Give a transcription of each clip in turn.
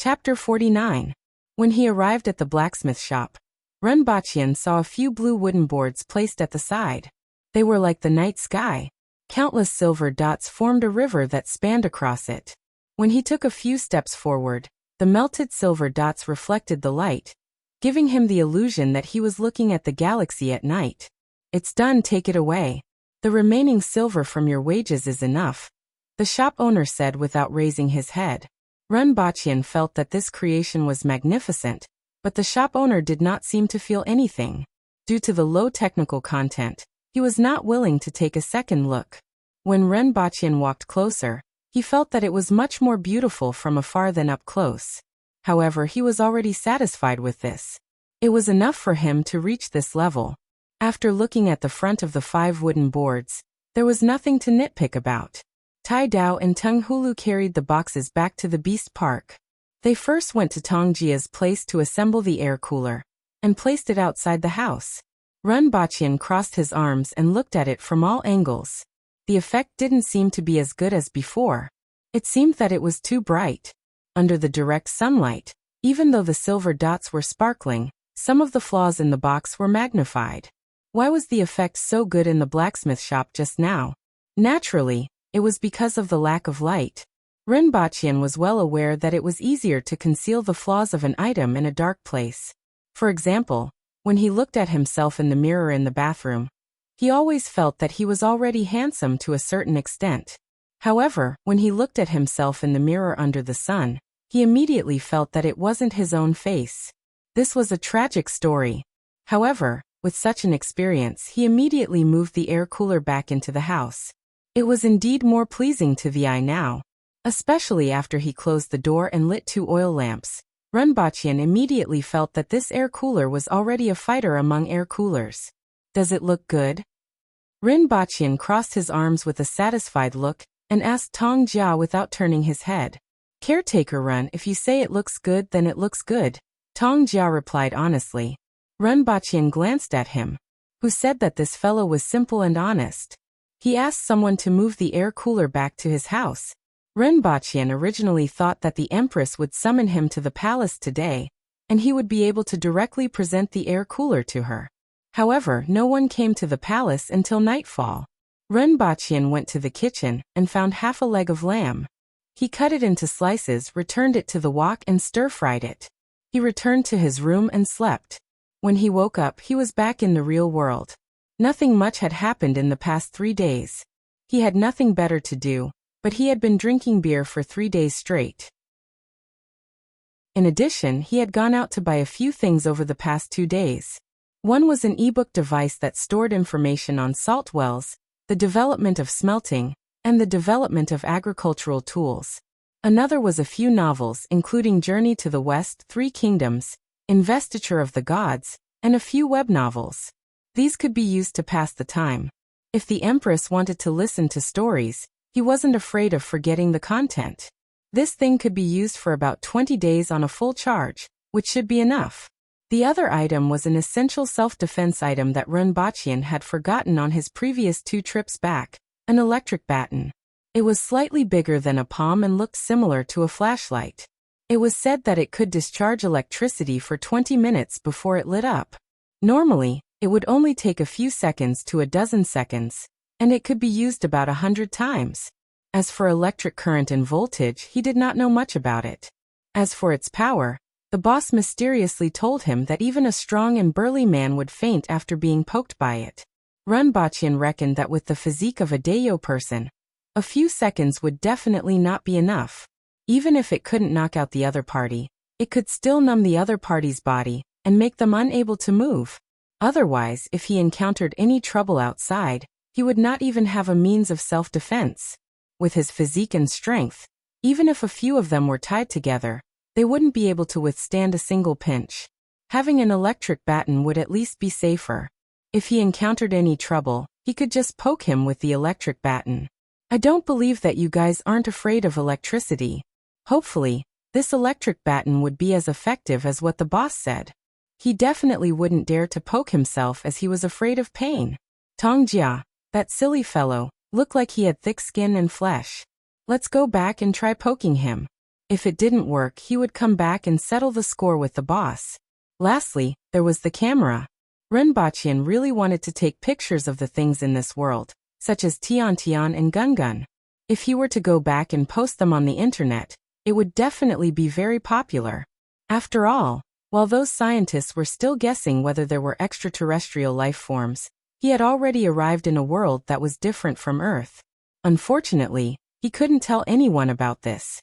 Chapter 49. When he arrived at the blacksmith shop, Renbachian saw a few blue wooden boards placed at the side. They were like the night sky. Countless silver dots formed a river that spanned across it. When he took a few steps forward, the melted silver dots reflected the light, giving him the illusion that he was looking at the galaxy at night. "It's done, take it away. The remaining silver from your wages is enough," the shop owner said without raising his head. Renbachian felt that this creation was magnificent, but the shop owner did not seem to feel anything. Due to the low technical content, he was not willing to take a second look. When Renbachian walked closer, he felt that it was much more beautiful from afar than up close. However, he was already satisfied with this. It was enough for him to reach this level. After looking at the front of the 5 wooden boards, there was nothing to nitpick about. Tai Dao and Tung Hulu carried the boxes back to the Beast Park. They first went to Tong Jia's place to assemble the air cooler, and placed it outside the house. Renbachian crossed his arms and looked at it from all angles. The effect didn't seem to be as good as before. It seemed that it was too bright. Under the direct sunlight, even though the silver dots were sparkling, some of the flaws in the box were magnified. Why was the effect so good in the blacksmith shop just now? Naturally, it was because of the lack of light. Renbachian was well aware that it was easier to conceal the flaws of an item in a dark place. For example, when he looked at himself in the mirror in the bathroom, he always felt that he was already handsome to a certain extent. However, when he looked at himself in the mirror under the sun, he immediately felt that it wasn't his own face. This was a tragic story. However, with such an experience, he immediately moved the air cooler back into the house. It was indeed more pleasing to the eye now. Especially after he closed the door and lit 2 oil lamps, Renbachian immediately felt that this air cooler was already a fighter among air coolers. "Does it look good?" Renbachian crossed his arms with a satisfied look, and asked Tong Jia without turning his head. "Caretaker Run, if you say it looks good then it looks good," Tong Jia replied honestly. Renbachian glanced at him. Who said that this fellow was simple and honest? He asked someone to move the air cooler back to his house. Renbachian originally thought that the Empress would summon him to the palace today, and he would be able to directly present the air cooler to her. However, no one came to the palace until nightfall. Renbachian went to the kitchen and found half a leg of lamb. He cut it into slices, returned it to the wok and stir-fried it. He returned to his room and slept. When he woke up, he was back in the real world. Nothing much had happened in the past 3 days. He had nothing better to do, but he had been drinking beer for 3 days straight. In addition, he had gone out to buy a few things over the past 2 days. One was an ebook device that stored information on salt wells, the development of smelting, and the development of agricultural tools. Another was a few novels including Journey to the West, 3 Kingdoms, Investiture of the Gods, and a few web novels. These could be used to pass the time. If the Empress wanted to listen to stories, he wasn't afraid of forgetting the content. This thing could be used for about 20 days on a full charge, which should be enough. The other item was an essential self-defense item that Renbachian had forgotten on his previous 2 trips back, an electric baton. It was slightly bigger than a palm and looked similar to a flashlight. It was said that it could discharge electricity for 20 minutes before it lit up. Normally, it would only take a few seconds to a dozen seconds, and it could be used about 100 times. As for electric current and voltage, he did not know much about it. As for its power, the boss mysteriously told him that even a strong and burly man would faint after being poked by it. Renbachian reckoned that with the physique of a Dayo person, a few seconds would definitely not be enough. Even if it couldn't knock out the other party, it could still numb the other party's body and make them unable to move. Otherwise, if he encountered any trouble outside, he would not even have a means of self-defense. With his physique and strength, even if a few of them were tied together, they wouldn't be able to withstand a single pinch. Having an electric baton would at least be safer. If he encountered any trouble, he could just poke him with the electric baton. "I don't believe that you guys aren't afraid of electricity. Hopefully, this electric baton would be as effective as what the boss said." He definitely wouldn't dare to poke himself as he was afraid of pain. Tong Jia, that silly fellow, looked like he had thick skin and flesh. "Let's go back and try poking him." If it didn't work, he would come back and settle the score with the boss. Lastly, there was the camera. Renbachian really wanted to take pictures of the things in this world, such as Tian Tian and Gun Gun. If he were to go back and post them on the internet, it would definitely be very popular. After all, while those scientists were still guessing whether there were extraterrestrial life forms, he had already arrived in a world that was different from Earth. Unfortunately, he couldn't tell anyone about this.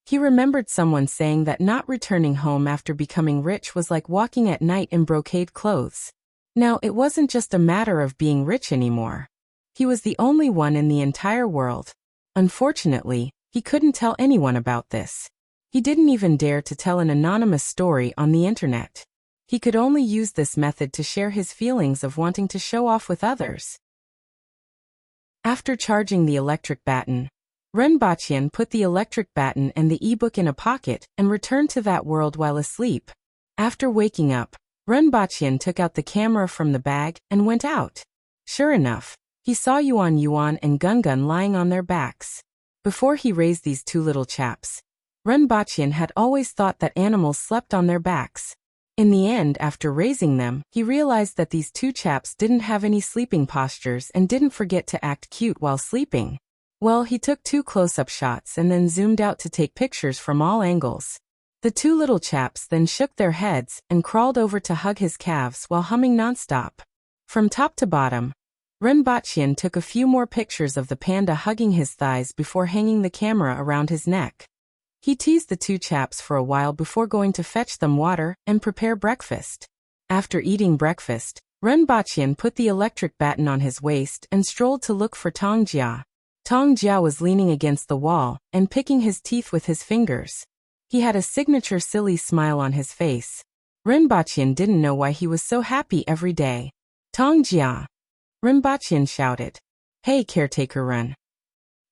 He remembered someone saying that not returning home after becoming rich was like walking at night in brocade clothes. Now, it wasn't just a matter of being rich anymore. He was the only one in the entire world. Unfortunately, he couldn't tell anyone about this. He didn't even dare to tell an anonymous story on the internet. He could only use this method to share his feelings of wanting to show off with others. After charging the electric baton, Renbachian put the electric baton and the e-book in a pocket and returned to that world while asleep. After waking up, Renbachian took out the camera from the bag and went out. Sure enough, he saw Yuan Yuan and Gun Gun lying on their backs. Before he raised these two little chaps, Renbachian had always thought that animals slept on their backs. In the end, after raising them, he realized that these two chaps didn't have any sleeping postures and didn't forget to act cute while sleeping. Well, he took 2 close-up shots and then zoomed out to take pictures from all angles. The 2 little chaps then shook their heads and crawled over to hug his calves while humming nonstop. From top to bottom, Renbachian took a few more pictures of the panda hugging his thighs before hanging the camera around his neck. He teased the 2 chaps for a while before going to fetch them water and prepare breakfast. After eating breakfast, Renbachian put the electric baton on his waist and strolled to look for Tong Jia. Tong Jia was leaning against the wall and picking his teeth with his fingers. He had a signature silly smile on his face. Renbachian didn't know why he was so happy every day. Tong Jia! Renbachian shouted. Hey, caretaker Ren.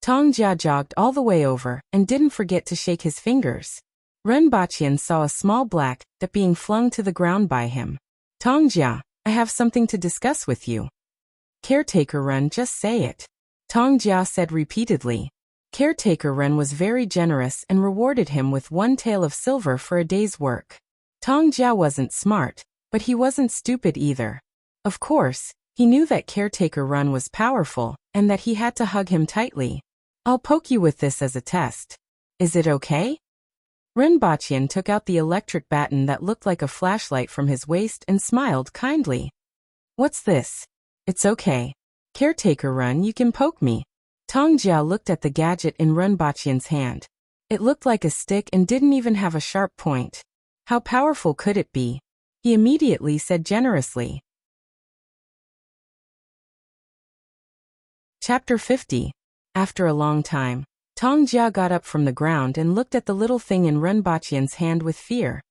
Tong Jia jogged all the way over and didn't forget to shake his fingers. Renbachian saw a small black dot being flung to the ground by him. Tong Jia, I have something to discuss with you. Caretaker Ren, just say it. Tong Jia said repeatedly. Caretaker Ren was very generous and rewarded him with 1 tael of silver for a day's work. Tong Jia wasn't smart, but he wasn't stupid either. Of course, he knew that Caretaker Ren was powerful and that he had to hug him tightly. I'll poke you with this as a test. Is it okay? Renbachian took out the electric baton that looked like a flashlight from his waist and smiled kindly. What's this? It's okay. Caretaker Ren, you can poke me. Tong Jia looked at the gadget in Renbachian's hand. It looked like a stick and didn't even have a sharp point. How powerful could it be? He immediately said generously. Chapter 50. After a long time, Tong Jia got up from the ground and looked at the little thing in Renbachian's hand with fear.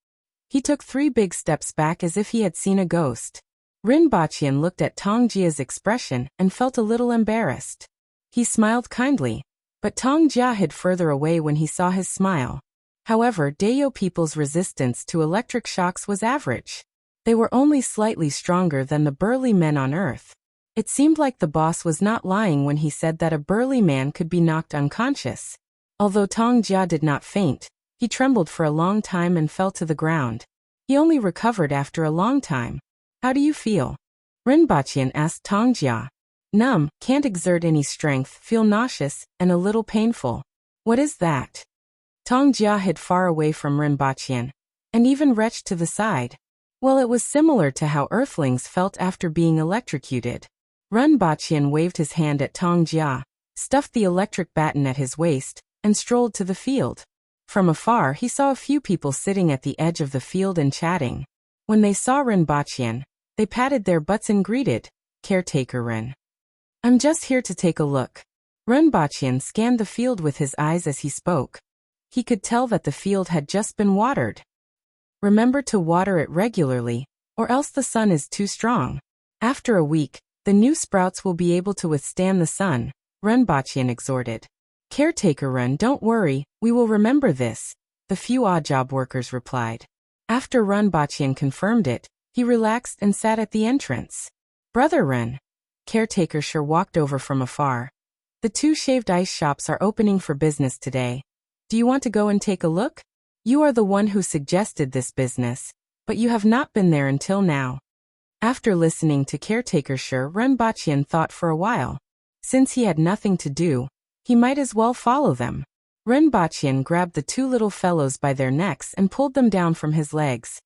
He took 3 big steps back as if he had seen a ghost. Renbachian looked at Tong Jia's expression and felt a little embarrassed. He smiled kindly, but Tong Jia hid further away when he saw his smile. However, Dayo people's resistance to electric shocks was average. They were only slightly stronger than the burly men on Earth. It seemed like the boss was not lying when he said that a burly man could be knocked unconscious. Although Tong Jia did not faint, he trembled for a long time and fell to the ground. He only recovered after a long time. How do you feel? Renbachian asked Tong Jia. Numb, can't exert any strength, feel nauseous, and a little painful. What is that? Tong Jia hid far away from Renbachian, and even retched to the side. Well, it was similar to how Earthlings felt after being electrocuted. Renbachian waved his hand at Tong Jia, stuffed the electric baton at his waist, and strolled to the field. From afar, he saw a few people sitting at the edge of the field and chatting. When they saw Renbachian, they patted their butts and greeted, Caretaker Ren. I'm just here to take a look. Renbachian scanned the field with his eyes as he spoke. He could tell that the field had just been watered. Remember to water it regularly, or else the sun is too strong. After a week, the new sprouts will be able to withstand the sun, Renbachian exhorted. Caretaker Ren, don't worry, we will remember this, the few odd job workers replied. After Renbachian confirmed it, he relaxed and sat at the entrance. Brother Ren. Caretaker Sure walked over from afar. The 2 shaved ice shops are opening for business today. Do you want to go and take a look? You are the one who suggested this business, but you have not been there until now. After listening to caretaker Shi, Renbaqian thought for a while. Since he had nothing to do, he might as well follow them. Renbaqian grabbed the two little fellows by their necks and pulled them down from his legs.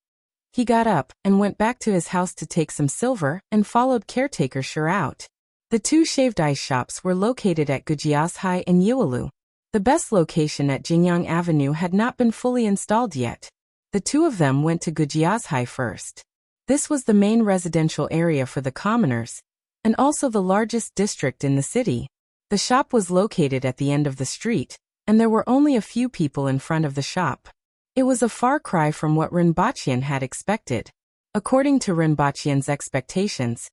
He got up and went back to his house to take some silver and followed caretaker Shi out. The two shaved ice shops were located at Gujiazhai and Yiwalu. The best location at Jingyang Avenue had not been fully installed yet. The two of them went to Gujiazhai first. This was the main residential area for the commoners, and also the largest district in the city. The shop was located at the end of the street, and there were only a few people in front of the shop. It was a far cry from what Renbaqian had expected. According to Renbaqian's expectations,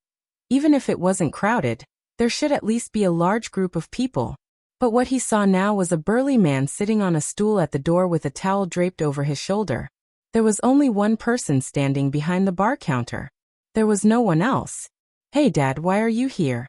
even if it wasn't crowded, there should at least be a large group of people. But what he saw now was a burly man sitting on a stool at the door with a towel draped over his shoulder. There was only one person standing behind the bar counter. There was no one else. "Hey Dad, why are you here?"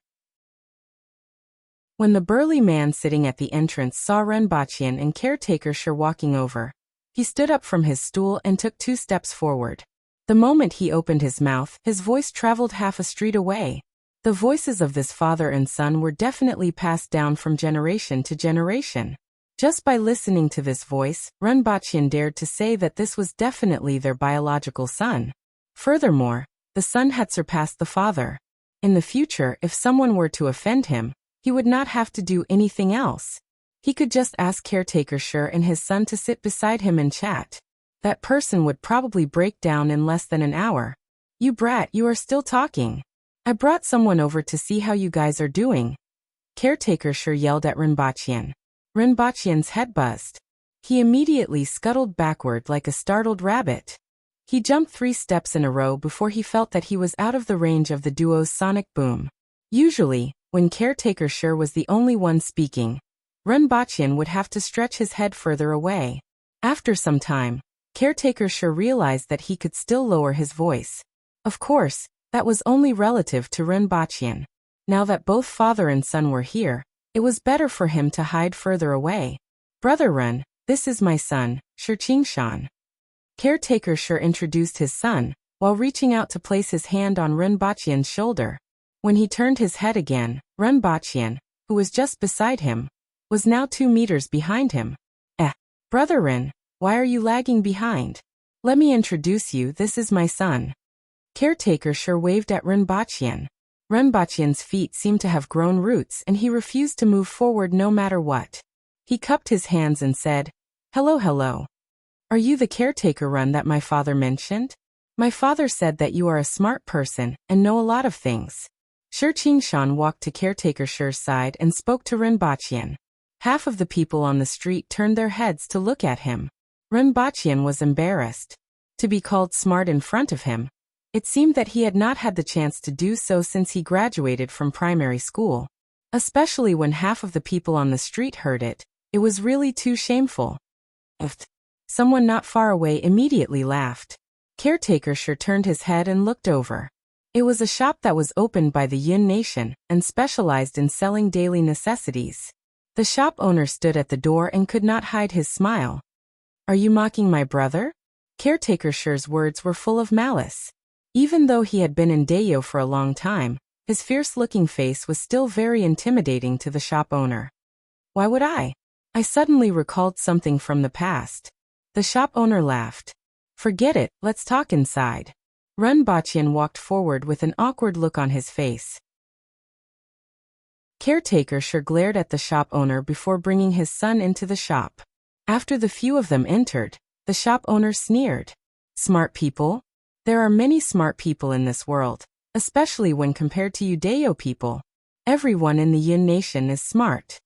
When the burly man sitting at the entrance saw Renbaqian and caretaker Shi walking over, he stood up from his stool and took 2 steps forward. The moment he opened his mouth, his voice traveled half a street away. The voices of this father and son were definitely passed down from generation to generation. Just by listening to this voice, Renbaqian dared to say that this was definitely their biological son. Furthermore, the son had surpassed the father. In the future, if someone were to offend him, he would not have to do anything else. He could just ask caretaker Shi and his son to sit beside him and chat. That person would probably break down in less than an hour. "You brat, you are still talking. I brought someone over to see how you guys are doing." Caretaker Shi yelled at Renbaqian. Renbaqian's head buzzed. He immediately scuttled backward like a startled rabbit. He jumped 3 steps in a row before he felt that he was out of the range of the duo's sonic boom. Usually, when caretaker Shi was the only one speaking, Renbaqian would have to stretch his head further away. After some time, caretaker Shi realized that he could still lower his voice. Of course, that was only relative to Renbaqian. Now that both father and son were here, it was better for him to hide further away. "Brother Ren, this is my son, Shi Qingshan." Caretaker Shi introduced his son, while reaching out to place his hand on Renbaqian's shoulder. When he turned his head again, Renbaqian, who was just beside him, was now 2 meters behind him. Brother Ren, why are you lagging behind? Let me introduce you, this is my son." Caretaker Shi waved at Renbaqian. Renbaqian's feet seemed to have grown roots and he refused to move forward no matter what. He cupped his hands and said, Hello. Are you the caretaker Ren that my father mentioned? My father said that you are a smart person and know a lot of things." Shi Qingshan walked to caretaker Shi's side and spoke to Renbaqian. Half of the people on the street turned their heads to look at him. Renbaqian was embarrassed. To be called smart in front of him. It seemed that he had not had the chance to do so since he graduated from primary school. Especially when half of the people on the street heard it, it was really too shameful. Someone not far away immediately laughed. Caretaker Shi turned his head and looked over. It was a shop that was opened by the Yun nation and specialized in selling daily necessities. The shop owner stood at the door and could not hide his smile. "Are you mocking my brother?" Caretaker Shi's words were full of malice. Even though he had been in Dayo for a long time, his fierce-looking face was still very intimidating to the shop owner. "Why would I?" I suddenly recalled something from the past. The shop owner laughed. "Forget it, let's talk inside." Renbaqian walked forward with an awkward look on his face. Caretaker Shi glared at the shop owner before bringing his son into the shop. After the few of them entered, the shop owner sneered. "Smart people? There are many smart people in this world, especially when compared to you Dayo people. Everyone in the Yun nation is smart."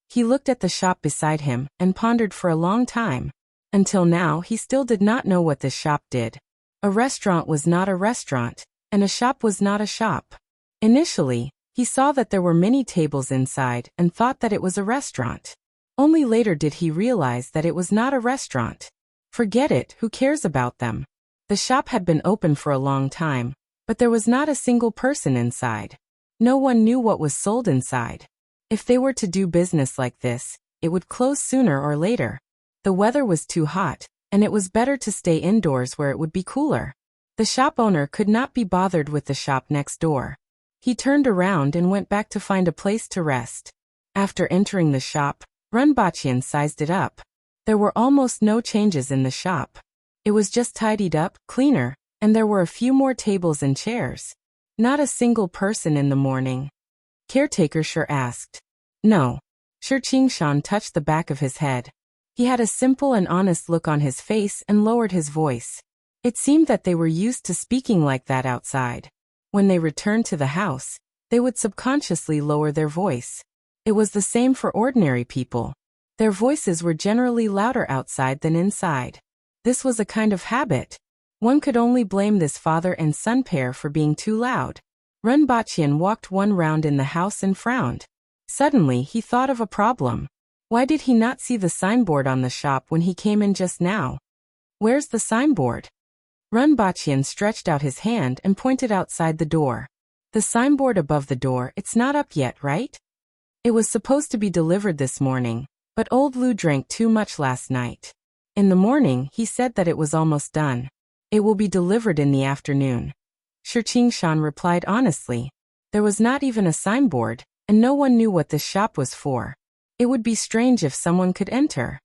He looked at the shop beside him and pondered for a long time. Until now he still did not know what this shop did. A restaurant was not a restaurant, and a shop was not a shop. Initially, he saw that there were many tables inside and thought that it was a restaurant. Only later did he realize that it was not a restaurant. Forget it, who cares about them? The shop had been open for a long time, but there was not a single person inside. No one knew what was sold inside. If they were to do business like this, it would close sooner or later. The weather was too hot, and it was better to stay indoors where it would be cooler. The shop owner could not be bothered with the shop next door. He turned around and went back to find a place to rest. After entering the shop, Runbachian sized it up. There were almost no changes in the shop. It was just tidied up, cleaner, and there were a few more tables and chairs. Not a single person in the morning. Caretaker sure asked. No. Shi Qingshan touched the back of his head. He had a simple and honest look on his face and lowered his voice. It seemed that they were used to speaking like that outside. When they returned to the house, they would subconsciously lower their voice. It was the same for ordinary people. Their voices were generally louder outside than inside. This was a kind of habit. One could only blame this father and son pair for being too loud. Runbachian walked one round in the house and frowned. Suddenly he thought of a problem. Why did he not see the signboard on the shop when he came in just now? Where's the signboard? Runbachian stretched out his hand and pointed outside the door. The signboard above the door, it's not up yet, right? It was supposed to be delivered this morning, but old Lu drank too much last night. In the morning, he said that it was almost done. It will be delivered in the afternoon. Shi Qingshan replied honestly. There was not even a signboard, and no one knew what this shop was for. It would be strange if someone could enter.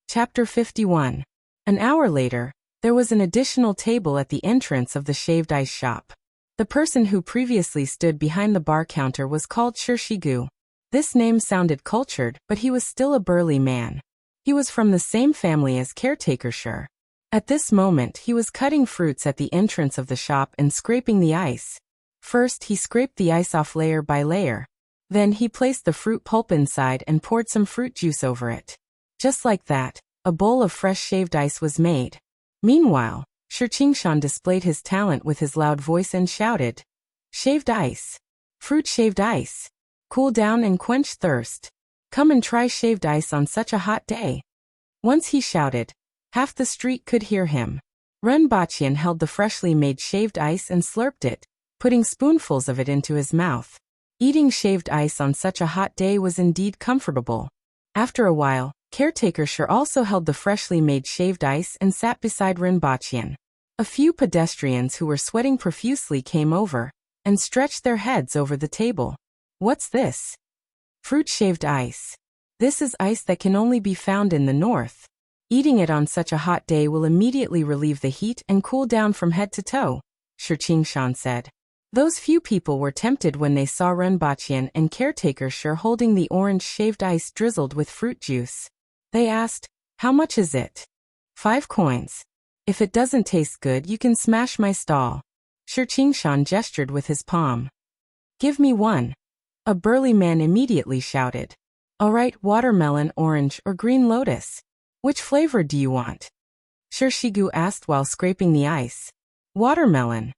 Chapter 51. An hour later, there was an additional table at the entrance of the shaved ice shop. The person who previously stood behind the bar counter was called Shirshigu. This name sounded cultured, but he was still a burly man. He was from the same family as caretaker Shir. At this moment he was cutting fruits at the entrance of the shop and scraping the ice. First he scraped the ice off layer by layer. Then he placed the fruit pulp inside and poured some fruit juice over it. Just like that, a bowl of fresh shaved ice was made. Meanwhile, Shi Qingshan displayed his talent with his loud voice and shouted, "Shaved ice! Fruit shaved ice! Cool down and quench thirst! Come and try shaved ice on such a hot day!" Once he shouted, half the street could hear him. Runbachian held the freshly made shaved ice and slurped it, putting spoonfuls of it into his mouth. Eating shaved ice on such a hot day was indeed comfortable. After a while, caretaker Shir also held the freshly made shaved ice and sat beside Runbachian. A few pedestrians who were sweating profusely came over and stretched their heads over the table. What's this? Fruit shaved ice. This is ice that can only be found in the north. Eating it on such a hot day will immediately relieve the heat and cool down from head to toe, Shi Qingshan said. Those few people were tempted when they saw Runbachian and caretaker Shir holding the orange shaved ice drizzled with fruit juice. They asked, "How much is it?" 5 coins. If it doesn't taste good, you can smash my stall. Shi Qingshan gestured with his palm. Give me 1. A burly man immediately shouted. All right, watermelon, orange, or green lotus. Which flavor do you want? Shirshigu asked while scraping the ice. Watermelon.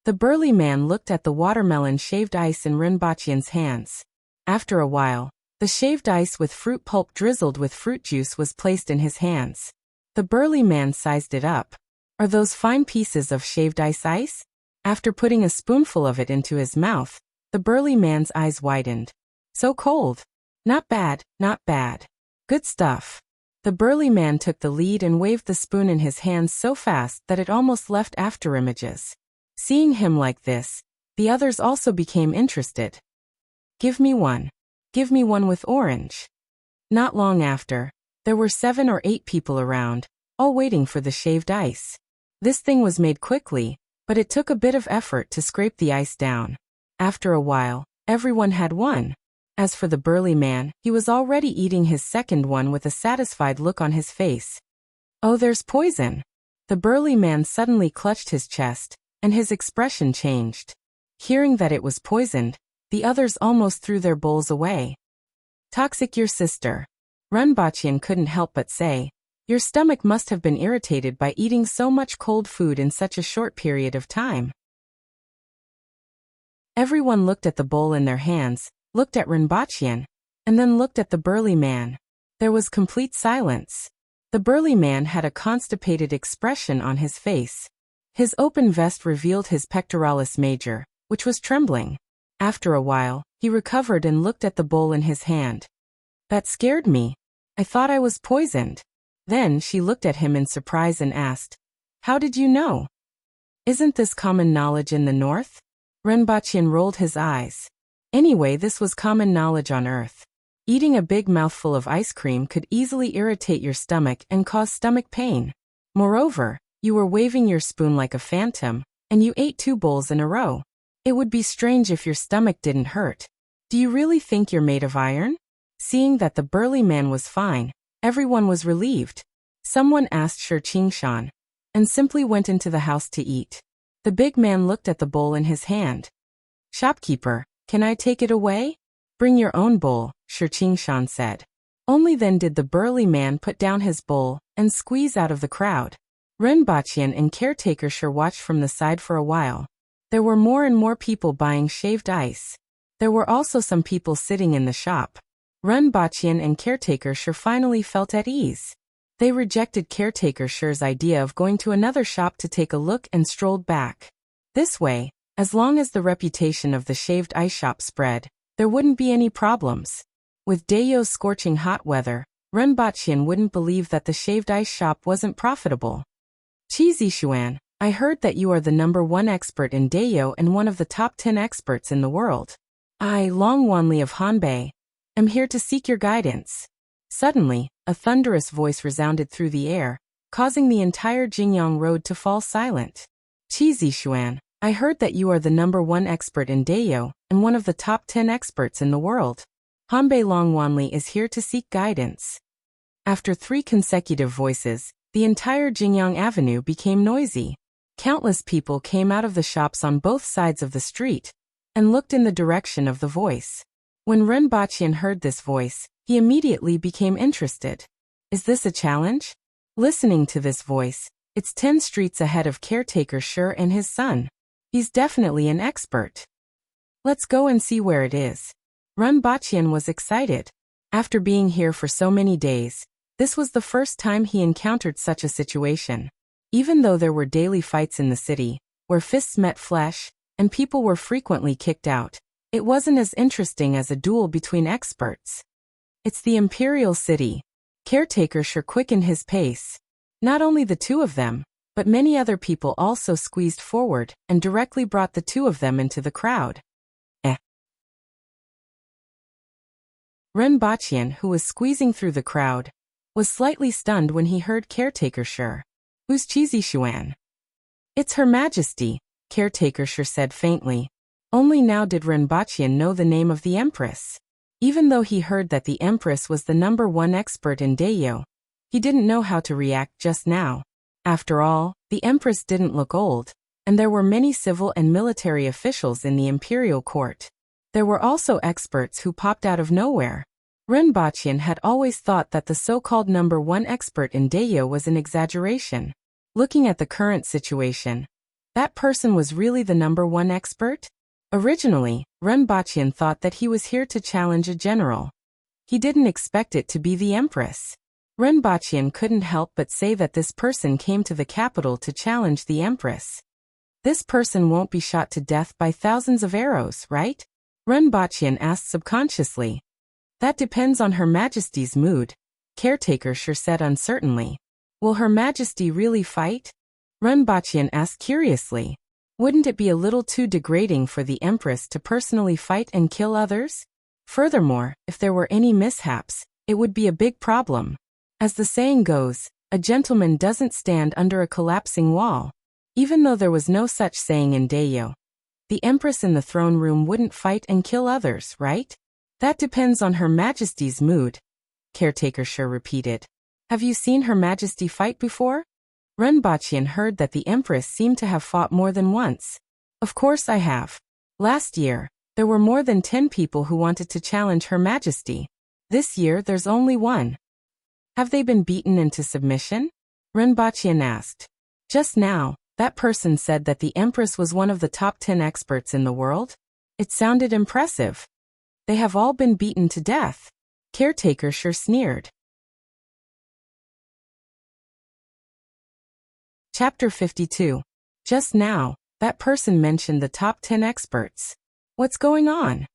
The burly man looked at the watermelon shaved ice in Runbachian's hands. After a while, the shaved ice with fruit pulp drizzled with fruit juice was placed in his hands. The burly man sized it up. Are those fine pieces of shaved ice? After putting a spoonful of it into his mouth, the burly man's eyes widened. So cold. Not bad, not bad. Good stuff. The burly man took the lead and waved the spoon in his hands so fast that it almost left after images. Seeing him like this, the others also became interested. Give me 1. Give me 1 with orange. Not long after, there were 7 or 8 people around, all waiting for the shaved ice. This thing was made quickly, but it took a bit of effort to scrape the ice down. After a while, everyone had 1. As for the burly man, he was already eating his second one with a satisfied look on his face. Oh, there's poison! The burly man suddenly clutched his chest, and his expression changed. Hearing that it was poisoned, the others almost threw their bowls away. Toxic your sister. Runbachian couldn't help but say, your stomach must have been irritated by eating so much cold food in such a short period of time. Everyone looked at the bowl in their hands, looked at Runbachian, and then looked at the burly man. There was complete silence. The burly man had a constipated expression on his face. His open vest revealed his pectoralis major, which was trembling. After a while, He recovered and looked at the bowl in his hand. That scared me. I thought I was poisoned. Then she looked at him in surprise and asked, How did you know? Isn't this common knowledge in the north? Renbaqian rolled his eyes. Anyway, this was common knowledge on Earth. Eating a big mouthful of ice cream could easily irritate your stomach and cause stomach pain. Moreover, you were waving your spoon like a phantom, and you ate 2 bowls in a row. It would be strange if your stomach didn't hurt. Do you really think you're made of iron? Seeing that the burly man was fine, everyone was relieved. Someone asked Shi Qingshan, and simply went into the house to eat. The big man looked at the bowl in his hand. Shopkeeper, can I take it away? Bring your own bowl, Shi Qingshan said. Only then did the burly man put down his bowl and squeeze out of the crowd. Renbaqian and caretaker Shi watched from the side for a while. There were more and more people buying shaved ice. There were also some people sitting in the shop. Renbaqian and caretaker Shi finally felt at ease. They rejected caretaker Shi's idea of going to another shop to take a look and strolled back. This way, as long as the reputation of the shaved ice shop spread, there wouldn't be any problems. With Dayo's scorching hot weather, Renbaqian wouldn't believe that the shaved ice shop wasn't profitable. Qi Zishuan, I heard that you are the #1 expert in Dayo and one of the top 10 experts in the world. I, Long Wanli of Hanbei, am here to seek your guidance. Suddenly, a thunderous voice resounded through the air, causing the entire Jingyang Road to fall silent. Qi Zishuan, I heard that you are the #1 expert in Dayo and one of the top 10 experts in the world. Hanbei Long Wanli is here to seek guidance. After 3 consecutive voices, the entire Jingyang Avenue became noisy. Countless people came out of the shops on both sides of the street and looked in the direction of the voice. When Renbaqian heard this voice, he immediately became interested. Is this a challenge? Listening to this voice, it's 10 streets ahead of caretaker Shi and his son. He's definitely an expert. Let's go and see where it is. Renbaqian was excited. After being here for so many days, this was the first time he encountered such a situation. Even though there were daily fights in the city, where fists met flesh, and people were frequently kicked out, it wasn't as interesting as a duel between experts. It's the Imperial City. Caretaker Shi quickened his pace. Not only the 2 of them, but many other people also squeezed forward and directly brought the 2 of them into the crowd. Renbaqian, who was squeezing through the crowd, was slightly stunned when he heard caretaker Shi. Who's Qi Zishuan? It's Her Majesty, caretaker Shi said faintly. Only now did Renbaqian know the name of the Empress. Even though he heard that the Empress was the #1 expert in Dayo, he didn't know how to react just now. After all, the Empress didn't look old, and there were many civil and military officials in the imperial court. There were also experts who popped out of nowhere. Renbaqian had always thought that the so-called #1 expert in Dayo was an exaggeration. Looking at the current situation, that person was really the #1 expert? Originally, Renbaqian thought that he was here to challenge a general. He didn't expect it to be the Empress. Renbaqian couldn't help but say that this person came to the capital to challenge the Empress. This person won't be shot to death by thousands of arrows, right? Renbaqian asked subconsciously. That depends on Her Majesty's mood, caretaker Shi said uncertainly. Will Her Majesty really fight? Renbaqian asked curiously. Wouldn't it be a little too degrading for the Empress to personally fight and kill others? Furthermore, if there were any mishaps, it would be a big problem. As the saying goes, a gentleman doesn't stand under a collapsing wall. Even though there was no such saying in Dayo, the Empress in the throne room wouldn't fight and kill others, right? That depends on Her Majesty's mood, caretaker Shi repeated. Have you seen Her Majesty fight before? Renbaqian heard that the Empress seemed to have fought more than once. Of course I have. Last year, there were more than 10 people who wanted to challenge Her Majesty. This year there's only 1. Have they been beaten into submission? Renbaqian asked. Just now, that person said that the Empress was one of the top 10 experts in the world. It sounded impressive. They have all been beaten to death. Caretaker Shi sneered. Chapter 52. Just now, that person mentioned the top 10 experts. What's going on?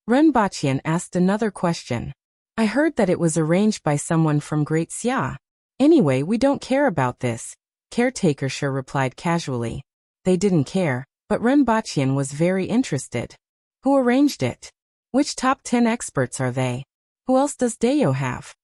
Renbachian asked another question. I heard that it was arranged by someone from Great Xia. Anyway, we don't care about this, Caretaker Shi replied casually. They didn't care, but Renbachian was very interested. Who arranged it? Which top 10 experts are they? Who else does Dayo have?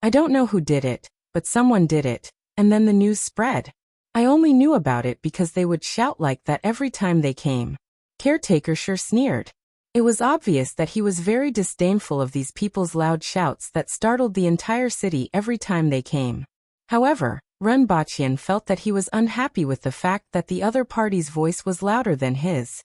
I don't know who did it, but someone did it, and then the news spread. I only knew about it because they would shout like that every time they came. Caretaker Shi sneered. It was obvious that he was very disdainful of these people's loud shouts that startled the entire city every time they came. However, Renbachian felt that he was unhappy with the fact that the other party's voice was louder than his.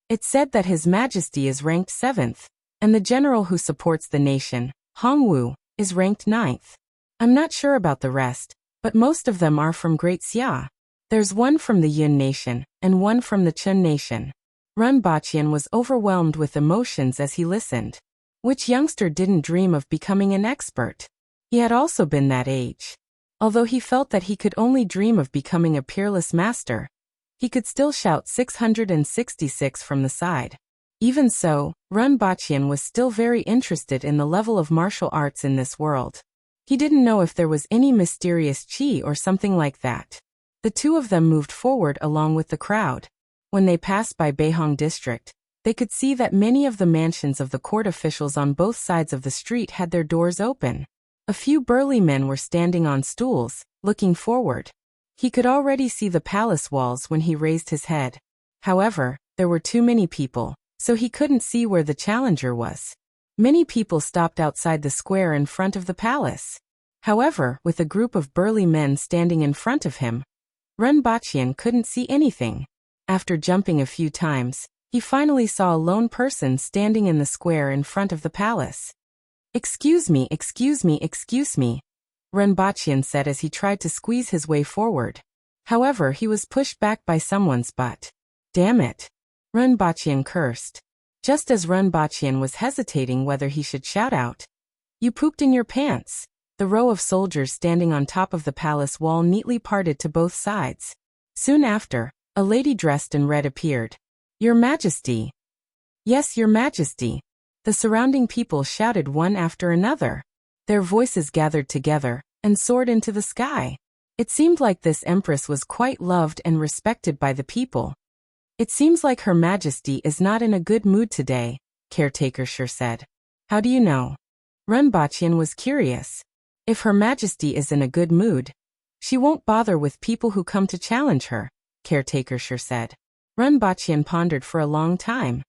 It said that His Majesty is ranked 7th, and the general who supports the nation, Hongwu, is ranked 9th. I'm not sure about the rest, but most of them are from Great Xia. There's one from the Yun nation, and one from the Chun nation. Renbachian was overwhelmed with emotions as he listened. Which youngster didn't dream of becoming an expert? He had also been that age. Although he felt that he could only dream of becoming a peerless master, he could still shout 666 from the side. Even so, Renbachian was still very interested in the level of martial arts in this world. He didn't know if there was any mysterious qi or something like that. The two of them moved forward along with the crowd. When they passed by Beihong district, they could see that many of the mansions of the court officials on both sides of the street had their doors open. A few burly men were standing on stools, looking forward. He could already see the palace walls when he raised his head. However, there were too many people, so he couldn't see where the challenger was. Many people stopped outside the square in front of the palace. However, with a group of burly men standing in front of him, Renbachian couldn't see anything. After jumping a few times, he finally saw a lone person standing in the square in front of the palace. Excuse me, excuse me, excuse me, Renbachian said as he tried to squeeze his way forward. However, he was pushed back by someone's butt. Damn it! Renbachian cursed. Just as Renbachian was hesitating whether he should shout out, "You pooped in your pants!" The row of soldiers standing on top of the palace wall neatly parted to both sides. Soon after, a lady dressed in red appeared. "Your Majesty!" "Yes, Your Majesty!" The surrounding people shouted one after another. Their voices gathered together and soared into the sky. It seemed like this Empress was quite loved and respected by the people. "It seems like Her Majesty is not in a good mood today," Caretaker Shi said. "How do you know?" Renbachian was curious. If Her Majesty is in a good mood, she won't bother with people who come to challenge her, Caretaker Shi said. Renbachian pondered for a long time.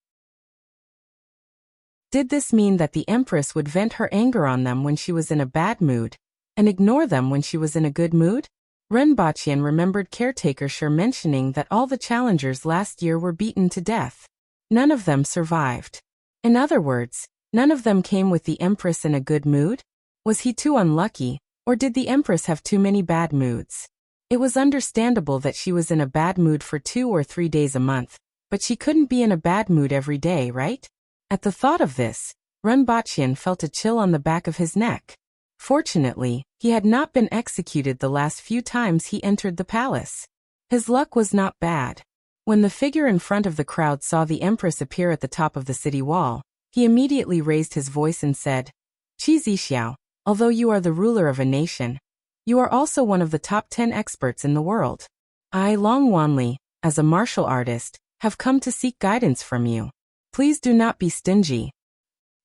Did this mean that the Empress would vent her anger on them when she was in a bad mood, and ignore them when she was in a good mood? Renbachian remembered Caretaker Shi mentioning that all the challengers last year were beaten to death. None of them survived. In other words, none of them came with the Empress in a good mood? Was he too unlucky, or did the Empress have too many bad moods? It was understandable that she was in a bad mood for 2 or 3 days a month, but she couldn't be in a bad mood every day, right? At the thought of this, Renbachian felt a chill on the back of his neck. Fortunately, he had not been executed the last few times he entered the palace. His luck was not bad. When the figure in front of the crowd saw the Empress appear at the top of the city wall, he immediately raised his voice and said, "Qi Zixiao, although you are the ruler of a nation, you are also one of the top 10 experts in the world. I, Long Wanli, as a martial artist, have come to seek guidance from you. Please do not be stingy."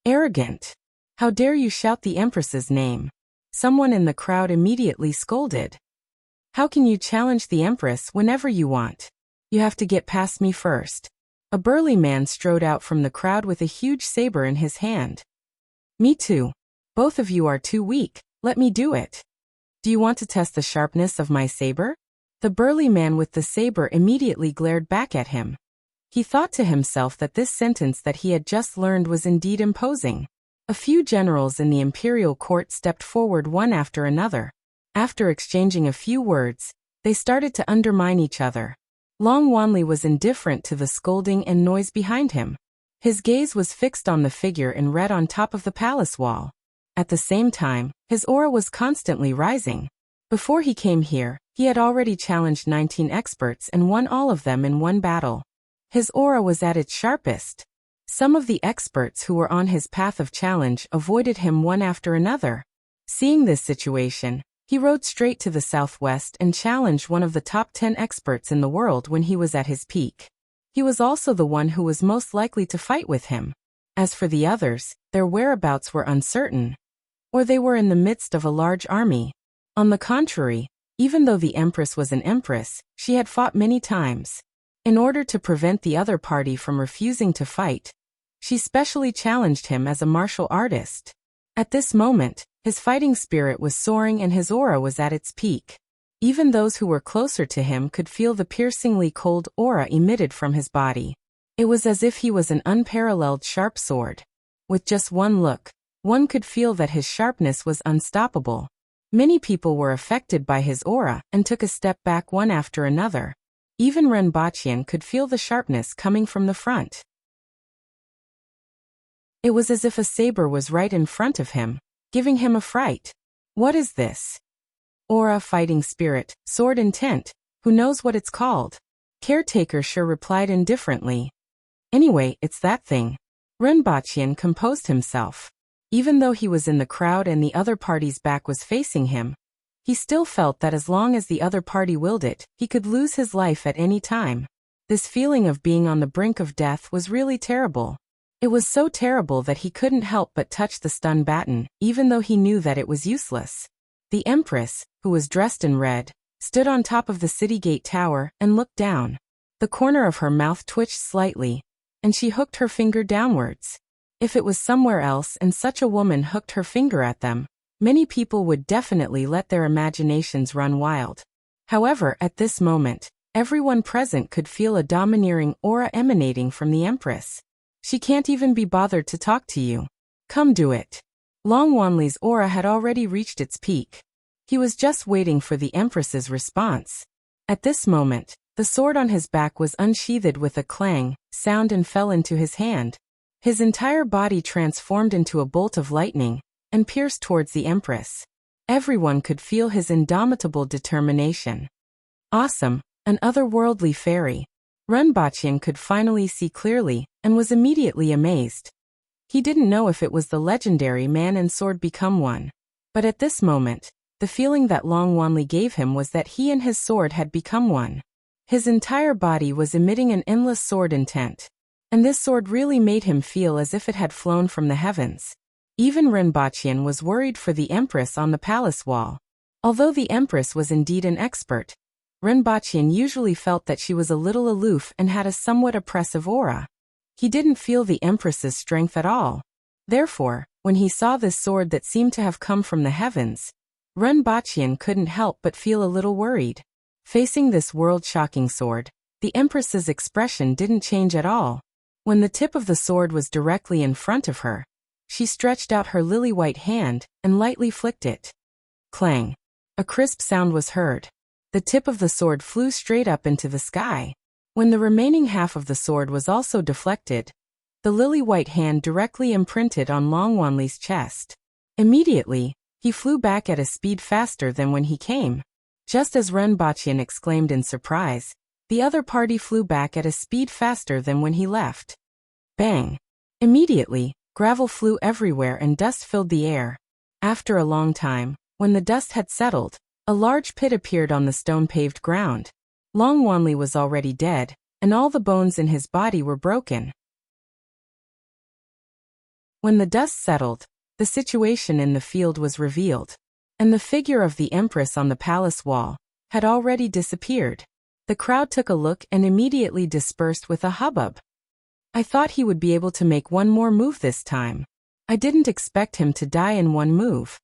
Arrogant. How dare you shout the Empress's name? Someone in the crowd immediately scolded. How can you challenge the Empress whenever you want? You have to get past me first. A burly man strode out from the crowd with a huge saber in his hand. Me too. Both of you are too weak, let me do it. Do you want to test the sharpness of my saber? The burly man with the saber immediately glared back at him. He thought to himself that this sentence that he had just learned was indeed imposing. A few generals in the imperial court stepped forward one after another. After exchanging a few words, they started to undermine each other. Long Wanli was indifferent to the scolding and noise behind him. His gaze was fixed on the figure in red on top of the palace wall. At the same time, his aura was constantly rising. Before he came here, he had already challenged 19 experts and won all of them in one battle. His aura was at its sharpest. Some of the experts who were on his path of challenge avoided him one after another. Seeing this situation, he rode straight to the southwest and challenged one of the top 10 experts in the world when he was at his peak. He was also the one who was most likely to fight with him. As for the others, their whereabouts were uncertain, or they were in the midst of a large army. On the contrary, even though the Empress was an empress, she had fought many times. In order to prevent the other party from refusing to fight, she specially challenged him as a martial artist. At this moment, his fighting spirit was soaring and his aura was at its peak. Even those who were closer to him could feel the piercingly cold aura emitted from his body. It was as if he was an unparalleled sharp sword. With just one look, one could feel that his sharpness was unstoppable. Many people were affected by his aura and took a step back one after another. Even Renbachian could feel the sharpness coming from the front. It was as if a saber was right in front of him, giving him a fright. What is this? Aura, fighting spirit, sword intent, who knows what it's called? Caretaker sure replied indifferently. Anyway, it's that thing. Renbachian composed himself. Even though he was in the crowd and the other party's back was facing him, he still felt that as long as the other party willed it, he could lose his life at any time. This feeling of being on the brink of death was really terrible. It was so terrible that he couldn't help but touch the stun button, even though he knew that it was useless. The Empress, who was dressed in red, stood on top of the city gate tower and looked down. The corner of her mouth twitched slightly, and she hooked her finger downwards. If it was somewhere else and such a woman hooked her finger at them, many people would definitely let their imaginations run wild. However, at this moment, everyone present could feel a domineering aura emanating from the Empress. She can't even be bothered to talk to you. Come do it. Long Wanli's aura had already reached its peak. He was just waiting for the Empress's response. At this moment, the sword on his back was unsheathed with a clang sound and fell into his hand. His entire body transformed into a bolt of lightning and pierced towards the Empress. Everyone could feel his indomitable determination. Awesome, an otherworldly fairy. Renbachian could finally see clearly and was immediately amazed. He didn't know if it was the legendary man and sword become one. But at this moment, the feeling that Long Wanli gave him was that he and his sword had become one. His entire body was emitting an endless sword intent. And this sword really made him feel as if it had flown from the heavens. Even Renbachian was worried for the Empress on the palace wall. Although the Empress was indeed an expert, Renbachian usually felt that she was a little aloof and had a somewhat oppressive aura. He didn't feel the Empress's strength at all. Therefore, when he saw this sword that seemed to have come from the heavens, Renbachian couldn't help but feel a little worried. Facing this world-shocking sword, the Empress's expression didn't change at all. When the tip of the sword was directly in front of her, she stretched out her lily-white hand and lightly flicked it. Clang! A crisp sound was heard. The tip of the sword flew straight up into the sky. When the remaining half of the sword was also deflected, the lily-white hand directly imprinted on Long Wanli's chest. Immediately, he flew back at a speed faster than when he came. Just as Renbachian exclaimed in surprise, the other party flew back at a speed faster than when he left. Bang! Immediately, gravel flew everywhere and dust filled the air. After a long time, when the dust had settled, a large pit appeared on the stone-paved ground. Long Wanli was already dead, and all the bones in his body were broken. When the dust settled, the situation in the field was revealed, and the figure of the Empress on the palace wall had already disappeared. The crowd took a look and immediately dispersed with a hubbub. I thought he would be able to make one more move this time. I didn't expect him to die in one move.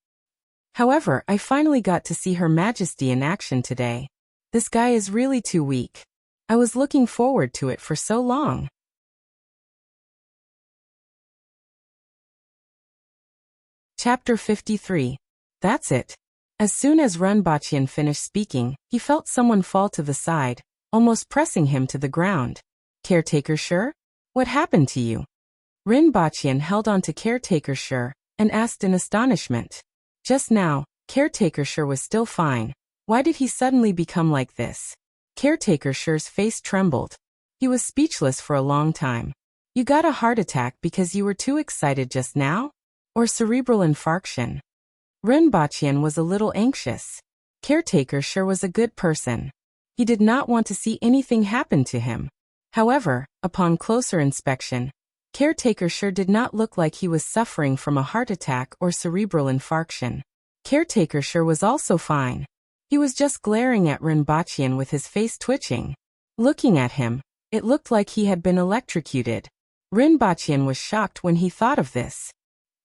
However, I finally got to see Her Majesty in action today. This guy is really too weak. I was looking forward to it for so long. Chapter 53. That's it. As soon as Renbachian finished speaking, he felt someone fall to the side, almost pressing him to the ground. Caretaker sure? What happened to you? Renbachian held on to Caretaker sure and asked in astonishment. Just now, Caretaker sure was still fine. Why did he suddenly become like this? Caretaker sure's face trembled. He was speechless for a long time. You got a heart attack because you were too excited just now? Or cerebral infarction? Rinpoche was a little anxious. Caretaker sure was a good person. He did not want to see anything happen to him. However, upon closer inspection, Caretaker sure did not look like he was suffering from a heart attack or cerebral infarction. Caretaker sure was also fine. He was just glaring at Rinpoche with his face twitching. Looking at him, it looked like he had been electrocuted. Rinpoche was shocked when he thought of this.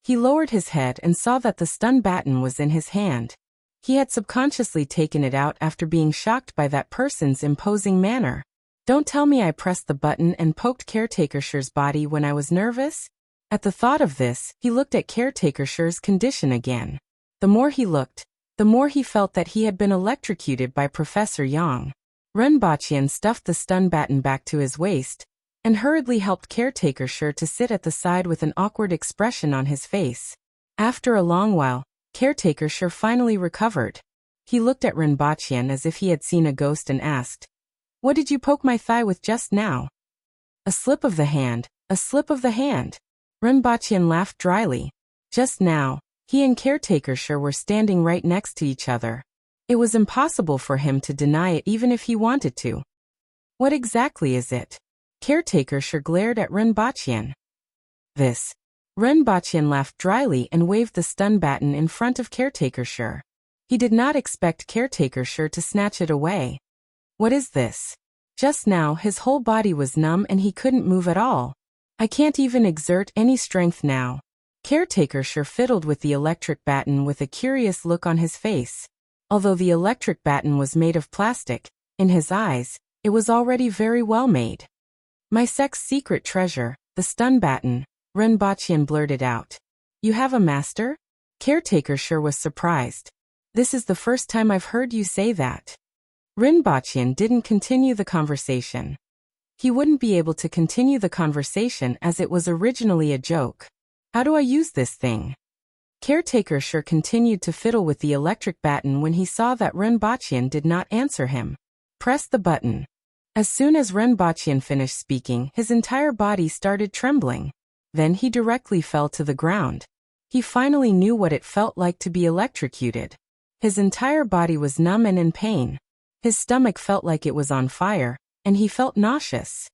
He lowered his head and saw that the stun baton was in his hand. He had subconsciously taken it out after being shocked by that person's imposing manner. Don't tell me I pressed the button and poked Caretaker sure's body when I was nervous? At the thought of this, he looked at Caretaker sure's condition again. The more he looked, the more he felt that he had been electrocuted by Professor Yang. Rinpoche stuffed the stun baton back to his waist, and hurriedly helped Caretaker sure to sit at the side with an awkward expression on his face. After a long while, Caretaker sure finally recovered. He looked at Rinpoche as if he had seen a ghost and asked, "What did you poke my thigh with just now?" "A slip of the hand, a slip of the hand." Rinpoche laughed dryly. Just now, he and Caretaker sure were standing right next to each other. It was impossible for him to deny it even if he wanted to. "What exactly is it?" Caretaker sure glared at Rinpoche. "This." Rinpoche laughed dryly and waved the stun baton in front of Caretaker sure. He did not expect Caretaker sure to snatch it away. "What is this?" Just now his whole body was numb and he couldn't move at all. "I can't even exert any strength now." Caretaker sure fiddled with the electric baton with a curious look on his face. Although the electric baton was made of plastic, in his eyes, it was already very well made. "My sect's secret treasure, the stun baton," Rinpoche blurted out. "You have a master?" Caretaker sure was surprised. "This is the first time I've heard you say that." Rinpoche didn't continue the conversation. He wouldn't be able to continue the conversation as it was originally a joke. "How do I use this thing?" Caretaker sure continued to fiddle with the electric baton when he saw that Rinpoche did not answer him. "Press the button." As soon as Rinpoche finished speaking, his entire body started trembling. Then he directly fell to the ground. He finally knew what it felt like to be electrocuted. His entire body was numb and in pain. His stomach felt like it was on fire, and he felt nauseous.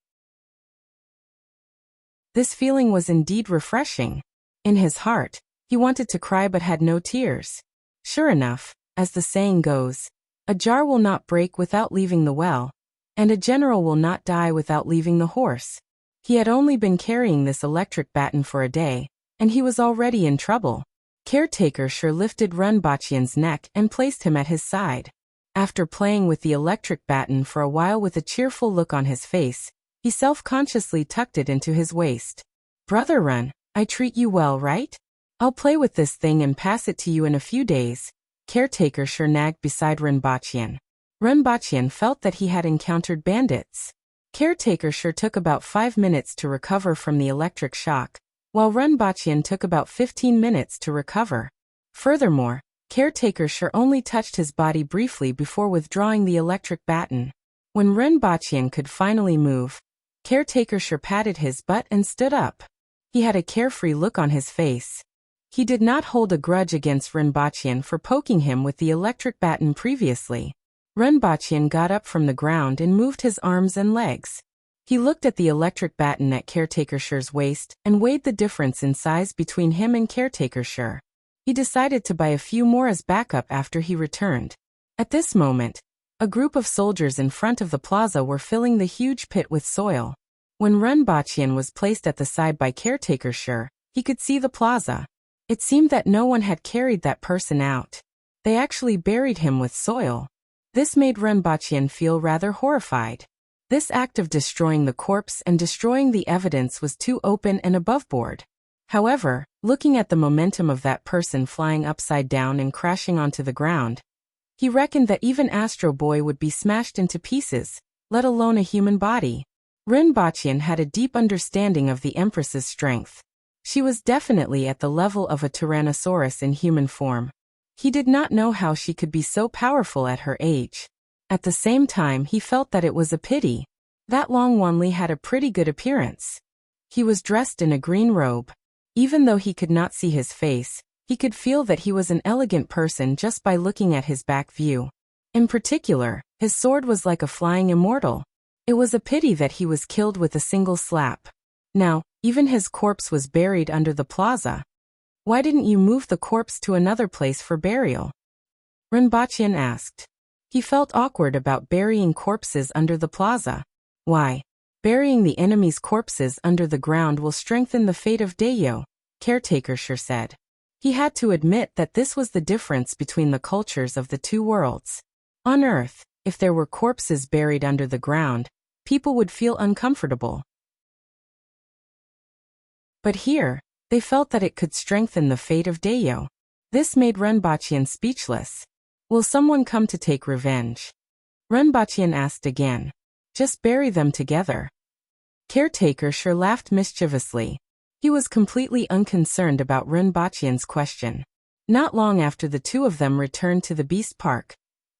This feeling was indeed refreshing. In his heart, he wanted to cry but had no tears. Sure enough, as the saying goes, a jar will not break without leaving the well, and a general will not die without leaving the horse. He had only been carrying this electric baton for a day, and he was already in trouble. Caretaker sure lifted Rinpoche's neck and placed him at his side. After playing with the electric baton for a while with a cheerful look on his face, he self-consciously tucked it into his waist. "Brother Run, I treat you well, right? I'll play with this thing and pass it to you in a few days." Caretaker sure nagged beside Rinpoche. Rinpoche felt that he had encountered bandits. Caretaker sure took about 5 minutes to recover from the electric shock, while Rinpoche took about 15 minutes to recover. Furthermore, Caretaker sure only touched his body briefly before withdrawing the electric baton. When Rinpoche could finally move, Caretaker sure patted his butt and stood up. He had a carefree look on his face. He did not hold a grudge against Rinpoche for poking him with the electric baton previously. Rinpoche got up from the ground and moved his arms and legs. He looked at the electric baton at Caretaker sure's waist and weighed the difference in size between him and Caretaker sure. He decided to buy a few more as backup after he returned. At this moment, a group of soldiers in front of the plaza were filling the huge pit with soil. When Rinpoche was placed at the side by Caretaker sure, he could see the plaza. It seemed that no one had carried that person out. They actually buried him with soil. This made Rinpoche feel rather horrified. This act of destroying the corpse and destroying the evidence was too open and aboveboard. However, looking at the momentum of that person flying upside down and crashing onto the ground, he reckoned that even Astro Boy would be smashed into pieces, let alone a human body. Rinpoche had a deep understanding of the Empress's strength. She was definitely at the level of a Tyrannosaurus in human form. He did not know how she could be so powerful at her age. At the same time, he felt that it was a pity. That Long Wanli had a pretty good appearance. He was dressed in a green robe. Even though he could not see his face, he could feel that he was an elegant person just by looking at his back view. In particular, his sword was like a flying immortal. It was a pity that he was killed with a single slap. Now, even his corpse was buried under the plaza. Why didn't you move the corpse to another place for burial? Renbachian asked. He felt awkward about burying corpses under the plaza. Why? Burying the enemy's corpses under the ground will strengthen the fate of Dayo, Caretaker sure said. He had to admit that this was the difference between the cultures of the two worlds. On Earth, if there were corpses buried under the ground, people would feel uncomfortable. But here, they felt that it could strengthen the fate of Dayo. This made Renbachian speechless. Will someone come to take revenge? Renbachian asked again. Just bury them together. Caretaker sure laughed mischievously. He was completely unconcerned about Renbachian's question. Not long after the two of them returned to the Beast Park,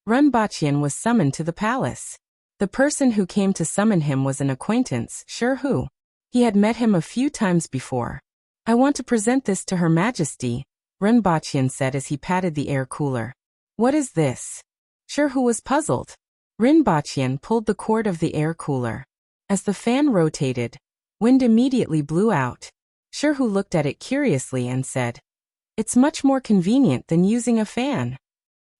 Renbachian was summoned to the palace. The person who came to summon him was an acquaintance, sure who. He had met him a few times before. I want to present this to Her Majesty, Renbachian said as he patted the air cooler. What is this? Sure who was puzzled. Renbachian pulled the cord of the air cooler. As the fan rotated, wind immediately blew out. Sure who looked at it curiously and said, "It's much more convenient than using a fan."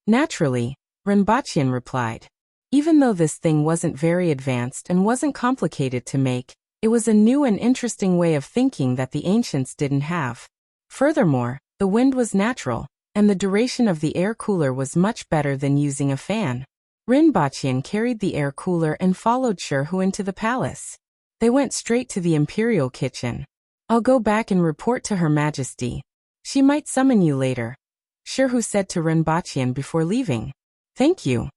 Naturally, Renbachian replied. Even though this thing wasn't very advanced and wasn't complicated to make, it was a new and interesting way of thinking that the ancients didn't have. Furthermore, the wind was natural, and the duration of the air cooler was much better than using a fan. Renbachian carried the air cooler and followed Sherhu into the palace. They went straight to the imperial kitchen. I'll go back and report to Her Majesty. She might summon you later, Sherhu said to Renbachian before leaving. Thank you.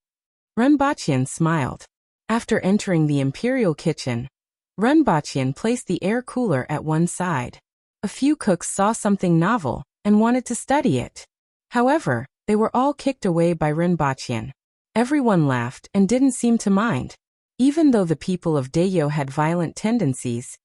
Renbachian smiled. After entering the imperial kitchen, Renbachian placed the air cooler at one side. A few cooks saw something novel and wanted to study it. However, they were all kicked away by Renbachian. Everyone laughed and didn't seem to mind. Even though the people of Dayo had violent tendencies,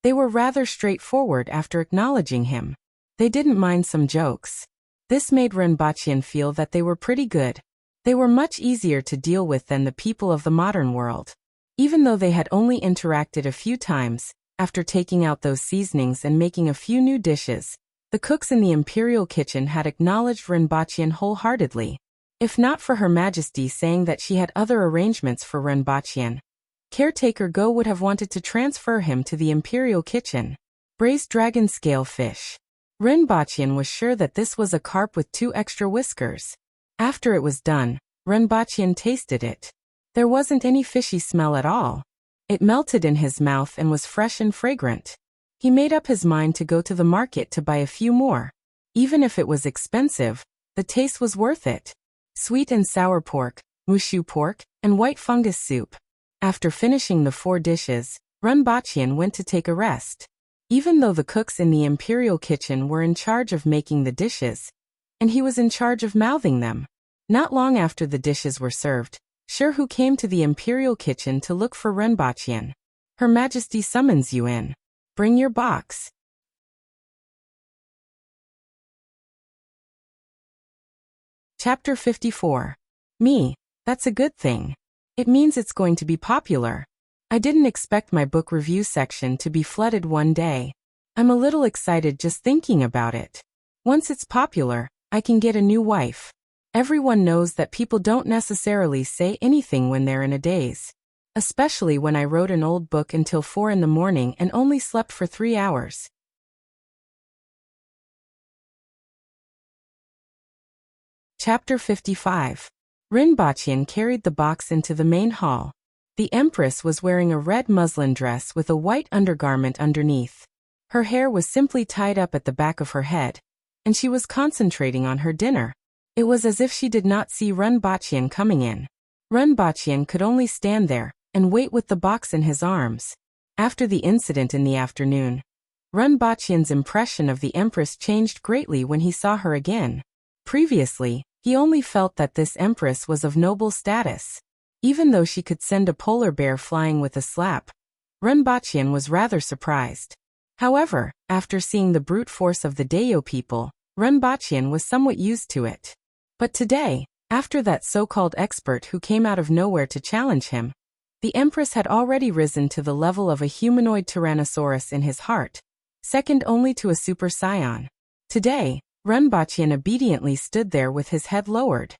they were rather straightforward after acknowledging him. They didn't mind some jokes. This made Renbachian feel that they were pretty good. They were much easier to deal with than the people of the modern world. Even though they had only interacted a few times, after taking out those seasonings and making a few new dishes, the cooks in the imperial kitchen had acknowledged Renbachian wholeheartedly. If not for Her Majesty saying that she had other arrangements for Renbachian, Caretaker Go would have wanted to transfer him to the imperial kitchen. Braised dragon scale fish. Renbachian was sure that this was a carp with 2 extra whiskers. After it was done, Renbachian tasted it. There wasn't any fishy smell at all. It melted in his mouth and was fresh and fragrant. He made up his mind to go to the market to buy a few more. Even if it was expensive, the taste was worth it. Sweet and sour pork, mushu pork, and white fungus soup. After finishing the 4 dishes, Renbachian went to take a rest. Even though the cooks in the imperial kitchen were in charge of making the dishes, and he was in charge of mouthing them. Not long after the dishes were served, Sherhu came to the imperial kitchen to look for Renbachian. Her Majesty summons you in. Bring your box. Chapter 54. Me. That's a good thing. It means it's going to be popular. I didn't expect my book review section to be flooded one day. I'm a little excited just thinking about it. Once it's popular, I can get a new wife. Everyone knows that people don't necessarily say anything when they're in a daze. Especially when I wrote an old book until 4 in the morning and only slept for 3 hours. Chapter 55. Renbachian carried the box into the main hall. The Empress was wearing a red muslin dress with a white undergarment underneath. Her hair was simply tied up at the back of her head, and she was concentrating on her dinner. It was as if she did not see Renbachian coming in. Renbachian could only stand there and wait with the box in his arms. After the incident in the afternoon, Renbachian's impression of the Empress changed greatly when he saw her again. Previously, he only felt that this Empress was of noble status. Even though she could send a polar bear flying with a slap, Renbachian was rather surprised. However, after seeing the brute force of the Dayo people, Renbachian was somewhat used to it. But today, after that so-called expert who came out of nowhere to challenge him, the Empress had already risen to the level of a humanoid Tyrannosaurus in his heart, second only to a Super Saiyan. Today, Renbachian obediently stood there with his head lowered.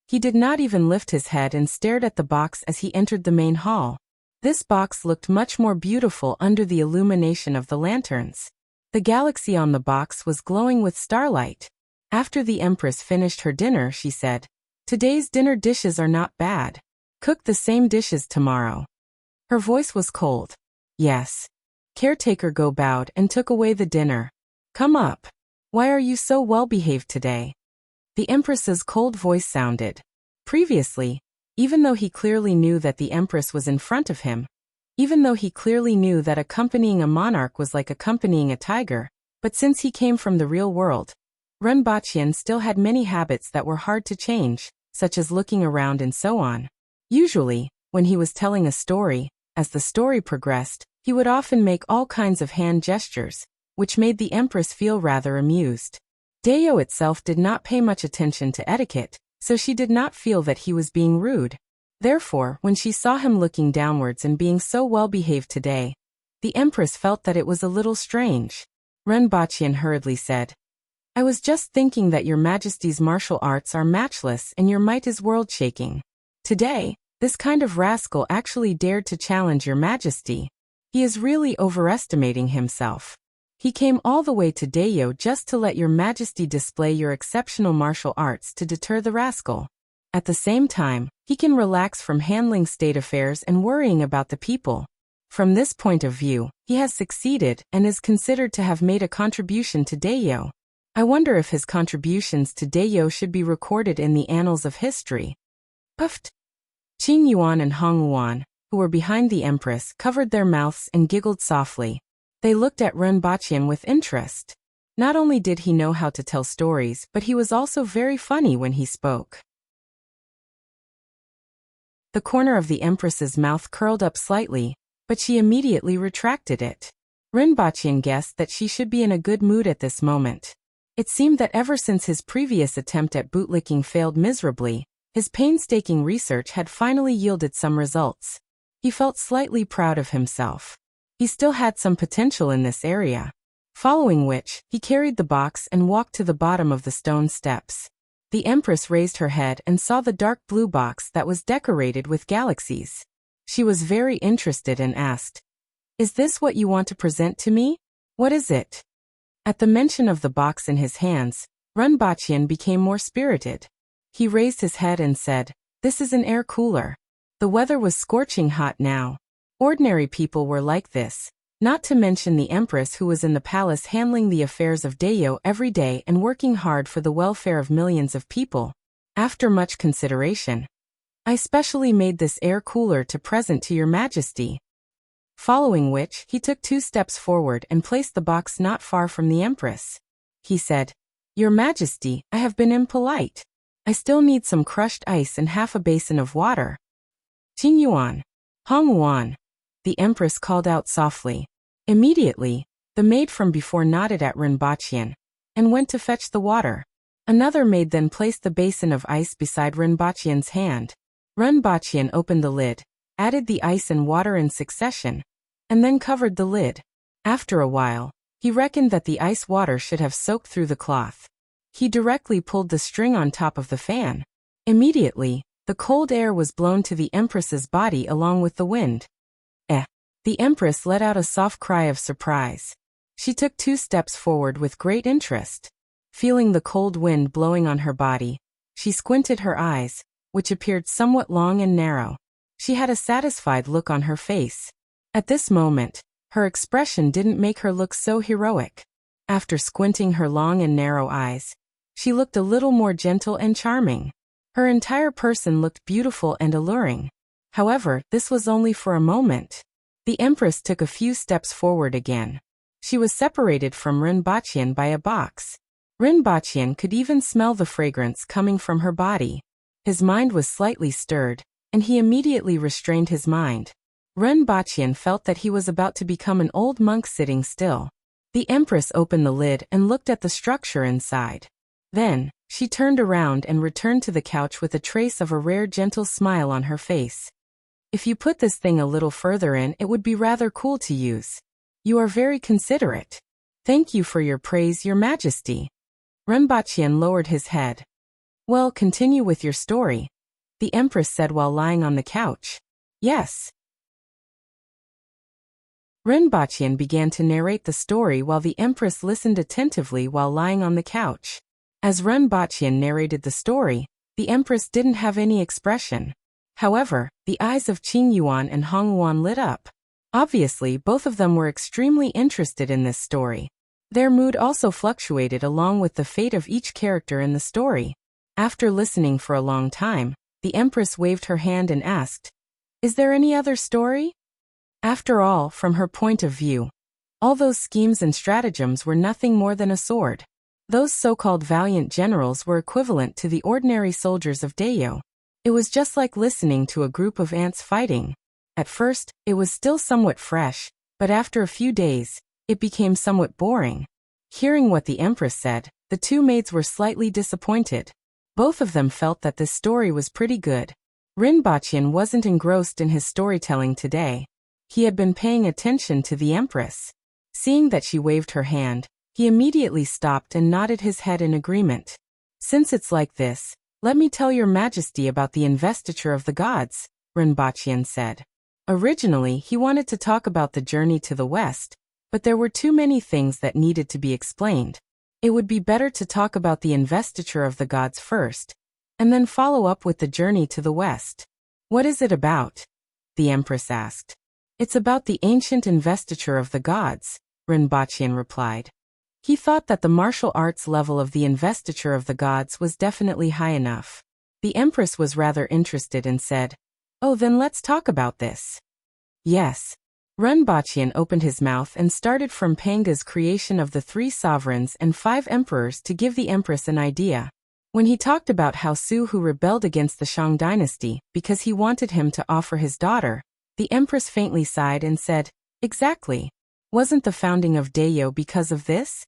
He did not even lift his head and stared at the box as he entered the main hall. This box looked much more beautiful under the illumination of the lanterns. The galaxy on the box was glowing with starlight. After the Empress finished her dinner, she said, "Today's dinner dishes are not bad. Cook the same dishes tomorrow." Her voice was cold. "Yes." Caretaker Go bowed and took away the dinner. "Come up. Why are you so well-behaved today?" The Empress's cold voice sounded. Previously, even though he clearly knew that the Empress was in front of him, even though he clearly knew that accompanying a monarch was like accompanying a tiger, but since he came from the real world, Renbachian still had many habits that were hard to change, such as looking around and so on. Usually, when he was telling a story, as the story progressed, he would often make all kinds of hand gestures, which made the Empress feel rather amused. Dayo itself did not pay much attention to etiquette, so she did not feel that he was being rude. Therefore, when she saw him looking downwards and being so well-behaved today, the Empress felt that it was a little strange. Renbachian hurriedly said, "I was just thinking that your Majesty's martial arts are matchless and your might is world-shaking. Today, this kind of rascal actually dared to challenge your Majesty. He is really overestimating himself. He came all the way to Dayo just to let your Majesty display your exceptional martial arts to deter the rascal. At the same time, he can relax from handling state affairs and worrying about the people. From this point of view, he has succeeded and is considered to have made a contribution to Dayo. I wonder if his contributions to Dayo should be recorded in the annals of history." Puffed. Qing Yuan and Hong Yuan, who were behind the Empress, covered their mouths and giggled softly. They looked at Renbachian with interest. Not only did he know how to tell stories, but he was also very funny when he spoke. The corner of the Empress's mouth curled up slightly, but she immediately retracted it. Renbachian guessed that she should be in a good mood at this moment. It seemed that ever since his previous attempt at bootlicking failed miserably, his painstaking research had finally yielded some results. He felt slightly proud of himself. He still had some potential in this area. Following which, he carried the box and walked to the bottom of the stone steps. The Empress raised her head and saw the dark blue box that was decorated with galaxies. She was very interested and asked, "Is this what you want to present to me? What is it?" At the mention of the box in his hands, Renbachian became more spirited. He raised his head and said, "This is an air cooler." The weather was scorching hot now. Ordinary people were like this, not to mention the Empress, who was in the palace handling the affairs of Dayo every day and working hard for the welfare of millions of people. After much consideration, "I specially made this air cooler to present to your Majesty." Following which, he took 2 steps forward and placed the box not far from the Empress. He said, "Your Majesty, I have been impolite. I still need some crushed ice and half a basin of water." "Qing Yuan, Hong Yuan," the Empress called out softly. Immediately, the maid from before nodded at Renbachian and went to fetch the water. Another maid then placed the basin of ice beside Renbachian's hand. Renbachian opened the lid, added the ice and water in succession, and then covered the lid. After a while, he reckoned that the ice water should have soaked through the cloth. He directly pulled the string on top of the fan. Immediately, the cold air was blown to the Empress's body along with the wind. The Empress let out a soft cry of surprise. She took 2 steps forward with great interest. Feeling the cold wind blowing on her body, she squinted her eyes, which appeared somewhat long and narrow. She had a satisfied look on her face. At this moment, her expression didn't make her look so heroic. After squinting her long and narrow eyes, she looked a little more gentle and charming. Her entire person looked beautiful and alluring. However, this was only for a moment. The Empress took a few steps forward again. She was separated from Renbachian by a box. Renbachian could even smell the fragrance coming from her body. His mind was slightly stirred, and he immediately restrained his mind. Ren Baqian felt that he was about to become an old monk sitting still. The Empress opened the lid and looked at the structure inside. Then, she turned around and returned to the couch with a trace of a rare gentle smile on her face. If you put this thing a little further in, it would be rather cool to use. You are very considerate. Thank you for your praise, Your Majesty. Ren Baqian lowered his head. Well, continue with your story, the Empress said while lying on the couch. Yes. Ren Baqian began to narrate the story while the Empress listened attentively while lying on the couch. As Ren Baqian narrated the story, the Empress didn't have any expression. However, the eyes of Qing Yuan and Hong Yuan lit up. Obviously, both of them were extremely interested in this story. Their mood also fluctuated along with the fate of each character in the story. After listening for a long time, the Empress waved her hand and asked, "Is there any other story?" After all, from her point of view, all those schemes and stratagems were nothing more than a sword. Those so-called valiant generals were equivalent to the ordinary soldiers of Dayo. It was just like listening to a group of ants fighting. At first, it was still somewhat fresh, but after a few days, it became somewhat boring. Hearing what the Empress said, the two maids were slightly disappointed. Both of them felt that this story was pretty good. Ren Baqian wasn't engrossed in his storytelling today. He had been paying attention to the Empress. Seeing that she waved her hand, he immediately stopped and nodded his head in agreement. Since it's like this, let me tell Your Majesty about the investiture of the gods, Ren Baqian said. Originally, he wanted to talk about the journey to the west, but there were too many things that needed to be explained. It would be better to talk about the investiture of the gods first, and then follow up with the journey to the west. What is it about? The Empress asked. It's about the ancient investiture of the gods, Ren Baqian replied. He thought that the martial arts level of the investiture of the gods was definitely high enough. The Empress was rather interested and said, "Oh, then let's talk about this." Yes. Ren Baqian opened his mouth and started from Panga's creation of the 3 sovereigns and 5 emperors to give the Empress an idea. When he talked about how Su Hu rebelled against the Shang dynasty because he wanted him to offer his daughter, the Empress faintly sighed and said, "Exactly. Wasn't the founding of Dayo because of this?"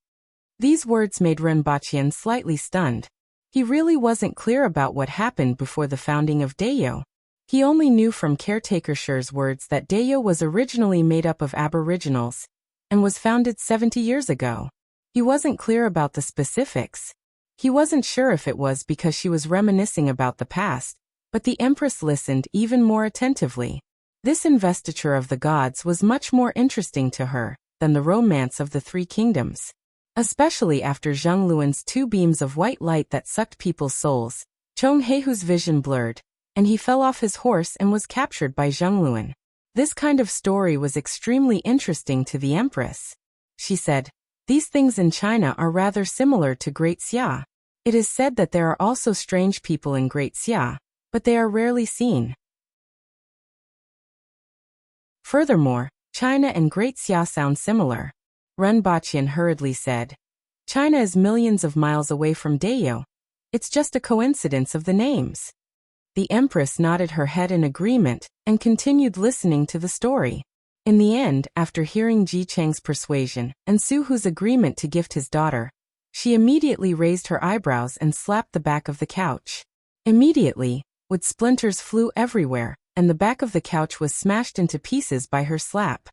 These words made Ren Baqian slightly stunned. He really wasn't clear about what happened before the founding of Dayo. He only knew from Caretaker Shi's words that Dayo was originally made up of aboriginals and was founded 70 years ago. He wasn't clear about the specifics. He wasn't sure if it was because she was reminiscing about the past, but the Empress listened even more attentively. This investiture of the gods was much more interesting to her than the romance of the 3 kingdoms. Especially after Zheng Luan's 2 beams of white light that sucked people's souls, Chong Heihu's vision blurred, and he fell off his horse and was captured by Zheng Luan. This kind of story was extremely interesting to the Empress. She said, "These things in China are rather similar to Great Xia. It is said that there are also strange people in Great Xia, but they are rarely seen. Furthermore, China and Great Xia sound similar." Ren Baqian hurriedly said, "China is millions of miles away from Dayo. It's just a coincidence of the names." The Empress nodded her head in agreement and continued listening to the story. In the end, after hearing Ji Cheng's persuasion and Su Hu's agreement to gift his daughter, she immediately raised her eyebrows and slapped the back of the couch. Immediately, wood splinters flew everywhere, and the back of the couch was smashed into pieces by her slap.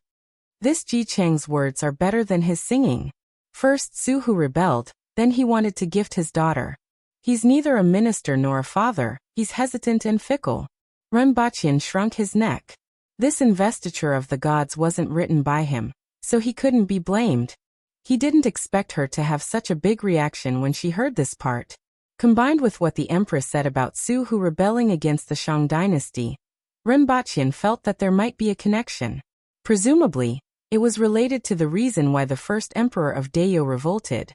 This Ji Cheng's words are better than his singing. First Su Hu rebelled, then he wanted to gift his daughter. He's neither a minister nor a father, he's hesitant and fickle. Ren Baqian shrunk his neck. This investiture of the gods wasn't written by him, so he couldn't be blamed. He didn't expect her to have such a big reaction when she heard this part. Combined with what the Empress said about Su Hu rebelling against the Shang dynasty, Ren Baqian felt that there might be a connection. Presumably, it was related to the reason why the first emperor of Dayo revolted.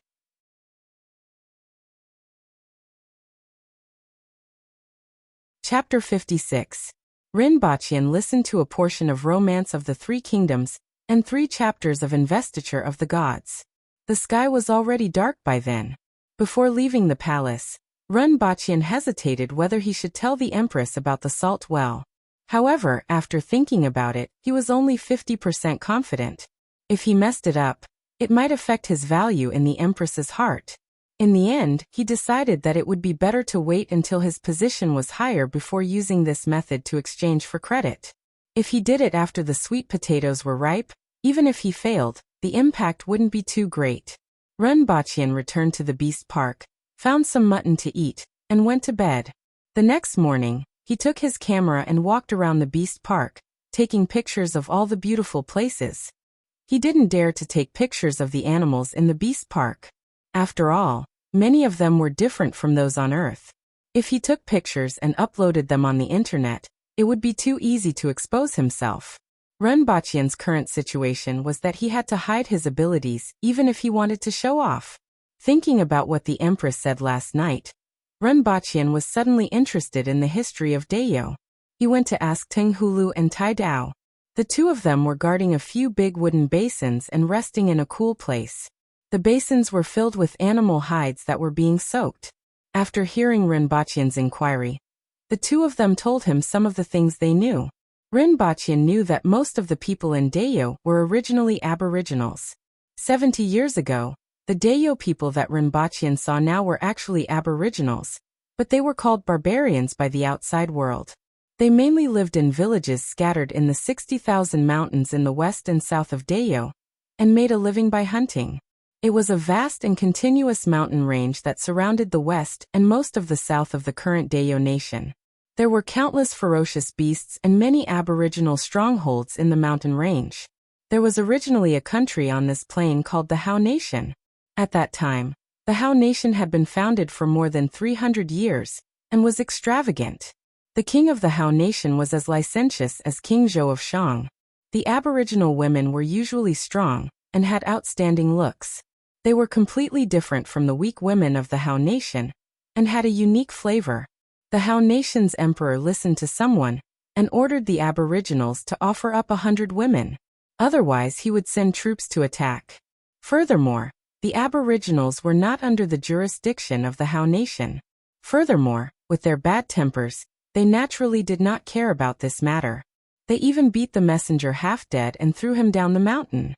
Chapter 56. Ren Baqian listened to a portion of Romance of the 3 Kingdoms and 3 chapters of Investiture of the Gods. The sky was already dark by then. Before leaving the palace, Ren Baqian hesitated whether he should tell the Empress about the salt well. However, after thinking about it, he was only 50% confident. If he messed it up, it might affect his value in the Empress's heart. In the end, he decided that it would be better to wait until his position was higher before using this method to exchange for credit. If he did it after the sweet potatoes were ripe, even if he failed, the impact wouldn't be too great. Renbachian returned to the beast park, found some mutton to eat, and went to bed. The next morning, he took his camera and walked around the beast park, taking pictures of all the beautiful places. He didn't dare to take pictures of the animals in the beast park. After all, many of them were different from those on Earth. If he took pictures and uploaded them on the internet, it would be too easy to expose himself. Renbachian's current situation was that he had to hide his abilities even if he wanted to show off. Thinking about what the Empress said last night, Renbachian was suddenly interested in the history of Dayo. He went to ask Tenghulu and Tai Dao. The two of them were guarding a few big wooden basins and resting in a cool place. The basins were filled with animal hides that were being soaked. After hearing Renbachian's inquiry, the two of them told him some of the things they knew. Renbachian knew that most of the people in Dayo were originally aboriginals. 70 years ago, the Dayo people that Renbachian saw now were actually aboriginals, but they were called barbarians by the outside world. They mainly lived in villages scattered in the 60,000 mountains in the west and south of Dayo, and made a living by hunting. It was a vast and continuous mountain range that surrounded the west and most of the south of the current Dayo nation. There were countless ferocious beasts and many aboriginal strongholds in the mountain range. There was originally a country on this plain called the Hao Nation. At that time, the Hao Nation had been founded for more than 300 years, and was extravagant. The king of the Hao Nation was as licentious as King Zhou of Shang. The aboriginal women were usually strong, and had outstanding looks. They were completely different from the weak women of the Hao Nation, and had a unique flavor. The Hao Nation's emperor listened to someone, and ordered the aboriginals to offer up 100 women. Otherwise he would send troops to attack. Furthermore, the aboriginals were not under the jurisdiction of the Hao Nation. Furthermore, with their bad tempers, they naturally did not care about this matter. They even beat the messenger half dead and threw him down the mountain.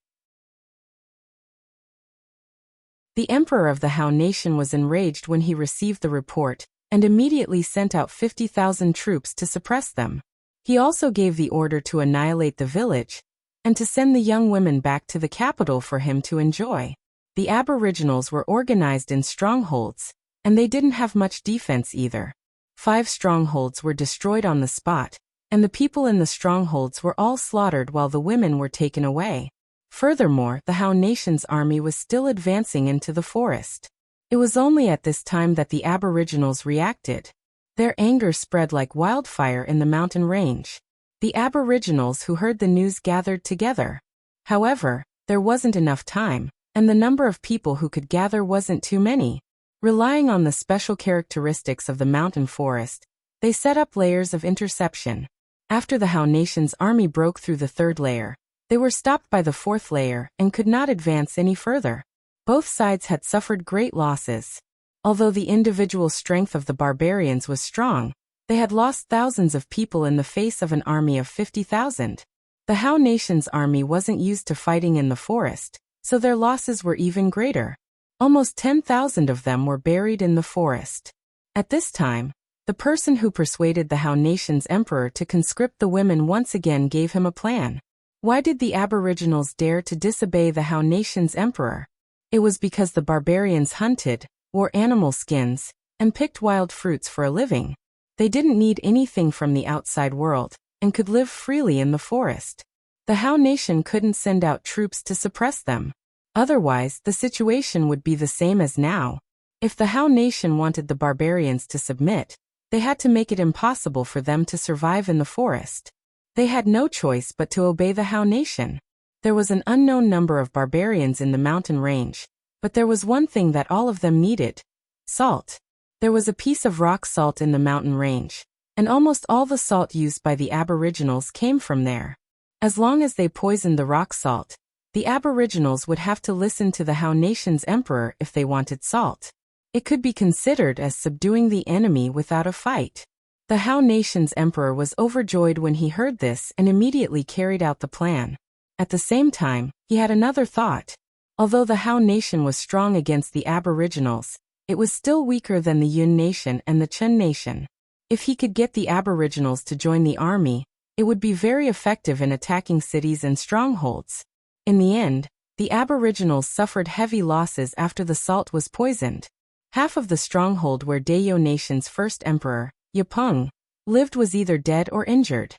The emperor of the Hao Nation was enraged when he received the report, and immediately sent out 50,000 troops to suppress them. He also gave the order to annihilate the village, and to send the young women back to the capital for him to enjoy. The aboriginals were organized in strongholds, and they didn't have much defense either. 5 strongholds were destroyed on the spot, and the people in the strongholds were all slaughtered while the women were taken away. Furthermore, the Hao Nation's army was still advancing into the forest. It was only at this time that the aboriginals reacted. Their anger spread like wildfire in the mountain range. The aboriginals who heard the news gathered together. However, there wasn't enough time, and the number of people who could gather wasn't too many. Relying on the special characteristics of the mountain forest, they set up layers of interception. After the Hao Nation's army broke through the 3rd layer, they were stopped by the 4th layer and could not advance any further. Both sides had suffered great losses. Although the individual strength of the barbarians was strong, they had lost thousands of people in the face of an army of 50,000. The Hao Nation's army wasn't used to fighting in the forest, so their losses were even greater. Almost 10,000 of them were buried in the forest. At this time, the person who persuaded the Hao Nation's emperor to conscript the women once again gave him a plan. Why did the aboriginals dare to disobey the Hao Nation's emperor? It was because the barbarians hunted, wore animal skins, and picked wild fruits for a living. They didn't need anything from the outside world, and could live freely in the forest. The Hao Nation couldn't send out troops to suppress them. Otherwise, the situation would be the same as now. If the Hao Nation wanted the barbarians to submit, they had to make it impossible for them to survive in the forest. They had no choice but to obey the Hao Nation. There was an unknown number of barbarians in the mountain range, but there was one thing that all of them needed: salt. There was a piece of rock salt in the mountain range, and almost all the salt used by the aboriginals came from there. As long as they poisoned the rock salt, the aboriginals would have to listen to the Hao Nation's emperor if they wanted salt. It could be considered as subduing the enemy without a fight. The Hao Nation's emperor was overjoyed when he heard this and immediately carried out the plan. At the same time, he had another thought. Although the Hao Nation was strong against the Aboriginals, it was still weaker than the Yun Nation and the Chen Nation. If he could get the Aboriginals to join the army, it would be very effective in attacking cities and strongholds. In the end, the Aboriginals suffered heavy losses after the salt was poisoned. Half of the stronghold where Dayo Nation's first emperor, Yapeng, lived was either dead or injured.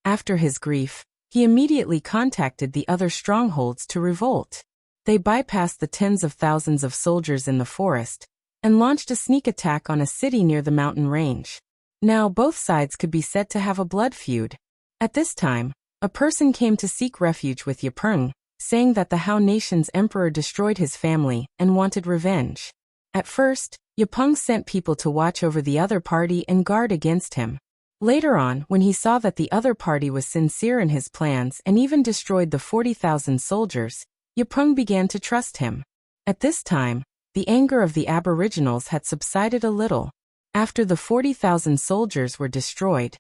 After his grief, he immediately contacted the other strongholds to revolt. They bypassed the tens of thousands of soldiers in the forest and launched a sneak attack on a city near the mountain range. Now both sides could be said to have a blood feud. At this time, a person came to seek refuge with Yapeng, saying that the Hao Nation's emperor destroyed his family and wanted revenge. At first, Yapeng sent people to watch over the other party and guard against him. Later on, when he saw that the other party was sincere in his plans and even destroyed the 40,000 soldiers, Yapeng began to trust him. At this time, the anger of the Aboriginals had subsided a little. After the 40,000 soldiers were destroyed,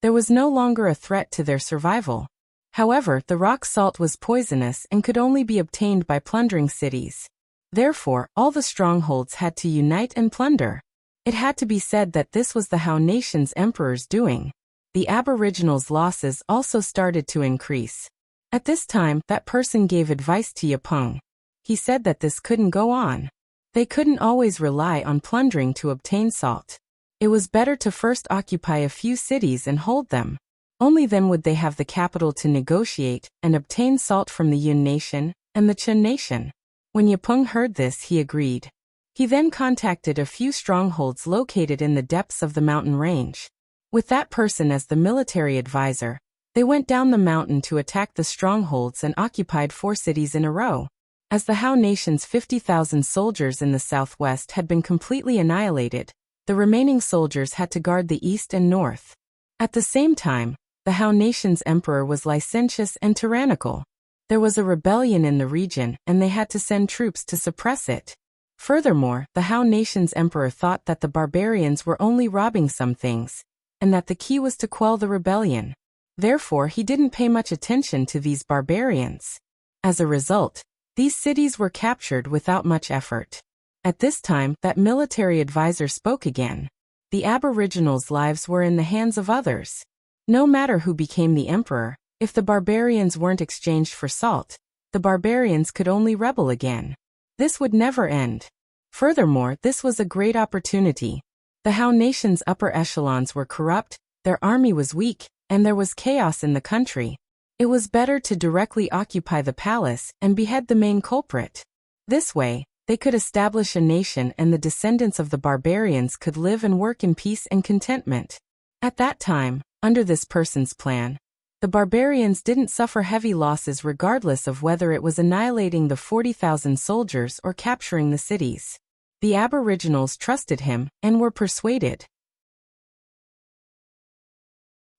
there was no longer a threat to their survival. However, the rock salt was poisonous and could only be obtained by plundering cities. Therefore, all the strongholds had to unite and plunder. It had to be said that this was the Hao Nation's emperor's doing. The Aboriginals' losses also started to increase. At this time, that person gave advice to Yapeng. He said that this couldn't go on. They couldn't always rely on plundering to obtain salt. It was better to first occupy a few cities and hold them. Only then would they have the capital to negotiate and obtain salt from the Yun Nation and the Chen Nation. When Yapeng heard this, he agreed. He then contacted a few strongholds located in the depths of the mountain range. With that person as the military advisor, they went down the mountain to attack the strongholds and occupied 4 cities in a row. As the Hao Nation's 50,000 soldiers in the southwest had been completely annihilated, the remaining soldiers had to guard the east and north. At the same time, the Hao Nation's emperor was licentious and tyrannical. There was a rebellion in the region and they had to send troops to suppress it. Furthermore, the Hao Nation's emperor thought that the barbarians were only robbing some things, and that the key was to quell the rebellion. Therefore, he didn't pay much attention to these barbarians. As a result, these cities were captured without much effort. At this time, that military advisor spoke again. The Aboriginals' lives were in the hands of others. No matter who became the emperor, if the barbarians weren't exchanged for salt, the barbarians could only rebel again. This would never end. Furthermore, this was a great opportunity. The Hao Nation's upper echelons were corrupt, their army was weak, and there was chaos in the country. It was better to directly occupy the palace and behead the main culprit. This way, they could establish a nation and the descendants of the barbarians could live and work in peace and contentment. At that time, under this person's plan, the barbarians didn't suffer heavy losses regardless of whether it was annihilating the 40,000 soldiers or capturing the cities. The Aboriginals trusted him and were persuaded.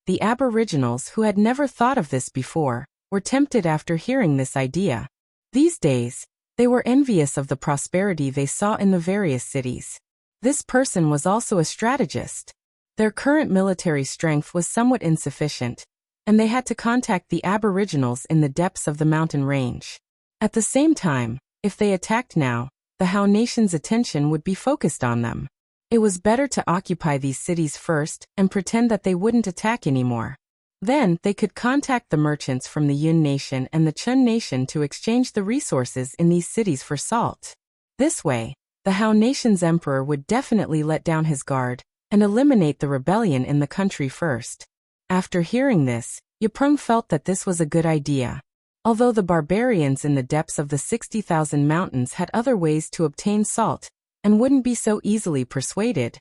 The Aboriginals, who had never thought of this before, were tempted after hearing this idea. These days, they were envious of the prosperity they saw in the various cities. This person was also a strategist. Their current military strength was somewhat insufficient, and they had to contact the Aboriginals in the depths of the mountain range. At the same time, if they attacked now, the Hao Nation's attention would be focused on them. It was better to occupy these cities first and pretend that they wouldn't attack anymore. Then, they could contact the merchants from the Yun Nation and the Chen Nation to exchange the resources in these cities for salt. This way, the Hao Nation's emperor would definitely let down his guard and eliminate the rebellion in the country first. After hearing this, Yapeng felt that this was a good idea. Although the barbarians in the depths of the 60,000 mountains had other ways to obtain salt and wouldn't be so easily persuaded,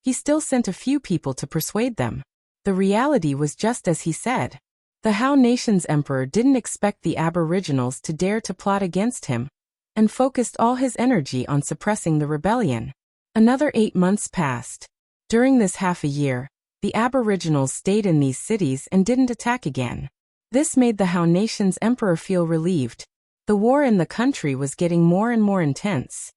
he still sent a few people to persuade them. The reality was just as he said. The Hao Nation's emperor didn't expect the Aboriginals to dare to plot against him, and focused all his energy on suppressing the rebellion. Another 8 months passed. During this half a year, the Aboriginals stayed in these cities and didn't attack again. This made the Hao Nation's emperor feel relieved. The war in the country was getting more and more intense.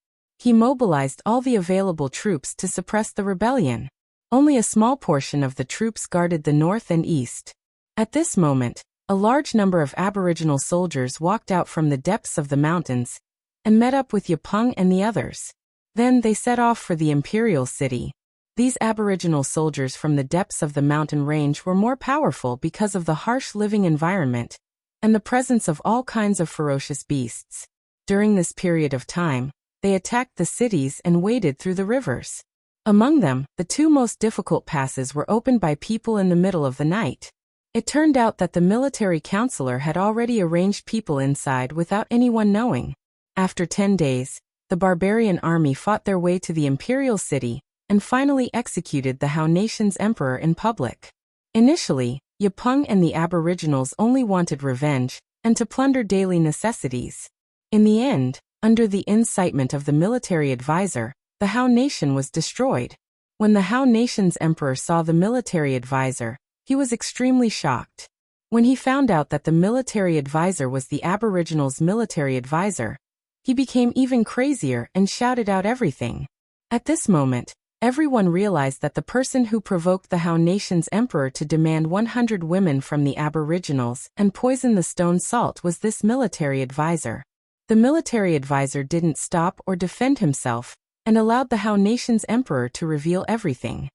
He mobilized all the available troops to suppress the rebellion. Only a small portion of the troops guarded the north and east. At this moment, a large number of Aboriginal soldiers walked out from the depths of the mountains and met up with Yapeng and the others. Then they set off for the imperial city. These Aboriginal soldiers from the depths of the mountain range were more powerful because of the harsh living environment and the presence of all kinds of ferocious beasts. During this period of time, they attacked the cities and waded through the rivers. Among them, the two most difficult passes were opened by people in the middle of the night. It turned out that the military counselor had already arranged people inside without anyone knowing. After 10 days, the barbarian army fought their way to the imperial city and finally executed the Hao Nation's emperor in public. Initially, Yapeng and the Aboriginals only wanted revenge and to plunder daily necessities. In the end, under the incitement of the military advisor, the Hao Nation was destroyed. When the Hao Nation's emperor saw the military advisor, he was extremely shocked. When he found out that the military advisor was the Aboriginals' military advisor, he became even crazier and shouted out everything. At this moment, everyone realized that the person who provoked the Hao Nation's emperor to demand 100 women from the Aboriginals and poison the stone salt was this military advisor. The military advisor didn't stop or defend himself and allowed the Hao Nation's emperor to reveal everything.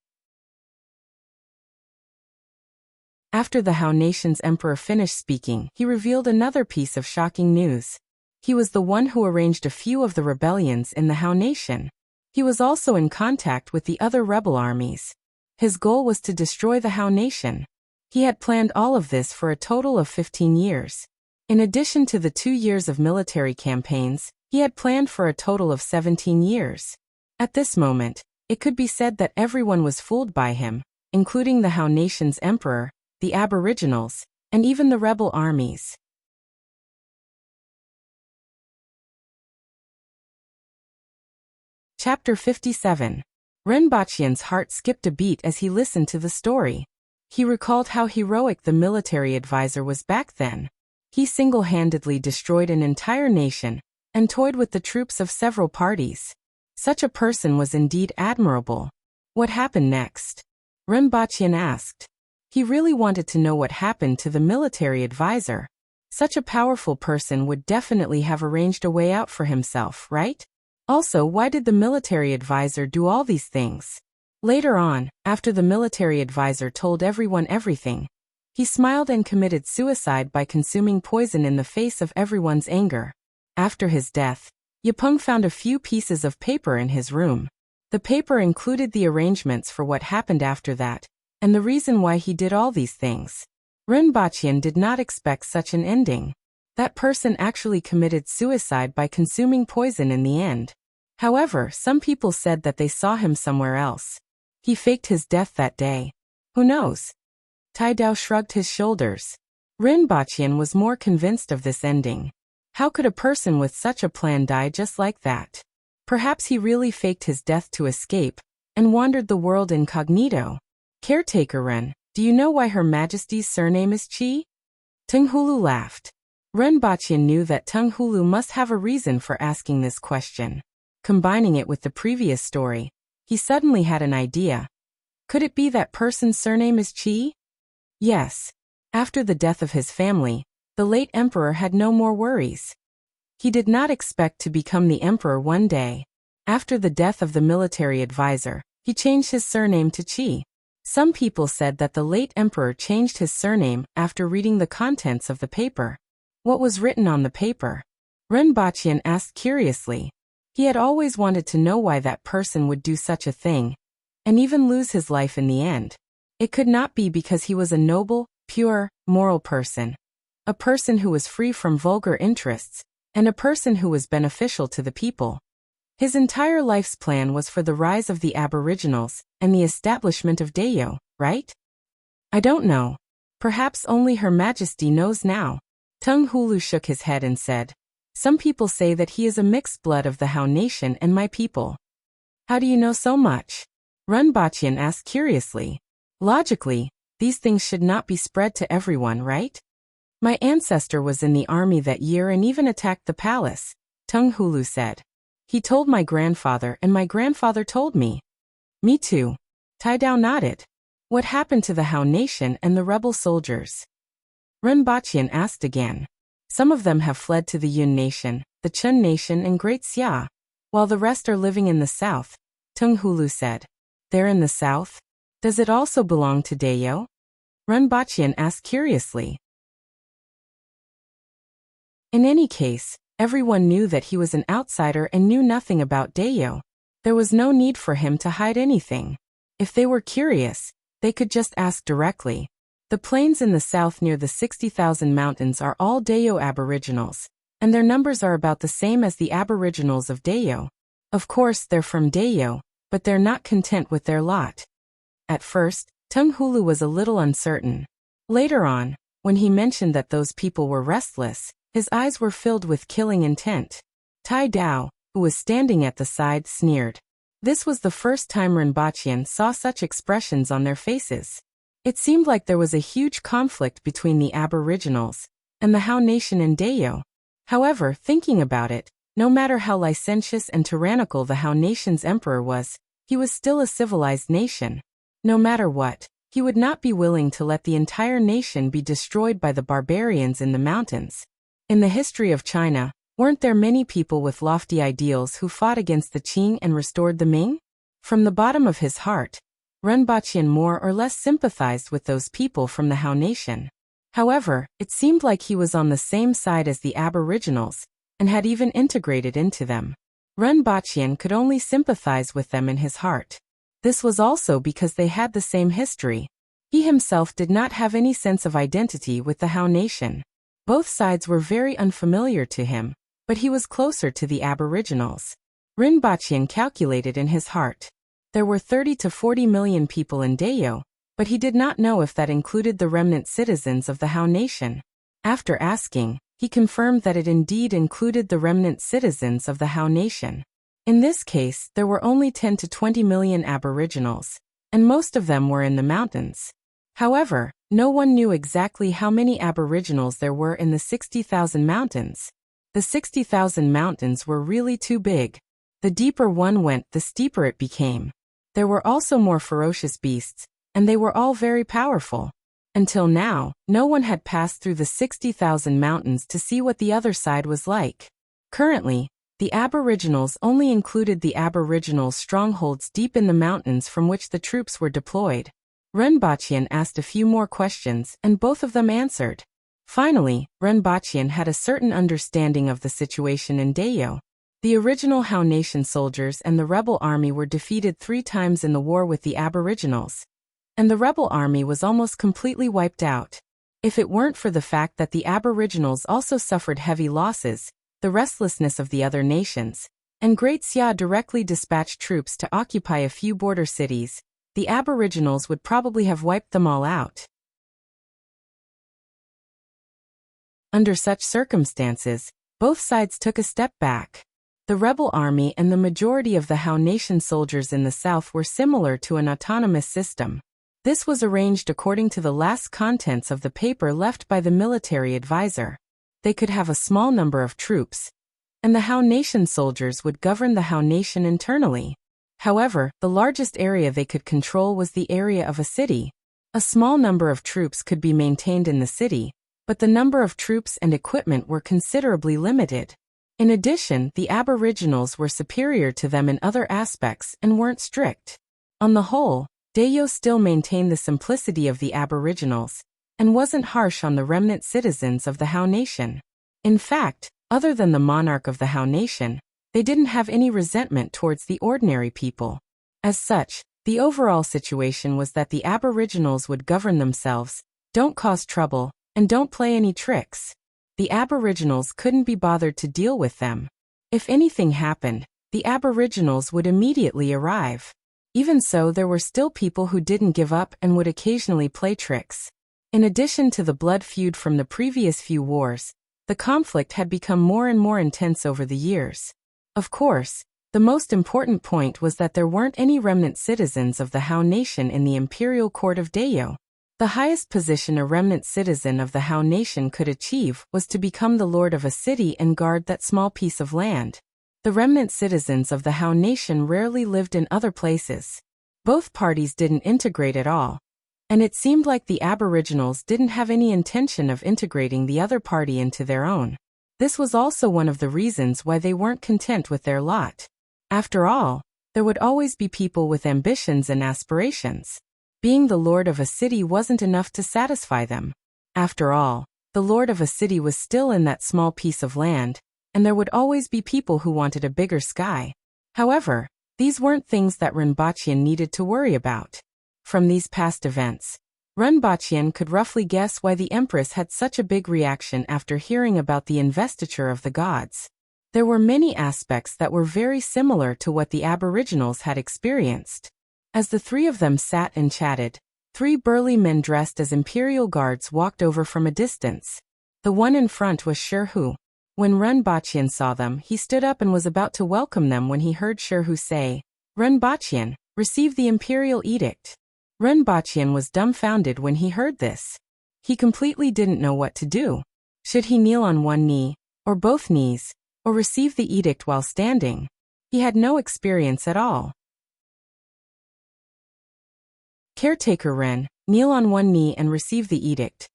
After the Hao Nation's emperor finished speaking, he revealed another piece of shocking news. He was the one who arranged a few of the rebellions in the Hao Nation. He was also in contact with the other rebel armies. His goal was to destroy the Hao Nation. He had planned all of this for a total of 15 years. In addition to the 2 years of military campaigns, he had planned for a total of 17 years. At this moment, it could be said that everyone was fooled by him, including the Hao Nation's emperor, the Aboriginals, and even the rebel armies. Chapter 57. Renbachian's heart skipped a beat as he listened to the story. He recalled how heroic the military advisor was back then. He single-handedly destroyed an entire nation and toyed with the troops of several parties. Such a person was indeed admirable. What happened next? Renbachian asked. He really wanted to know what happened to the military advisor. Such a powerful person would definitely have arranged a way out for himself, right? Also, why did the military advisor do all these things? Later on, after the military advisor told everyone everything, he smiled and committed suicide by consuming poison in the face of everyone's anger. After his death, Yapeng found a few pieces of paper in his room. The paper included the arrangements for what happened after that, and the reason why he did all these things. Renbachian did not expect such an ending. That person actually committed suicide by consuming poison in the end. However, some people said that they saw him somewhere else. He faked his death that day. Who knows? Tai Dao shrugged his shoulders. Renbachian was more convinced of this ending. How could a person with such a plan die just like that? Perhaps he really faked his death to escape and wandered the world incognito. Caretaker Ren, do you know why Her Majesty's surname is Qi? Tenghulu laughed. Renbachian knew that Tenghulu must have a reason for asking this question. Combining it with the previous story, he suddenly had an idea. Could it be that person's surname is Qi? Yes. After the death of his family, the late emperor had no more worries. He did not expect to become the emperor one day. After the death of the military advisor, he changed his surname to Qi. Some people said that the late emperor changed his surname after reading the contents of the paper. What was written on the paper? Renbachian asked curiously. He had always wanted to know why that person would do such a thing, and even lose his life in the end. It could not be because he was a noble, pure, moral person. A person who was free from vulgar interests, and a person who was beneficial to the people. His entire life's plan was for the rise of the Aboriginals and the establishment of Dayo, right? I don't know. Perhaps only Her Majesty knows now. Tenghulu shook his head and said, some people say that he is a mixed blood of the Hao Nation and my people. How do you know so much? Renbachian asked curiously. Logically, these things should not be spread to everyone, right? My ancestor was in the army that year and even attacked the palace, Tenghulu said. He told my grandfather and my grandfather told me. Me too. Tai Dao nodded. What happened to the Hao Nation and the rebel soldiers? Ren Baqian asked again. Some of them have fled to the Yun Nation, the Chun Nation and Great Xia, while the rest are living in the south, Tung Hulu said. They're in the south? Does it also belong to Dayo? Ren Baqian asked curiously. In any case, everyone knew that he was an outsider and knew nothing about Dayo. There was no need for him to hide anything. If they were curious, they could just ask directly. The plains in the south near the 60,000 mountains are all Dayo aboriginals, and their numbers are about the same as the aboriginals of Dayo. Of course, they're from Dayo, but they're not content with their lot. At first, Tung Hulu was a little uncertain. Later on, when he mentioned that those people were restless, his eyes were filled with killing intent. Tai Dao, who was standing at the side, sneered. This was the first time Ren Baqian saw such expressions on their faces. It seemed like there was a huge conflict between the aboriginals and the Hao Nation and Dayo. However, thinking about it, no matter how licentious and tyrannical the Hao Nation's emperor was, he was still a civilized nation. No matter what, he would not be willing to let the entire nation be destroyed by the barbarians in the mountains. In the history of China, weren't there many people with lofty ideals who fought against the Qing and restored the Ming? From the bottom of his heart, Ren Baqian more or less sympathized with those people from the Hao Nation. However, it seemed like he was on the same side as the aboriginals, and had even integrated into them. Ren Baqian could only sympathize with them in his heart. This was also because they had the same history. He himself did not have any sense of identity with the Hao Nation. Both sides were very unfamiliar to him, but he was closer to the aboriginals. Ren Baqian calculated in his heart. There were 30 to 40 million people in Dayo, but he did not know if that included the remnant citizens of the Hao Nation. After asking, he confirmed that it indeed included the remnant citizens of the Hao Nation. In this case, there were only 10 to 20 million aboriginals, and most of them were in the mountains. However, no one knew exactly how many aboriginals there were in the 60,000 mountains. The 60,000 mountains were really too big. The deeper one went, the steeper it became. There were also more ferocious beasts, and they were all very powerful. Until now, no one had passed through the 60,000 mountains to see what the other side was like. Currently, the aboriginals only included the aboriginal strongholds deep in the mountains from which the troops were deployed. Ren Baqian asked a few more questions and both of them answered. Finally, Ren Baqian had a certain understanding of the situation in Dayo. The original Hao Nation soldiers and the rebel army were defeated 3 times in the war with the aboriginals, and the rebel army was almost completely wiped out. If it weren't for the fact that the aboriginals also suffered heavy losses, the restlessness of the other nations, and Great Xia directly dispatched troops to occupy a few border cities, the aboriginals would probably have wiped them all out. Under such circumstances, both sides took a step back. The rebel army and the majority of the Hao Nation soldiers in the south were similar to an autonomous system. This was arranged according to the last contents of the paper left by the military advisor. They could have a small number of troops, and the Hao Nation soldiers would govern the Hao Nation internally. However, the largest area they could control was the area of a city. A small number of troops could be maintained in the city, but the number of troops and equipment were considerably limited. In addition, the aboriginals were superior to them in other aspects and weren't strict. On the whole, Dayo still maintained the simplicity of the aboriginals, and wasn't harsh on the remnant citizens of the Hao Nation. In fact, other than the monarch of the Hao Nation, they didn't have any resentment towards the ordinary people. As such, the overall situation was that the aboriginals would govern themselves, don't cause trouble, and don't play any tricks. The aboriginals couldn't be bothered to deal with them. If anything happened, the aboriginals would immediately arrive. Even so, there were still people who didn't give up and would occasionally play tricks. In addition to the blood feud from the previous few wars, the conflict had become more and more intense over the years. Of course, the most important point was that there weren't any remnant citizens of the Hao Nation in the imperial court of Dayo. The highest position a remnant citizen of the Hao Nation could achieve was to become the lord of a city and guard that small piece of land. The remnant citizens of the Hao nation rarely lived in other places. Both parties didn't integrate at all. And it seemed like the Aboriginals didn't have any intention of integrating the other party into their own. This was also one of the reasons why they weren't content with their lot. After all, there would always be people with ambitions and aspirations. Being the lord of a city wasn't enough to satisfy them. After all, the lord of a city was still in that small piece of land, and there would always be people who wanted a bigger sky. However, these weren't things that Rinpoche needed to worry about. From these past events, Rinpoche could roughly guess why the Empress had such a big reaction after hearing about the investiture of the gods. There were many aspects that were very similar to what the Aboriginals had experienced. As the three of them sat and chatted, three burly men dressed as imperial guards walked over from a distance. The one in front was Sherhu. When Rinpoche saw them, he stood up and was about to welcome them when he heard Sherhu say, "Rinpoche, receive the imperial edict." Rinpoche was dumbfounded when he heard this. He completely didn't know what to do. Should he kneel on one knee, or both knees, or receive the edict while standing? He had no experience at all. Caretaker Ren, kneel on one knee and receive the edict.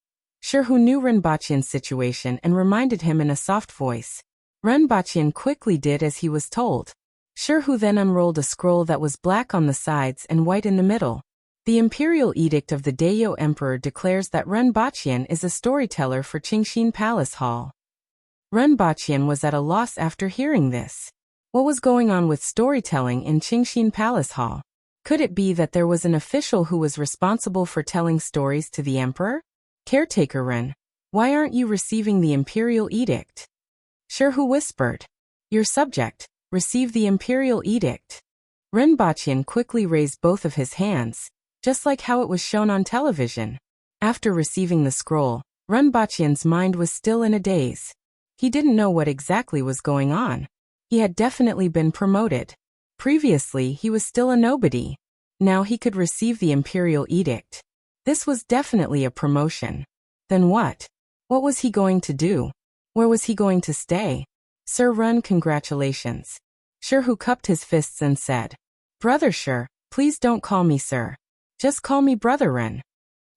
Sherhu knew Rinpoche's situation and reminded him in a soft voice. Rinpoche quickly did as he was told. Sherhu then unrolled a scroll that was black on the sides and white in the middle. The imperial edict of the Dayo Emperor declares that Rinpoche is a storyteller for Qingxin Palace Hall. Rinpoche was at a loss after hearing this. What was going on with storytelling in Qingxin Palace Hall? Could it be that there was an official who was responsible for telling stories to the emperor? Caretaker Ren, why aren't you receiving the imperial edict? Sherhu whispered. Your subject, receive the imperial edict. Rinpoche quickly raised both of his hands, just like how it was shown on television. After receiving the scroll, Rinpoche's mind was still in a daze. He didn't know what exactly was going on. He had definitely been promoted. Previously, he was still a nobody. Now he could receive the imperial edict. This was definitely a promotion. Then what? What was he going to do? Where was he going to stay? Sir Run, congratulations. Sherhu cupped his fists and said, Brother Sher, please don't call me sir. Just call me Brother Ren.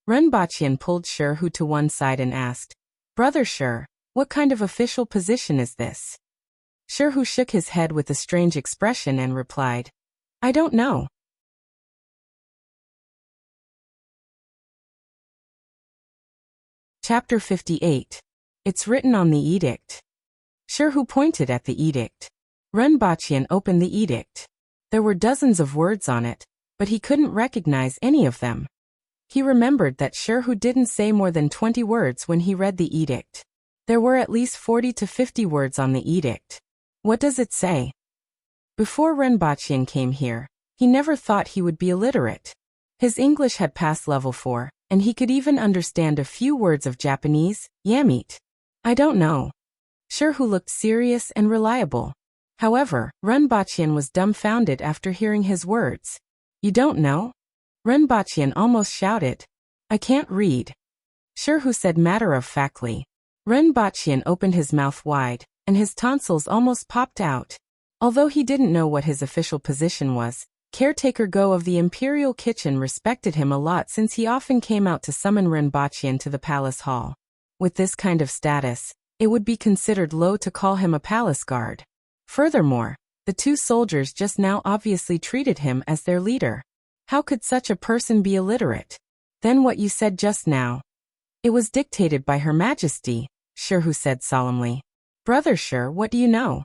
Rinpoche pulled Sherhu to one side and asked, Brother Sher, what kind of official position is this? Sherhu shook his head with a strange expression and replied, I don't know. Chapter 58. It's written on the edict. Sherhu pointed at the edict. Rinpoche opened the edict. There were dozens of words on it, but he couldn't recognize any of them. He remembered that Sherhu didn't say more than 20 words when he read the edict. There were at least 40 to 50 words on the edict. What does it say? Before Rinpoche came here, he never thought he would be illiterate. His English had passed level 4, and he could even understand a few words of Japanese, yamit. I don't know. Sherhu looked serious and reliable. However, Rinpoche was dumbfounded after hearing his words. You don't know? Rinpoche almost shouted. I can't read. Sherhu said matter-of-factly. Rinpoche opened his mouth wide, and his tonsils almost popped out. Although he didn't know what his official position was, Caretaker Go of the Imperial Kitchen respected him a lot since he often came out to summon Rinpoche to the palace hall. With this kind of status, it would be considered low to call him a palace guard. Furthermore, the two soldiers just now obviously treated him as their leader. How could such a person be illiterate? Then what you said just now? It was dictated by Her Majesty, Sherhu said solemnly. Brother Sher, what do you know?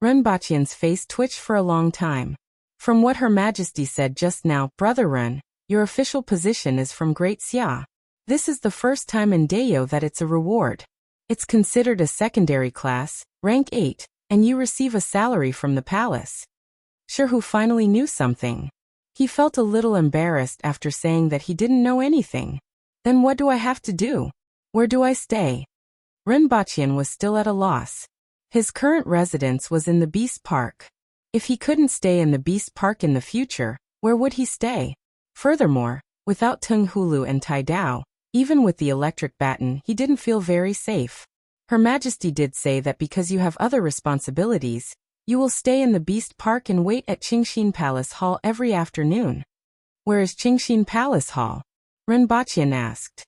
Rinpoche's face twitched for a long time. From what Her Majesty said just now, Brother Ren, your official position is from Great Xia. This is the first time in Dayo that it's a reward. It's considered a secondary class, rank 8, and you receive a salary from the palace. Sherhu finally knew something. He felt a little embarrassed after saying that he didn't know anything. Then what do I have to do? Where do I stay? Rinpoche was still at a loss. His current residence was in the Beast Park. If he couldn't stay in the Beast Park in the future, where would he stay? Furthermore, without Tung Hulu and Tai Dao, even with the electric baton, he didn't feel very safe. Her Majesty did say that because you have other responsibilities, You will stay in the Beast Park and wait at Qingxin Palace Hall every afternoon. Where is Qingxin Palace Hall? Renbaqian asked.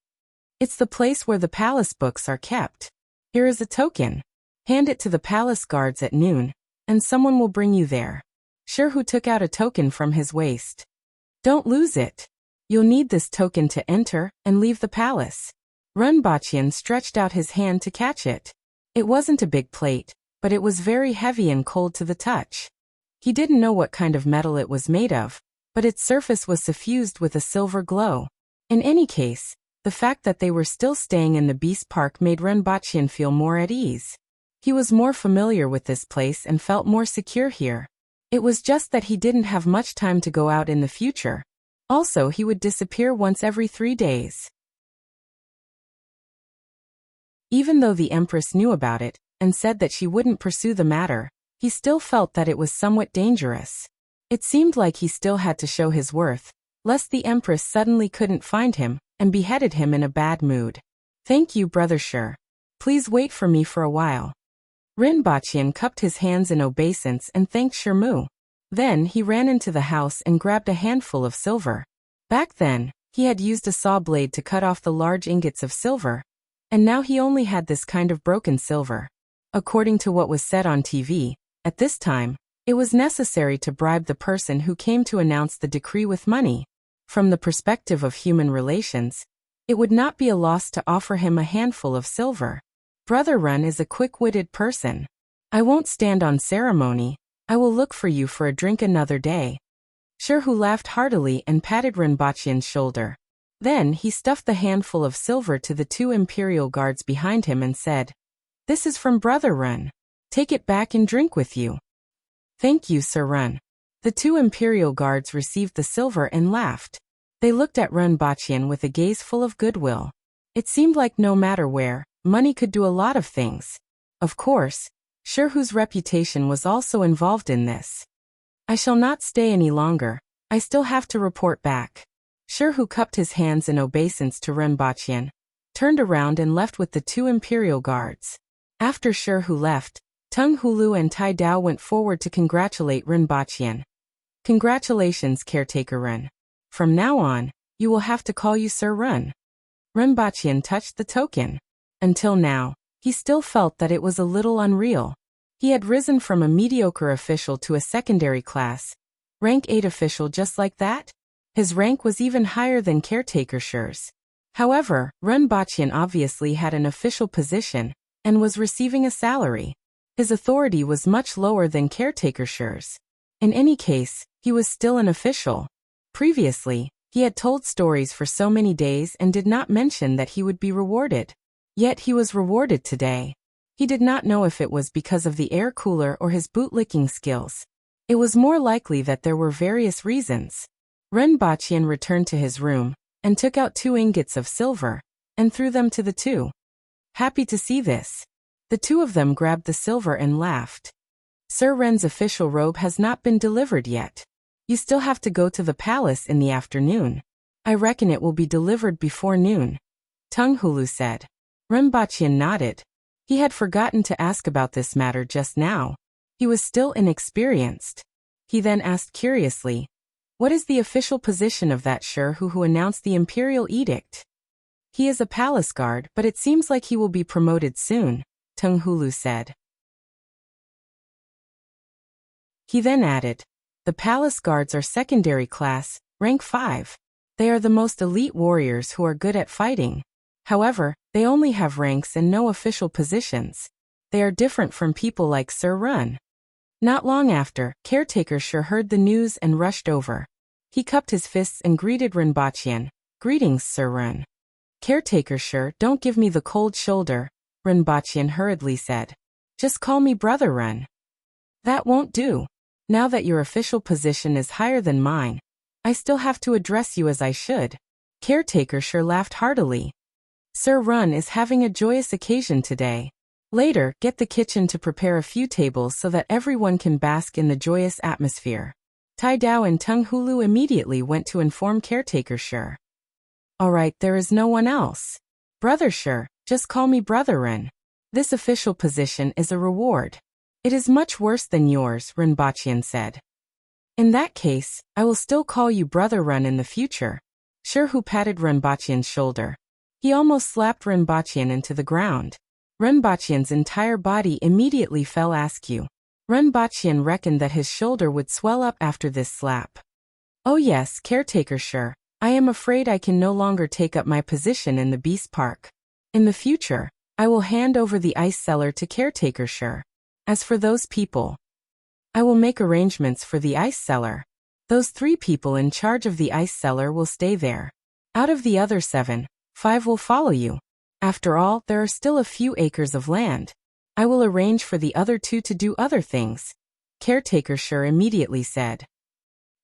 It's the place where the palace books are kept. Here is a token. Hand it to the palace guards at noon, and someone will bring you there. Sherhu took out a token from his waist. Don't lose it. You'll need this token to enter and leave the palace. Renbaqian stretched out his hand to catch it. It wasn't a big plate, but it was very heavy and cold to the touch. He didn't know what kind of metal it was made of, but its surface was suffused with a silver glow. In any case, the fact that they were still staying in the Beast Park made Renbaqian feel more at ease. He was more familiar with this place and felt more secure here. It was just that he didn't have much time to go out in the future. Also, he would disappear once every 3 days. Even though the Empress knew about it, and said that she wouldn't pursue the matter, he still felt that it was somewhat dangerous. It seemed like he still had to show his worth, lest the Empress suddenly couldn't find him, and beheaded him in a bad mood. Thank you, Brother Shi. Please wait for me for a while. Renbaqian cupped his hands in obeisance and thanked Shirmu. Then he ran into the house and grabbed a handful of silver. Back then, he had used a saw blade to cut off the large ingots of silver, and now he only had this kind of broken silver. According to what was said on TV, at this time, it was necessary to bribe the person who came to announce the decree with money. From the perspective of human relations, it would not be a loss to offer him a handful of silver. Brother Run is a quick-witted person. I won't stand on ceremony. I will look for you for a drink another day. Sherhu laughed heartily and patted Renbaqian's shoulder. Then he stuffed the handful of silver to the 2 imperial guards behind him and said, This is from Brother Run. Take it back and drink with you. Thank you, Sir Run. The 2 imperial guards received the silver and laughed. They looked at Renbaqian with a gaze full of goodwill. It seemed like no matter where, money could do a lot of things. Of course, Sherhu's reputation was also involved in this. I shall not stay any longer. I still have to report back. Sherhu cupped his hands in obeisance to Renbaqian, turned around and left with the 2 imperial guards. After Sherhu left, Tung Hulu and Tai Dao went forward to congratulate Renbaqian. Congratulations, Caretaker Ren. From now on, you will have to call you Sir Run. Renbaqian touched the token. Until now, he still felt that it was a little unreal. He had risen from a mediocre official to a secondary class, rank 8 official just like that. His rank was even higher than Caretaker Shi's. However, Renbaqian obviously had an official position and was receiving a salary. His authority was much lower than Caretaker Shi's. In any case, he was still an official. Previously, he had told stories for so many days and did not mention that he would be rewarded. Yet he was rewarded today. He did not know if it was because of the air cooler or his bootlicking skills. It was more likely that there were various reasons. Renbaqian returned to his room and took out 2 ingots of silver and threw them to the 2. Happy to see this. The 2 of them grabbed the silver and laughed. Sir Ren's official robe has not been delivered yet. You still have to go to the palace in the afternoon. I reckon it will be delivered before noon. Tung Hulu said. Renbaqian nodded. He had forgotten to ask about this matter just now. He was still inexperienced. He then asked curiously, What is the official position of that Shi who announced the imperial edict? He is a palace guard, but it seems like he will be promoted soon, Tung Hulu said. He then added, The palace guards are secondary class, rank 5. They are the most elite warriors who are good at fighting. However, they only have ranks and no official positions. They are different from people like Sir Run. Not long after, Caretaker Shi heard the news and rushed over. He cupped his fists and greeted Renbaqian. Greetings, Sir Run. Caretaker Shi, don't give me the cold shoulder, Renbaqian hurriedly said. Just call me Brother Run. That won't do. Now that your official position is higher than mine, I still have to address you as I should. Caretaker Shi laughed heartily. Sir Run is having a joyous occasion today. Later, get the kitchen to prepare a few tables so that everyone can bask in the joyous atmosphere. Tai Dao and Tung Hulu immediately went to inform Caretaker Shi. Alright, there is no one else. Brother Shi, just call me Brother Ren. This official position is a reward. It is much worse than yours, Renbachian said. In that case, I will still call you Brother Ren in the future. Sherhu patted Renbachian's shoulder. He almost slapped Renbachian into the ground. Renbachian's entire body immediately fell askew. Renbachian reckoned that his shoulder would swell up after this slap. Oh yes, caretaker sure. I am afraid I can no longer take up my position in the Beast Park. In the future, I will hand over the ice cellar to caretaker sure. As for those people, I will make arrangements for the ice cellar. Those 3 people in charge of the ice cellar will stay there. Out of the other 7, 5 will follow you. After all, there are still a few acres of land. I will arrange for the other 2 to do other things. Caretaker sure immediately said.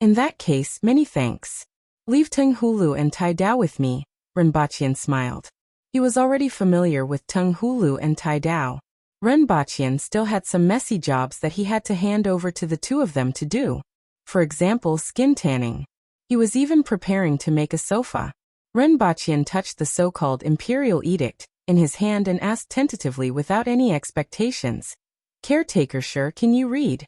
In that case, many thanks. Leave Tung Hulu and Tai Dao with me, Renbachian smiled. He was already familiar with Tung Hulu and Tai Dao. Renbachian still had some messy jobs that he had to hand over to the 2 of them to do. For example, skin tanning. He was even preparing to make a sofa. Renbachian touched the so-called Imperial Edict in his hand and asked tentatively without any expectations. Caretaker sure, can you read?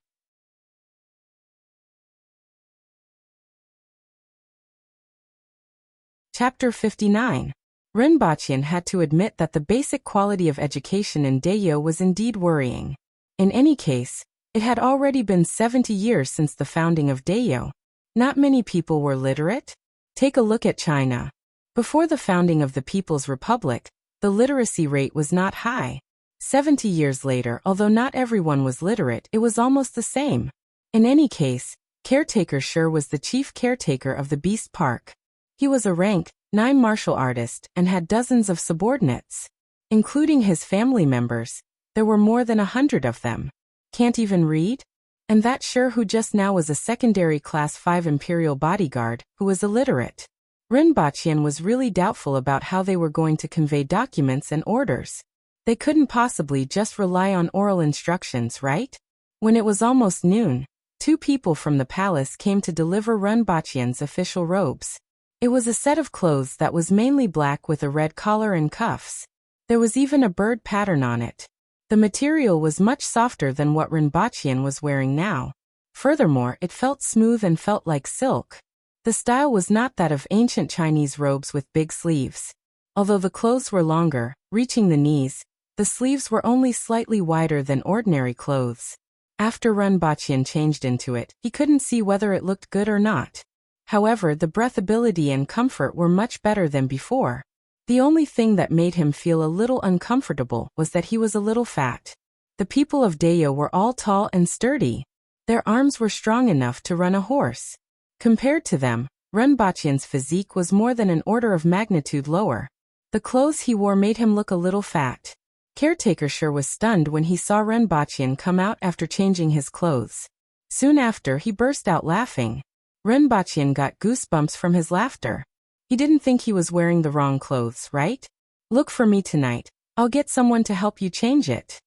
Chapter 59. Renbachian had to admit that the basic quality of education in Dayo was indeed worrying. In any case, it had already been 70 years since the founding of Dayo. Not many people were literate. Take a look at China. Before the founding of the People's Republic, the literacy rate was not high. 70 years later, although not everyone was literate, it was almost the same. In any case, Caretaker sure was the chief caretaker of the Beast Park. He was a rank 9 martial artist and had dozens of subordinates. Including his family members, there were more than 100 of them. Can't even read? And that sure who just now was a secondary class 5 imperial bodyguard, who was illiterate. Renbachian was really doubtful about how they were going to convey documents and orders. They couldn't possibly just rely on oral instructions, right? When it was almost noon, 2 people from the palace came to deliver Renbachian's official robes. It was a set of clothes that was mainly black with a red collar and cuffs. There was even a bird pattern on it. The material was much softer than what Renbachian was wearing now. Furthermore, it felt smooth and felt like silk. The style was not that of ancient Chinese robes with big sleeves. Although the clothes were longer, reaching the knees, the sleeves were only slightly wider than ordinary clothes. After Renbachian changed into it, he couldn't see whether it looked good or not. However, the breathability and comfort were much better than before. The only thing that made him feel a little uncomfortable was that he was a little fat. The people of Dayo were all tall and sturdy. Their arms were strong enough to run a horse. Compared to them, Renbachian's physique was more than an order of magnitude lower. The clothes he wore made him look a little fat. Caretaker sure was stunned when he saw Renbachian come out after changing his clothes. Soon after, he burst out laughing. Renbachian got goosebumps from his laughter. He didn't think he was wearing the wrong clothes, right? Look for me tonight. I'll get someone to help you change it.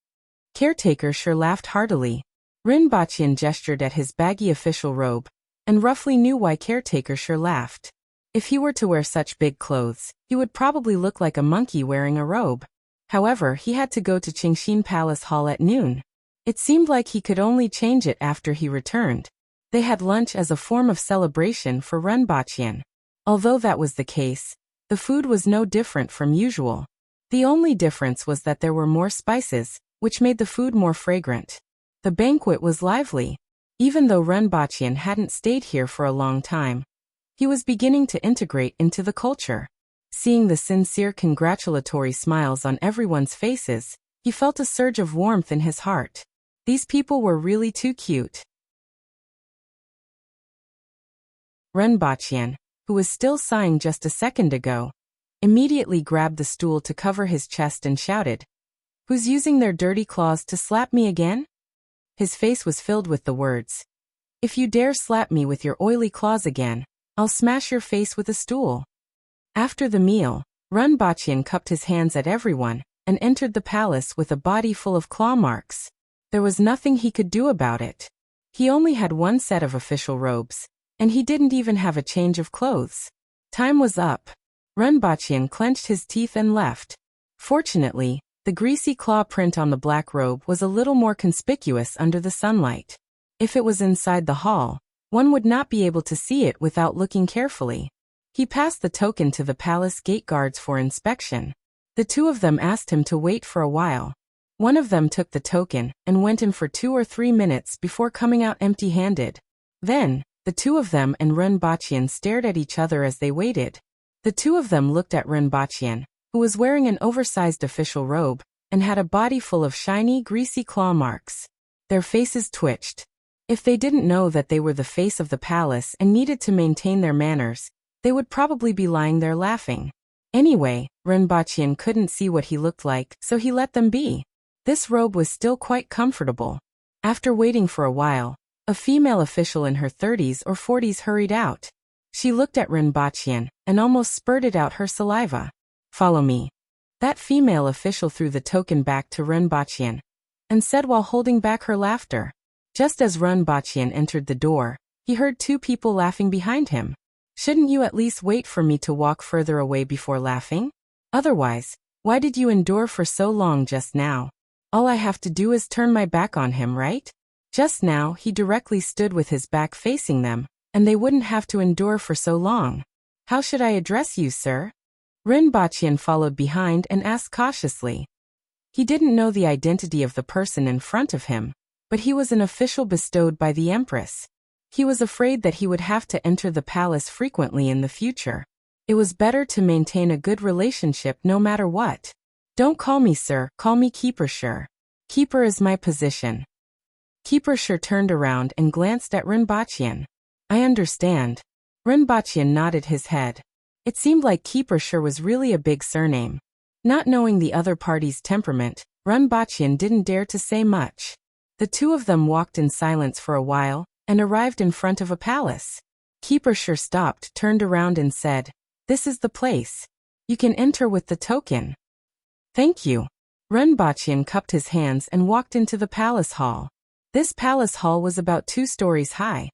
Caretaker sure laughed heartily. Renbachian gestured at his baggy official robe, and roughly knew why Caretaker sure laughed. If he were to wear such big clothes, he would probably look like a monkey wearing a robe. However, he had to go to Qingxin Palace Hall at noon. It seemed like he could only change it after he returned. They had lunch as a form of celebration for Renbachian. Although that was the case, the food was no different from usual. The only difference was that there were more spices, which made the food more fragrant. The banquet was lively. Even though Renbachian hadn't stayed here for a long time, he was beginning to integrate into the culture. Seeing the sincere congratulatory smiles on everyone's faces, he felt a surge of warmth in his heart. These people were really too cute. Renbachian, who was still sighing just a second ago, immediately grabbed the stool to cover his chest and shouted, "Who's using their dirty claws to slap me again?" His face was filled with the words, "If you dare slap me with your oily claws again, I'll smash your face with a stool." After the meal, Renbachian cupped his hands at everyone and entered the palace with a body full of claw marks. There was nothing he could do about it. He only had one set of official robes, and he didn't even have a change of clothes. Time was up. Renbachian clenched his teeth and left. Fortunately, The greasy claw print on the black robe was a little more conspicuous under the sunlight. If it was inside the hall, one would not be able to see it without looking carefully. He passed the token to the palace gate guards for inspection. The two of them asked him to wait for a while. One of them took the token and went in for 2 or 3 minutes before coming out empty-handed. Then, the two of them and Renbachian stared at each other as they waited. The two of them looked at Renbachian, who was wearing an oversized official robe and had a body full of shiny, greasy claw marks. Their faces twitched. If they didn't know that they were the face of the palace and needed to maintain their manners, they would probably be lying there laughing. Anyway, Renbachian couldn't see what he looked like, so he let them be. This robe was still quite comfortable. After waiting for a while, a female official in her 30s or 40s hurried out. She looked at Renbachian and almost spurted out her saliva. "Follow me." That female official threw the token back to Renbachian and said while holding back her laughter. Just as Renbachian entered the door, he heard 2 people laughing behind him. "Shouldn't you at least wait for me to walk further away before laughing? Otherwise, why did you endure for so long just now? All I have to do is turn my back on him, right?" Just now he directly stood with his back facing them, and they wouldn't have to endure for so long. "How should I address you, sir?" Renbachian followed behind and asked cautiously. He didn't know the identity of the person in front of him, but he was an official bestowed by the Empress. He was afraid that he would have to enter the palace frequently in the future. It was better to maintain a good relationship no matter what. "Don't call me sir, call me Keeper Sure. Keeper is my position." Keeper Sure turned around and glanced at Renbachian. "I understand." Renbachian nodded his head. It seemed like Keeper Sure was really a big surname. Not knowing the other party's temperament, Renbachian didn't dare to say much. The two of them walked in silence for a while and arrived in front of a palace. Keeper Sure stopped, turned around and said, "This is the place. You can enter with the token." "Thank you." Renbachian cupped his hands and walked into the palace hall. This palace hall was about 2 stories high.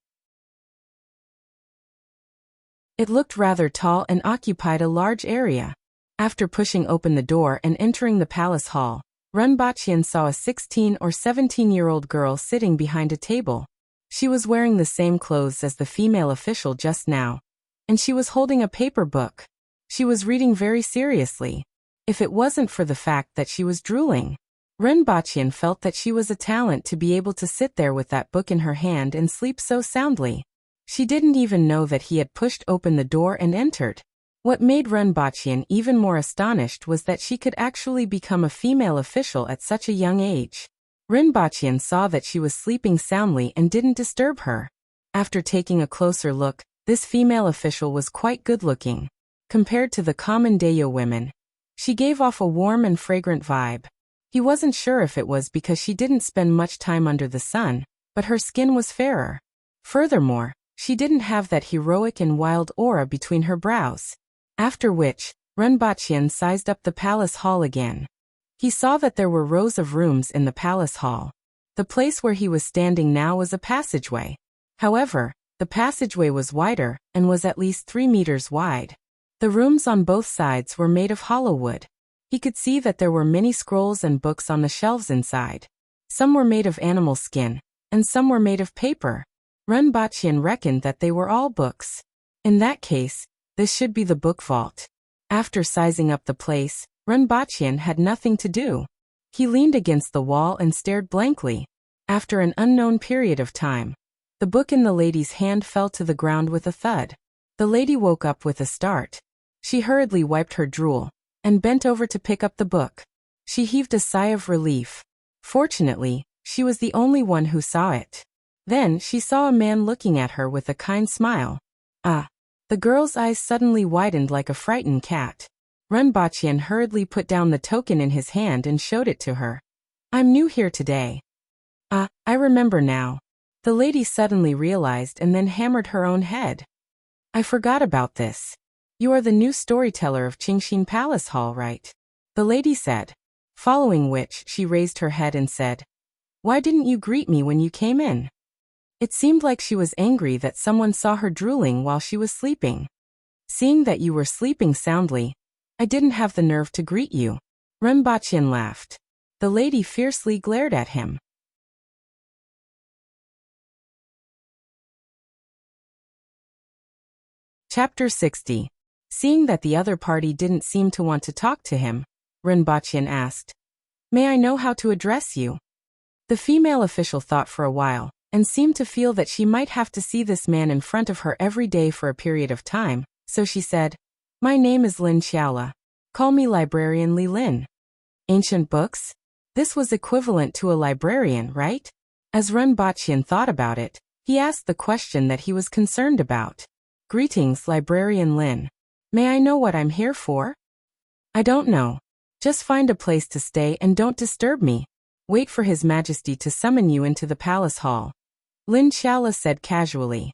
It looked rather tall and occupied a large area. After pushing open the door and entering the palace hall, Renbachian saw a 16 or 17-year-old girl sitting behind a table. She was wearing the same clothes as the female official just now, and she was holding a paper book. She was reading very seriously. If it wasn't for the fact that she was drooling, Renbachian felt that she was a talent to be able to sit there with that book in her hand and sleep so soundly. She didn't even know that he had pushed open the door and entered. What made Renbachian even more astonished was that she could actually become a female official at such a young age. Renbachian saw that she was sleeping soundly and didn't disturb her. After taking a closer look, this female official was quite good-looking. Compared to the common Dayo women, she gave off a warm and fragrant vibe. He wasn't sure if it was because she didn't spend much time under the sun, but her skin was fairer. Furthermore, she didn't have that heroic and wild aura between her brows. After which, Renbachian sized up the palace hall again. He saw that there were rows of rooms in the palace hall. The place where he was standing now was a passageway. However, the passageway was wider and was at least 3 meters wide. The rooms on both sides were made of hollow wood. He could see that there were many scrolls and books on the shelves inside. Some were made of animal skin, and some were made of paper. Renbachian reckoned that they were all books. In that case, this should be the book vault. After sizing up the place, Renbachian had nothing to do. He leaned against the wall and stared blankly. After an unknown period of time, the book in the lady's hand fell to the ground with a thud. The lady woke up with a start. She hurriedly wiped her drool and bent over to pick up the book. She heaved a sigh of relief. Fortunately, she was the only one who saw it. Then she saw a man looking at her with a kind smile. "Ah." The girl's eyes suddenly widened like a frightened cat. Renbachian hurriedly put down the token in his hand and showed it to her. "I'm new here today." "Ah, I remember now." The lady suddenly realized and then hammered her own head. "I forgot about this. You are the new storyteller of Qingxin Palace Hall, right?" the lady said. Following which, she raised her head and said, "Why didn't you greet me when you came in?" It seemed like she was angry that someone saw her drooling while she was sleeping. "Seeing that you were sleeping soundly, I didn't have the nerve to greet you." Renbachyan laughed. The lady fiercely glared at him. Chapter 60. Seeing that the other party didn't seem to want to talk to him, Renbachyan asked, "May I know how to address you?" The female official thought for a while, and seemed to feel that she might have to see this man in front of her every day for a period of time, so she said, "My name is Lin Xiaola. Call me Librarian Li Lin." Ancient books? This was equivalent to a librarian, right? As Renbachyan thought about it, he asked the question that he was concerned about. "Greetings, Librarian Lin. May I know what I'm here for?" "I don't know. Just find a place to stay and don't disturb me. Wait for His Majesty to summon you into the palace hall," Lin Xiaola said casually.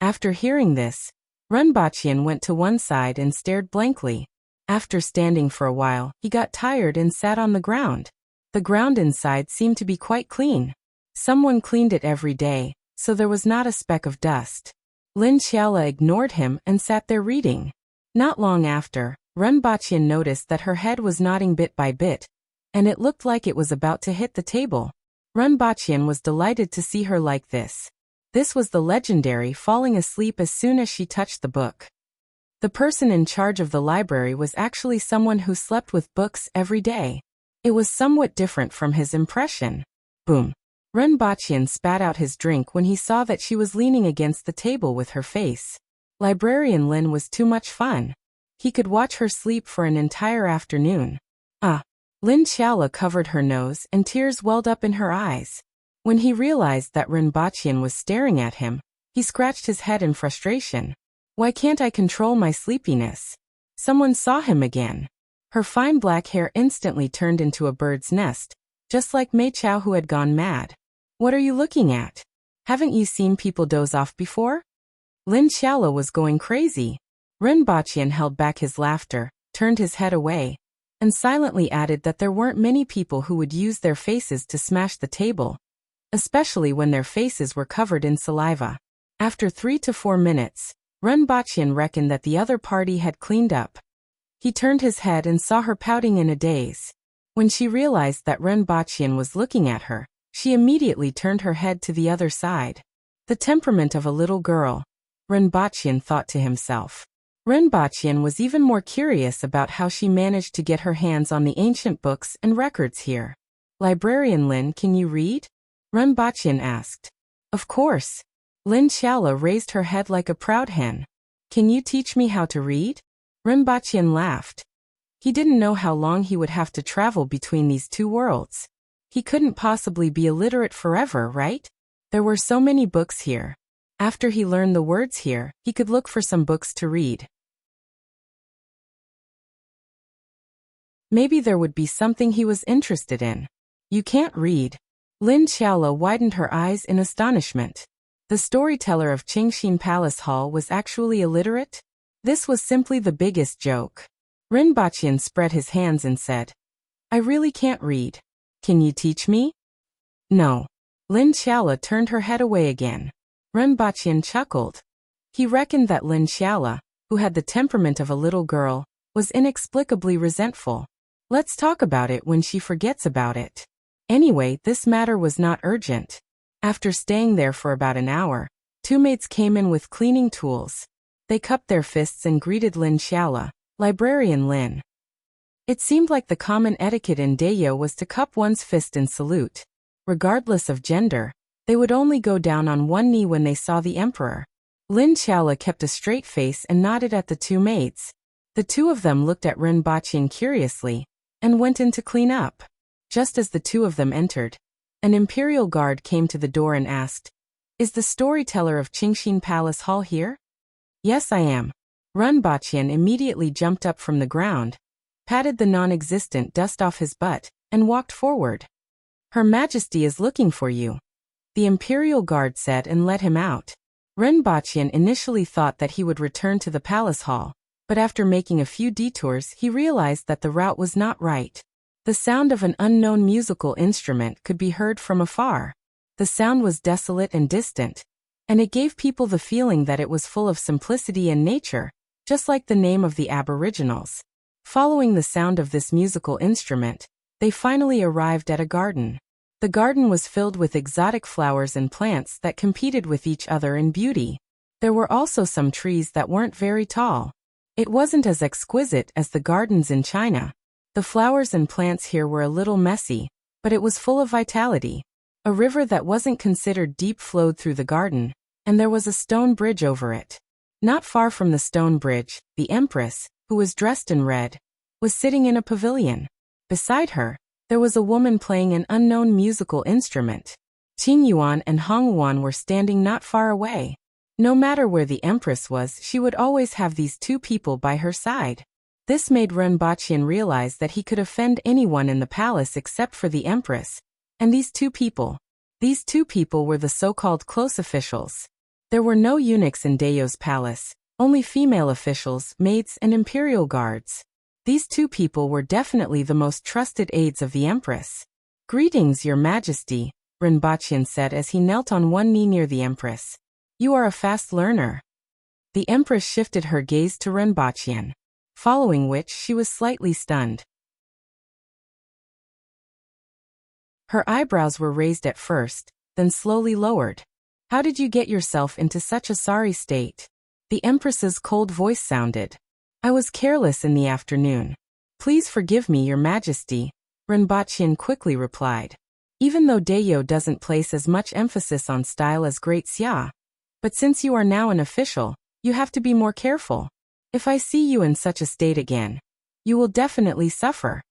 After hearing this, Renbachyan went to one side and stared blankly. After standing for a while, he got tired and sat on the ground. The ground inside seemed to be quite clean. Someone cleaned it every day, so there was not a speck of dust. Lin Xiaola ignored him and sat there reading. Not long after, Renbachyan noticed that her head was nodding bit by bit, and it looked like it was about to hit the table. Renbachyan was delighted to see her like this. This was the legendary falling asleep as soon as she touched the book. The person in charge of the library was actually someone who slept with books every day. It was somewhat different from his impression. Boom. Renbachyan spat out his drink when he saw that she was leaning against the table with her face. Librarian Lin was too much fun. He could watch her sleep for an entire afternoon. Lin Xiaola covered her nose and tears welled up in her eyes. When he realized that Renbachyan was staring at him, he scratched his head in frustration. "Why can't I control my sleepiness?" Someone saw him again. Her fine black hair instantly turned into a bird's nest, just like Mei Chao who had gone mad. "What are you looking at? Haven't you seen people doze off before?" Lin Xiaola was going crazy. Renbachyan held back his laughter, turned his head away, and silently added that there weren't many people who would use their faces to smash the table, especially when their faces were covered in saliva. After 3 to 4 minutes, Renbachyan reckoned that the other party had cleaned up. He turned his head and saw her pouting in a daze. When she realized that Renbachyan was looking at her, she immediately turned her head to the other side. The temperament of a little girl, Renbachyan thought to himself. Renbachyan was even more curious about how she managed to get her hands on the ancient books and records here. "Librarian Lin, can you read?" Renbachyan asked. "Of course." Lin Xiaola raised her head like a proud hen. "Can you teach me how to read?" Renbachyan laughed. He didn't know how long he would have to travel between these two worlds. He couldn't possibly be illiterate forever, right? There were so many books here. After he learned the words here, he could look for some books to read. Maybe there would be something he was interested in. "You can't read." Lin Xiaola widened her eyes in astonishment. The storyteller of Qingxin Palace Hall was actually illiterate? This was simply the biggest joke. Renbachyan spread his hands and said, "I really can't read. Can you teach me?" "No." Lin Xiaola turned her head away again. Renbachyan chuckled. He reckoned that Lin Xiaola, who had the temperament of a little girl, was inexplicably resentful. Let's talk about it when she forgets about it. Anyway, this matter was not urgent. After staying there for about an hour, 2 maids came in with cleaning tools. They cupped their fists and greeted Lin Xiaola, "Librarian Lin." It seemed like the common etiquette in Dayo was to cup one's fist in salute. Regardless of gender, they would only go down on one knee when they saw the emperor. Lin Xiaola kept a straight face and nodded at the 2 maids. The 2 of them looked at Renbachyan curiously, and went in to clean up. Just as the 2 of them entered, an imperial guard came to the door and asked, "Is the storyteller of Qingxin Palace Hall here?" "Yes, I am." Renbachyan immediately jumped up from the ground, patted the non-existent dust off his butt, and walked forward. "Her Majesty is looking for you," the imperial guard said and let him out. Renbachyan initially thought that he would return to the palace hall, but after making a few detours he realized that the route was not right. The sound of an unknown musical instrument could be heard from afar. The sound was desolate and distant, and it gave people the feeling that it was full of simplicity and nature, just like the name of the aboriginals. Following the sound of this musical instrument, they finally arrived at a garden. The garden was filled with exotic flowers and plants that competed with each other in beauty. There were also some trees that weren't very tall. It wasn't as exquisite as the gardens in China. The flowers and plants here were a little messy, but it was full of vitality. A river that wasn't considered deep flowed through the garden, and there was a stone bridge over it. Not far from the stone bridge, the Empress, who was dressed in red, was sitting in a pavilion. Beside her, there was a woman playing an unknown musical instrument. Qing Yuan and Hong Yuan were standing not far away. No matter where the Empress was, she would always have these two people by her side. This made Ren Baqian realize that he could offend anyone in the palace except for the Empress, and these two people were the so-called close officials. There were no eunuchs in Dayo's palace, only female officials, maids, and imperial guards. These two people were definitely the most trusted aides of the Empress. "Greetings, Your Majesty," Ren Baqian said as he knelt on one knee near the Empress. "You are a fast learner." The Empress shifted her gaze to Ren Baqian, following which she was slightly stunned. Her eyebrows were raised at first, then slowly lowered. "How did you get yourself into such a sorry state?" The Empress's cold voice sounded. "I was careless in the afternoon. Please forgive me, Your Majesty," Ren Baqian quickly replied. Even though Dayo doesn't place as much emphasis on style as Great Xia, but since you are now an official, you have to be more careful. If I see you in such a state again, you will definitely suffer.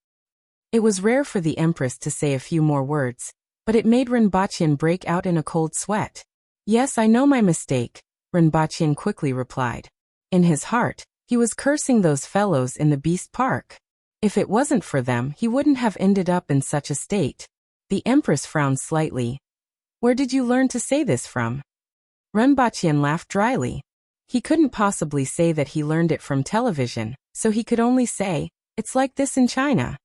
It was rare for the Empress to say a few more words, but it made Ren Baqian break out in a cold sweat. "Yes, I know my mistake," Ren Baqian quickly replied. In his heart, he was cursing those fellows in the Beast Park. If it wasn't for them, he wouldn't have ended up in such a state. The Empress frowned slightly. "Where did you learn to say this from?" Ren Baqian laughed dryly. He couldn't possibly say that he learned it from television, so he could only say, "It's like this in China."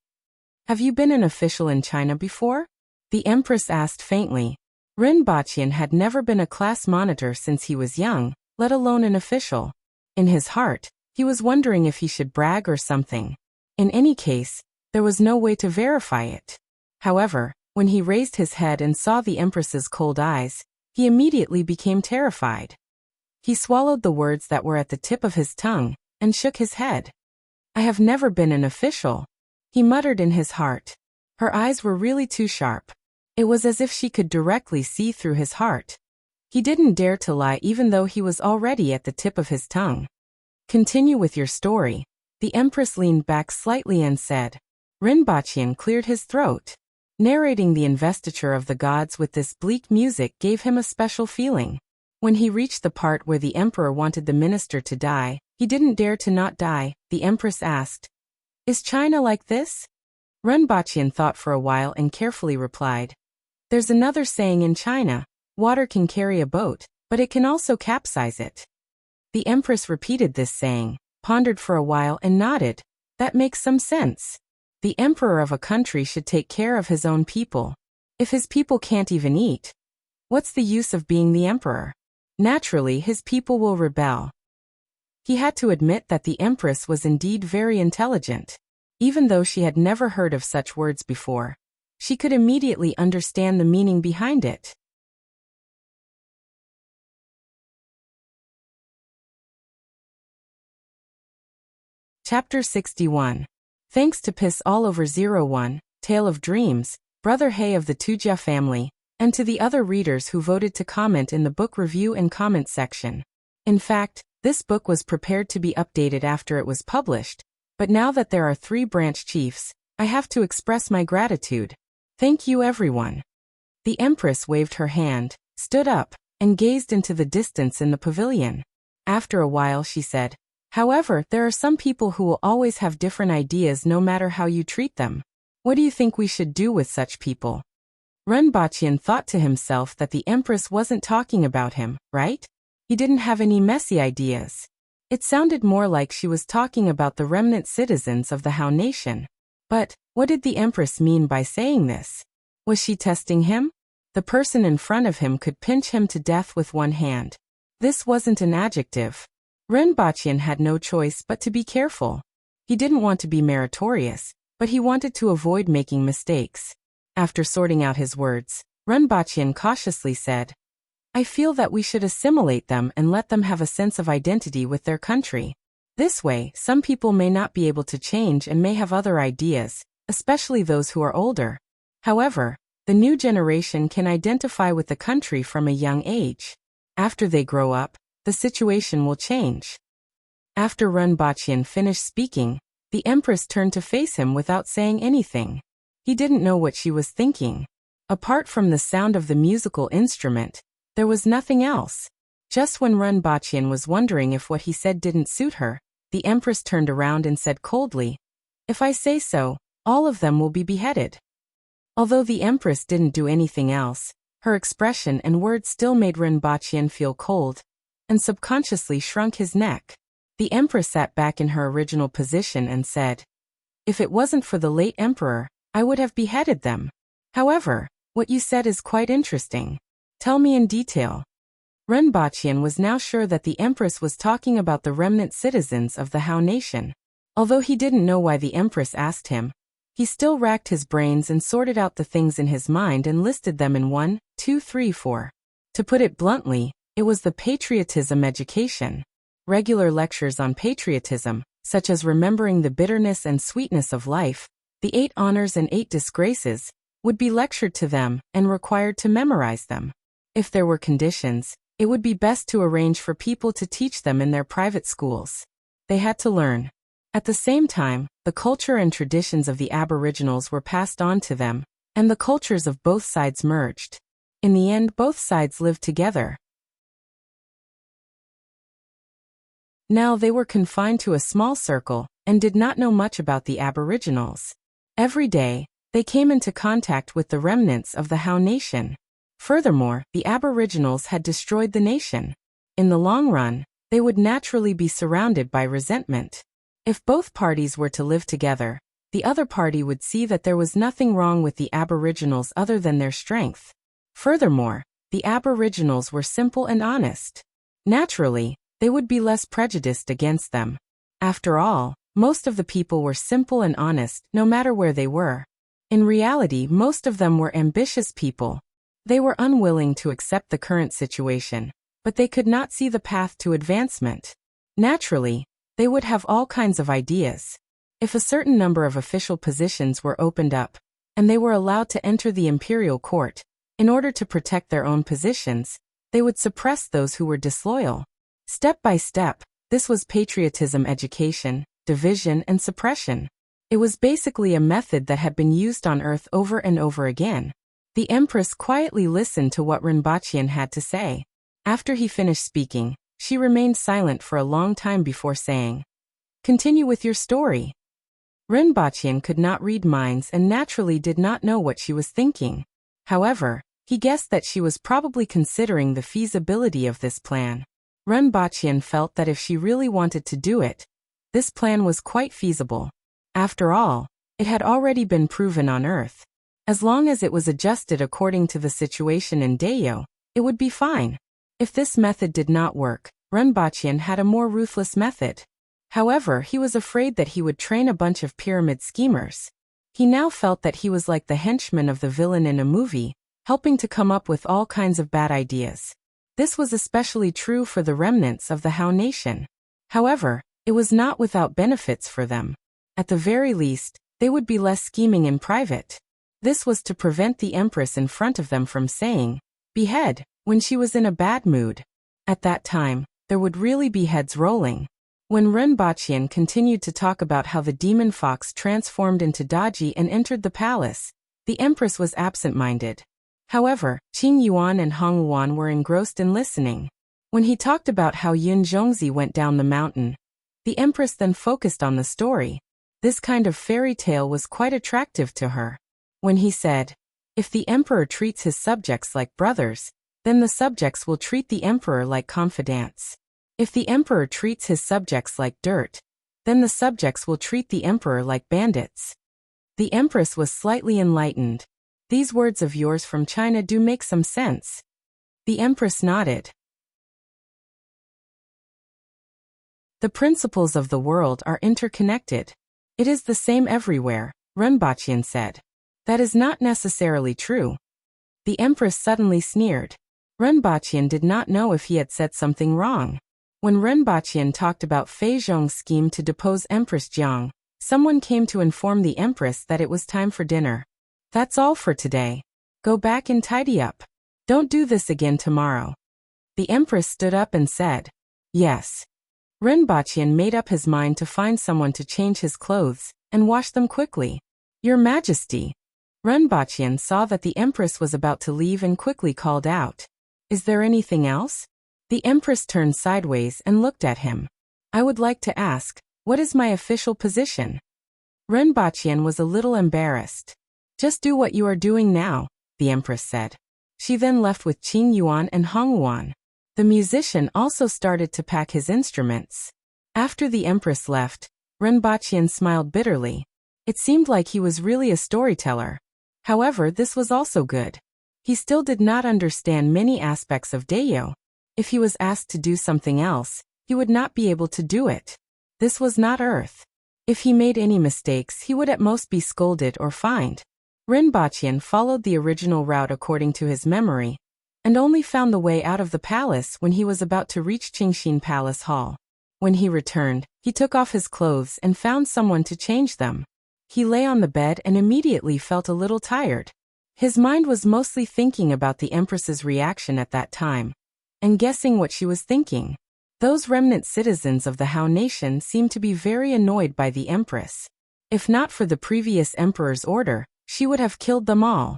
"Have you been an official in China before?" the Empress asked faintly. Ren Baqian had never been a class monitor since he was young, let alone an official. In his heart, he was wondering if he should brag or something. In any case, there was no way to verify it. However, when he raised his head and saw the Empress's cold eyes, he immediately became terrified. He swallowed the words that were at the tip of his tongue, and shook his head. "I have never been an official," he muttered in his heart. Her eyes were really too sharp. It was as if she could directly see through his heart. He didn't dare to lie even though he was already at the tip of his tongue. "Continue with your story." The Empress leaned back slightly and said. Ren Baqian cleared his throat. Narrating the investiture of the gods with this bleak music gave him a special feeling. When he reached the part where the emperor wanted the minister to die, he didn't dare to not die. The Empress asked, "Is China like this?" Ren Baqian thought for a while and carefully replied, "There's another saying in China, water can carry a boat, but it can also capsize it." The Empress repeated this saying, pondered for a while and nodded. That makes some sense. The emperor of a country should take care of his own people. If his people can't even eat, what's the use of being the emperor? Naturally, his people will rebel. He had to admit that the Empress was indeed very intelligent. Even though she had never heard of such words before, she could immediately understand the meaning behind it. Chapter 61. Thanks to Piss All Over 01, Tale of Dreams, Brother Hay of the Tujia family, and to the other readers who voted to comment in the book review and comment section. In fact, this book was prepared to be updated after it was published, but now that there are 3 branch chiefs, I have to express my gratitude. Thank you everyone. The Empress waved her hand, stood up, and gazed into the distance in the pavilion. After a while she said, "However, there are some people who will always have different ideas no matter how you treat them. What do you think we should do with such people?" Ren Baqian thought to himself that the Empress wasn't talking about him, right? He didn't have any messy ideas. It sounded more like she was talking about the remnant citizens of the Han nation. But, what did the Empress mean by saying this? Was she testing him? The person in front of him could pinch him to death with one hand. This wasn't an adjective. Ren Baqian had no choice but to be careful. He didn't want to be meritorious, but he wanted to avoid making mistakes. After sorting out his words, Renbachian cautiously said, I feel that we should assimilate them and let them have a sense of identity with their country. This way, some people may not be able to change and may have other ideas, especially those who are older. However, the new generation can identify with the country from a young age. After they grow up, the situation will change. After Renbachian finished speaking, the Empress turned to face him without saying anything. He didn't know what she was thinking. Apart from the sound of the musical instrument, there was nothing else. Just when Renbachian was wondering if what he said didn't suit her, the Empress turned around and said coldly, If I say so, all of them will be beheaded. Although the Empress didn't do anything else, her expression and words still made Renbachian feel cold, and subconsciously shrunk his neck. The Empress sat back in her original position and said, If it wasn't for the late Emperor, I would have beheaded them. However, what you said is quite interesting. Tell me in detail. Renbachian was now sure that the Empress was talking about the remnant citizens of the Hao nation. Although he didn't know why the Empress asked him, he still racked his brains and sorted out the things in his mind and listed them in 1, 2, 3, 4. To put it bluntly, it was the patriotism education. Regular lectures on patriotism, such as remembering the bitterness and sweetness of life, the 8 honors and 8 disgraces, would be lectured to them and required to memorize them. If there were conditions, it would be best to arrange for people to teach them in their private schools. They had to learn. At the same time, the culture and traditions of the Aboriginals were passed on to them, and the cultures of both sides merged. In the end, both sides lived together. Now they were confined to a small circle and did not know much about the Aboriginals. Every day, they came into contact with the remnants of the Hao nation. Furthermore, the Aboriginals had destroyed the nation. In the long run, they would naturally be surrounded by resentment. If both parties were to live together, the other party would see that there was nothing wrong with the Aboriginals other than their strength. Furthermore, the Aboriginals were simple and honest. Naturally, they would be less prejudiced against them. After all, most of the people were simple and honest no matter where they were. In reality, most of them were ambitious people. They were unwilling to accept the current situation, but they could not see the path to advancement. Naturally, they would have all kinds of ideas. If a certain number of official positions were opened up, and they were allowed to enter the imperial court, in order to protect their own positions, they would suppress those who were disloyal. Step by step, this was patriotism education, division and suppression. It was basically a method that had been used on Earth over and over again. The Empress quietly listened to what Renbachian had to say. After he finished speaking, she remained silent for a long time before saying, Continue with your story. Renbachian could not read minds and naturally did not know what she was thinking. However, he guessed that she was probably considering the feasibility of this plan. Renbachian felt that if she really wanted to do it, this plan was quite feasible. After all, it had already been proven on Earth. As long as it was adjusted according to the situation in Dayo, it would be fine. If this method did not work, Renbachian had a more ruthless method. However, he was afraid that he would train a bunch of pyramid schemers. He now felt that he was like the henchman of the villain in a movie, helping to come up with all kinds of bad ideas. This was especially true for the remnants of the Hao nation. However, it was not without benefits for them. At the very least, they would be less scheming in private. This was to prevent the Empress in front of them from saying, "Behead," when she was in a bad mood. At that time, there would really be heads rolling. When Renbachian continued to talk about how the demon fox transformed into Daji and entered the palace, the Empress was absent-minded. However, Qing Yuan and Hong Luan were engrossed in listening. When he talked about how Yun Zhongzi went down the mountain, the Empress then focused on the story. This kind of fairy tale was quite attractive to her. When he said, "If the Emperor treats his subjects like brothers, then the subjects will treat the Emperor like confidants. If the Emperor treats his subjects like dirt, then the subjects will treat the Emperor like bandits." The Empress was slightly enlightened. "These words of yours from China do make some sense." The Empress nodded. The principles of the world are interconnected. It is the same everywhere, Renbachian said. That is not necessarily true. The Empress suddenly sneered. Renbachian did not know if he had said something wrong. When Renbachian talked about Fei Zhong's scheme to depose Empress Jiang, someone came to inform the Empress that it was time for dinner. That's all for today. Go back and tidy up. Don't do this again tomorrow. The Empress stood up and said, Yes. Renbachian made up his mind to find someone to change his clothes and wash them quickly. Your Majesty. Renbachian saw that the Empress was about to leave and quickly called out. Is there anything else? The Empress turned sideways and looked at him. I would like to ask, what is my official position? Renbachian was a little embarrassed. Just do what you are doing now, the Empress said. She then left with Qing Yuan and Hong Yuan. The musician also started to pack his instruments. After the Empress left, Renbachian smiled bitterly. It seemed like he was really a storyteller. However, this was also good. He still did not understand many aspects of Dayo. If he was asked to do something else, he would not be able to do it. This was not Earth. If he made any mistakes, he would at most be scolded or fined. Renbachian followed the original route according to his memory, and only found the way out of the palace when he was about to reach Qingxin Palace Hall. When he returned, he took off his clothes and found someone to change them. He lay on the bed and immediately felt a little tired. His mind was mostly thinking about the Empress's reaction at that time, and guessing what she was thinking. Those remnant citizens of the Hao nation seemed to be very annoyed by the Empress. If not for the previous emperor's order, she would have killed them all.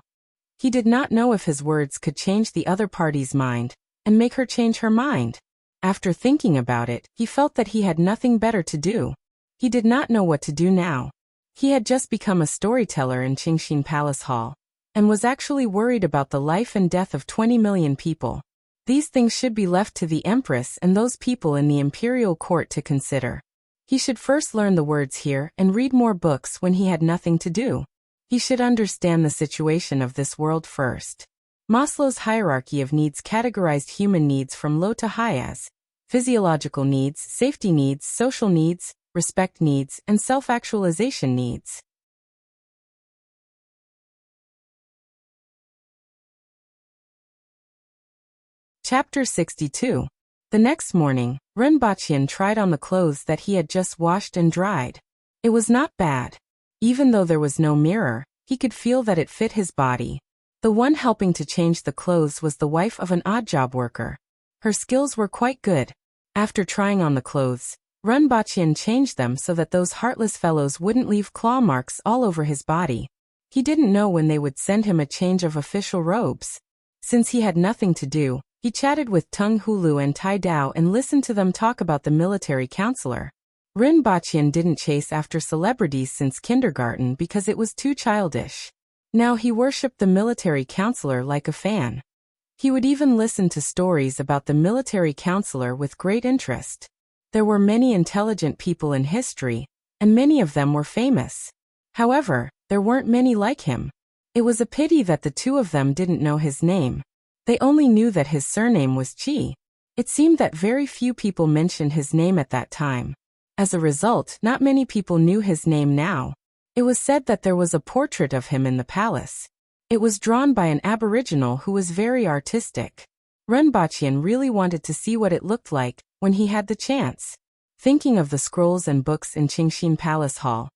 He did not know if his words could change the other party's mind and make her change her mind. After thinking about it, he felt that he had nothing better to do. He did not know what to do now. He had just become a storyteller in Qingxin Palace Hall, and was actually worried about the life and death of 20 million people. These things should be left to the Empress and those people in the imperial court to consider. He should first learn the words here and read more books when he had nothing to do. He should understand the situation of this world first. Maslow's hierarchy of needs categorized human needs from low to high as physiological needs, safety needs, social needs, respect needs, and self-actualization needs. Chapter 62. The next morning, Renbachian tried on the clothes that he had just washed and dried. It was not bad. Even though there was no mirror, he could feel that it fit his body. The one helping to change the clothes was the wife of an odd job worker. Her skills were quite good. After trying on the clothes, Renbachian changed them so that those heartless fellows wouldn't leave claw marks all over his body. He didn't know when they would send him a change of official robes. Since he had nothing to do, he chatted with Tung Hulu and Tai Dao and listened to them talk about the military counselor. Renbachian didn't chase after celebrities since kindergarten because it was too childish. Now he worshipped the military counselor like a fan. He would even listen to stories about the military counselor with great interest. There were many intelligent people in history, and many of them were famous. However, there weren't many like him. It was a pity that the two of them didn't know his name. They only knew that his surname was Qi. It seemed that very few people mentioned his name at that time. As a result, not many people knew his name now. It was said that there was a portrait of him in the palace. It was drawn by an aboriginal who was very artistic. Renbachian really wanted to see what it looked like when he had the chance. Thinking of the scrolls and books in Qingxin Palace Hall,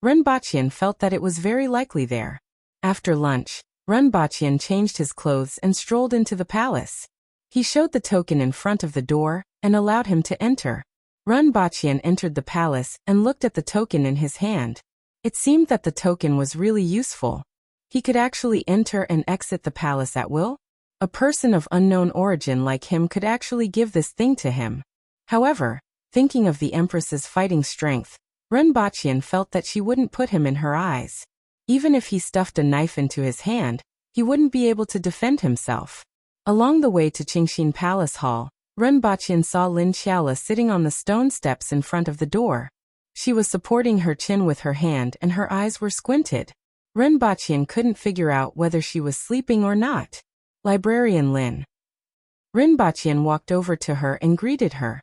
Renbachian felt that it was very likely there. After lunch, Renbachian changed his clothes and strolled into the palace. He showed the token in front of the door and allowed him to enter. Renbachian entered the palace and looked at the token in his hand. It seemed that the token was really useful. He could actually enter and exit the palace at will. A person of unknown origin like him could actually give this thing to him. However, thinking of the Empress's fighting strength, Renbachian felt that she wouldn't put him in her eyes. Even if he stuffed a knife into his hand, he wouldn't be able to defend himself. Along the way to Qingxin Palace Hall, Renbachian saw Lin Xiaola sitting on the stone steps in front of the door. She was supporting her chin with her hand and her eyes were squinted. Renbachian couldn't figure out whether she was sleeping or not. Librarian Lin. Renbachian walked over to her and greeted her.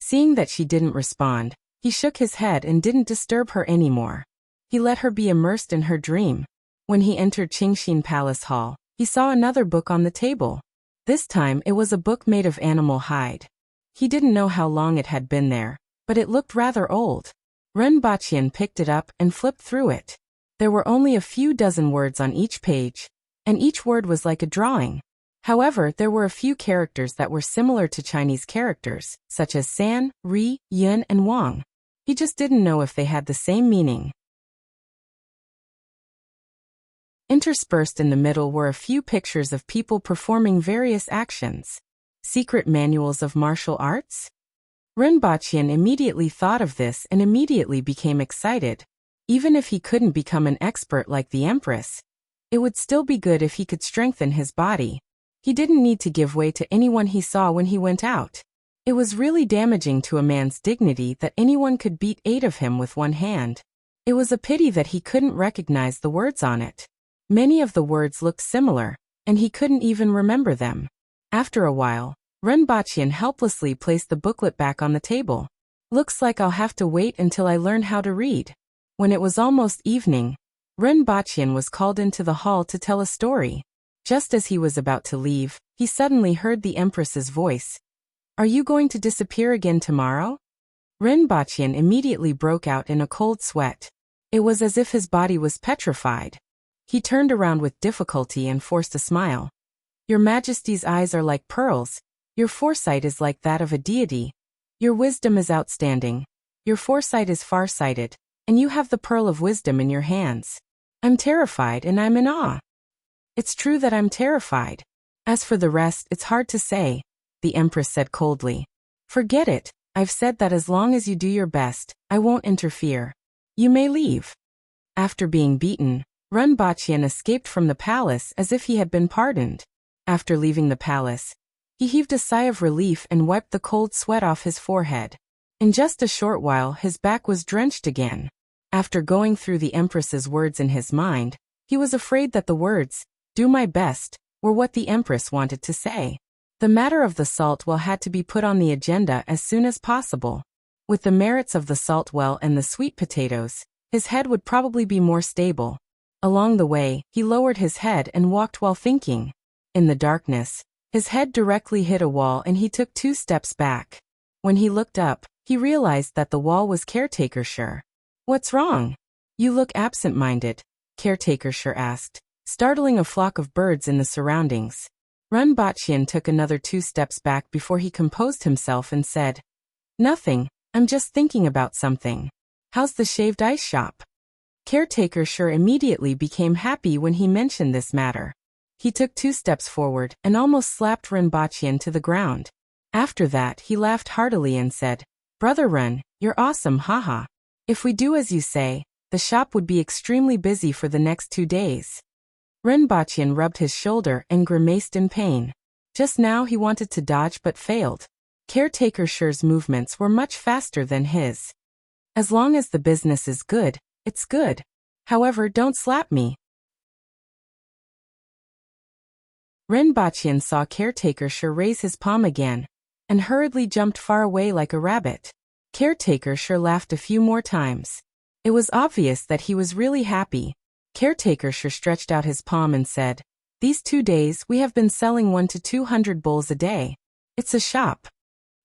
Seeing that she didn't respond, he shook his head and didn't disturb her anymore. He let her be immersed in her dream. When he entered Qingxin Palace Hall, he saw another book on the table. This time it was a book made of animal hide. He didn't know how long it had been there, but it looked rather old. Ren Baqian picked it up and flipped through it. There were only a few dozen words on each page, and each word was like a drawing. However, there were a few characters that were similar to Chinese characters, such as San, Ri, Yun, and Wang. He just didn't know if they had the same meaning. Interspersed in the middle were a few pictures of people performing various actions. Secret manuals of martial arts? Ren Baqian immediately thought of this and immediately became excited. Even if he couldn't become an expert like the Empress, it would still be good if he could strengthen his body. He didn't need to give way to anyone he saw when he went out. It was really damaging to a man's dignity that anyone could beat 8 of him with one hand. It was a pity that he couldn't recognize the words on it. Many of the words looked similar, and he couldn't even remember them. After a while, Ren Baqian helplessly placed the booklet back on the table. Looks like I'll have to wait until I learn how to read. When it was almost evening, Ren Baqian was called into the hall to tell a story. Just as he was about to leave, he suddenly heard the Empress's voice. Are you going to disappear again tomorrow? Ren Baqian immediately broke out in a cold sweat. It was as if his body was petrified. He turned around with difficulty and forced a smile. Your Majesty's eyes are like pearls. Your foresight is like that of a deity. Your wisdom is outstanding. Your foresight is far-sighted, and you have the pearl of wisdom in your hands. I'm terrified and I'm in awe. It's true that I'm terrified. As for the rest, it's hard to say, the Empress said coldly. Forget it. I've said that as long as you do your best, I won't interfere. You may leave. After being beaten, Ren Baqian escaped from the palace as if he had been pardoned. After leaving the palace, he heaved a sigh of relief and wiped the cold sweat off his forehead. In just a short while, his back was drenched again. After going through the Empress's words in his mind, he was afraid that the words, "do my best," were what the Empress wanted to say. The matter of the salt well had to be put on the agenda as soon as possible. With the merits of the salt well and the sweet potatoes, his head would probably be more stable. Along the way, he lowered his head and walked while thinking. In the darkness, his head directly hit a wall and he took 2 steps back. When he looked up, he realized that the wall was Caretakershire. What's wrong? You look absent-minded, Caretakershire asked, startling a flock of birds in the surroundings. Ren Baqian took another 2 steps back before he composed himself and said, Nothing, I'm just thinking about something. How's the shaved ice shop? Caretakershire immediately became happy when he mentioned this matter. He took 2 steps forward and almost slapped Ren Baqian to the ground. After that, he laughed heartily and said, Brother Ren, you're awesome, haha. If we do as you say, the shop would be extremely busy for the next 2 days. Ren Baqian rubbed his shoulder and grimaced in pain. Just now he wanted to dodge but failed. Caretakershire's movements were much faster than his. As long as the business is good, it's good. However, don't slap me. Ren Baqian saw Caretakershire raise his palm again, and hurriedly jumped far away like a rabbit. Caretakershire laughed a few more times. It was obvious that he was really happy. Caretakershire stretched out his palm and said, These 2 days we have been selling 1 to 200 bowls a day. It's a shop.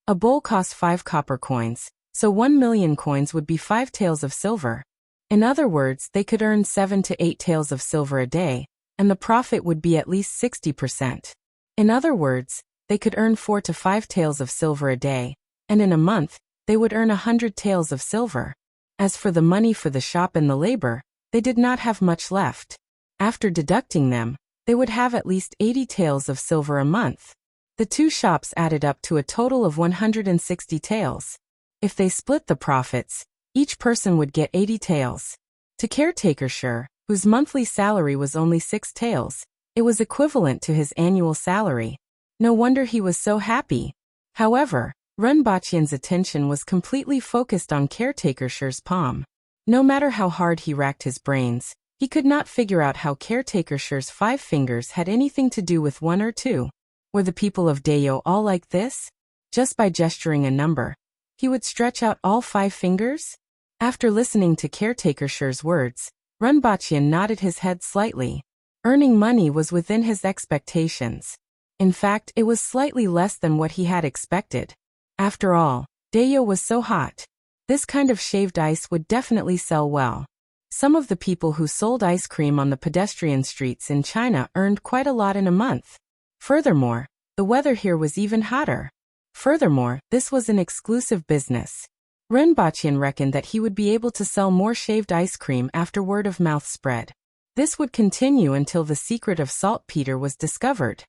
A bowl costs 5 copper coins, so 1 million coins would be 5 taels of silver. In other words, they could earn 7 to 8 taels of silver a day, and the profit would be at least 60%. In other words, they could earn 4 to 5 taels of silver a day, and in a month, they would earn 100 taels of silver. As for the money for the shop and the labor, they did not have much left. After deducting them, they would have at least 80 taels of silver a month. The 2 shops added up to a total of 160 taels. If they split the profits, each person would get 80 taels. To Caretakershire, whose monthly salary was only 6 taels, it was equivalent to his annual salary. No wonder he was so happy. However, Ren Baqian's attention was completely focused on Caretakershire's palm. No matter how hard he racked his brains, he could not figure out how Caretakershire's 5 fingers had anything to do with 1 or 2. Were the people of Dayo all like this? Just by gesturing a number, He would stretch out all 5 fingers? After listening to caretaker Shi's words, Renbachian nodded his head slightly. Earning money was within his expectations. In fact, it was slightly less than what he had expected. After all, Dayo was so hot. This kind of shaved ice would definitely sell well. Some of the people who sold ice cream on the pedestrian streets in China earned quite a lot in a month. Furthermore, the weather here was even hotter. Furthermore, this was an exclusive business. Renbachian reckoned that he would be able to sell more shaved ice cream after word of mouth spread. This would continue until the secret of saltpeter was discovered.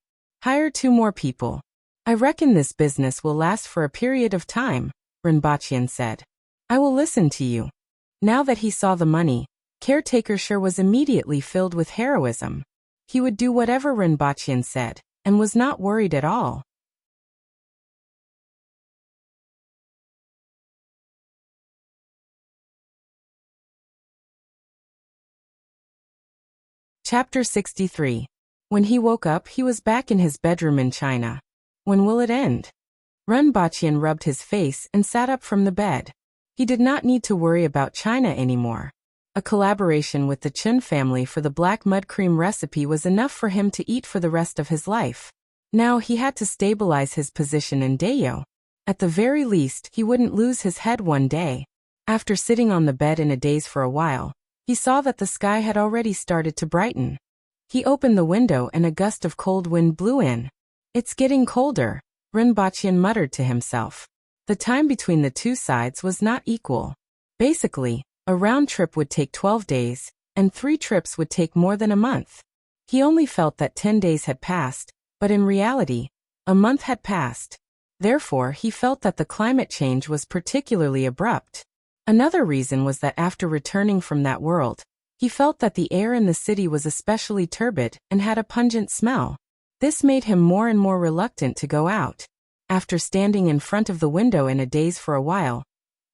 Hire 2 more people. I reckon this business will last for a period of time, Renbachian said. I will listen to you. Now that he saw the money, caretaker Shi was immediately filled with heroism. He would do whatever Renbachian said, and was not worried at all. Chapter 63. When he woke up, he was back in his bedroom in China. When will it end? Renbachian rubbed his face and sat up from the bed. He did not need to worry about China anymore. A collaboration with the Chun family for the black mud cream recipe was enough for him to eat for the rest of his life. Now he had to stabilize his position in Dayo. At the very least, he wouldn't lose his head one day. After sitting on the bed in a daze for a while, he saw that the sky had already started to brighten. He opened the window and a gust of cold wind blew in. It's getting colder, Renbachian muttered to himself. The time between the 2 sides was not equal. Basically, a round trip would take 12 days, and 3 trips would take more than a month. He only felt that 10 days had passed, but in reality, a month had passed. Therefore, he felt that the climate change was particularly abrupt. Another reason was that after returning from that world, he felt that the air in the city was especially turbid and had a pungent smell. This made him more and more reluctant to go out. After standing in front of the window in a daze for a while,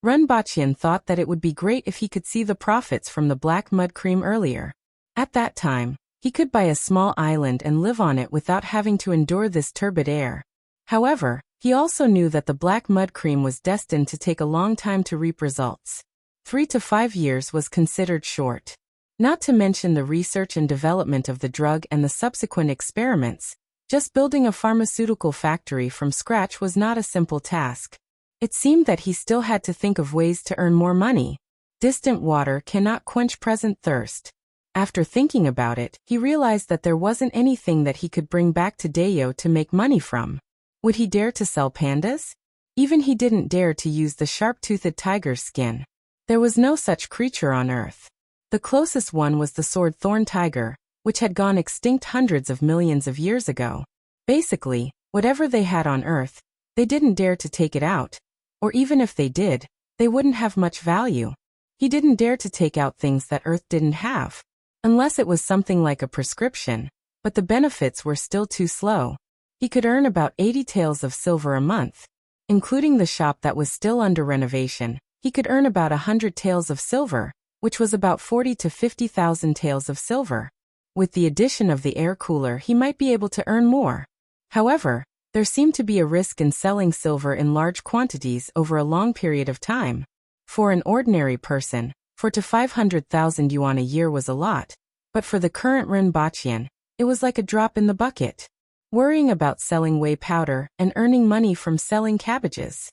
Renbachian thought that it would be great if he could see the profits from the black mud cream earlier. At that time, he could buy a small island and live on it without having to endure this turbid air. However, he also knew that the black mud cream was destined to take a long time to reap results. 3 to 5 years was considered short. Not to mention the research and development of the drug and the subsequent experiments, just building a pharmaceutical factory from scratch was not a simple task. It seemed that he still had to think of ways to earn more money. Distant water cannot quench present thirst. After thinking about it, he realized that there wasn't anything that he could bring back to Dayo to make money from. Would he dare to sell pandas? Even he didn't dare to use the sharp-toothed tiger's skin. There was no such creature on Earth. The closest one was the sword-thorn tiger, which had gone extinct hundreds of millions of years ago. Basically, whatever they had on Earth, they didn't dare to take it out. Or even if they did, they wouldn't have much value. He didn't dare to take out things that Earth didn't have. Unless it was something like a prescription, but the benefits were still too slow. He could earn about 80 taels of silver a month. Including the shop that was still under renovation, he could earn about 100 taels of silver, which was about 40 to 50,000 taels of silver. With the addition of the air cooler, he might be able to earn more. However, there seemed to be a risk in selling silver in large quantities over a long period of time. For an ordinary person, 4 to 500,000 yuan a year was a lot, but for the current Renbachian, it was like a drop in the bucket. Worrying about selling whey powder and earning money from selling cabbages.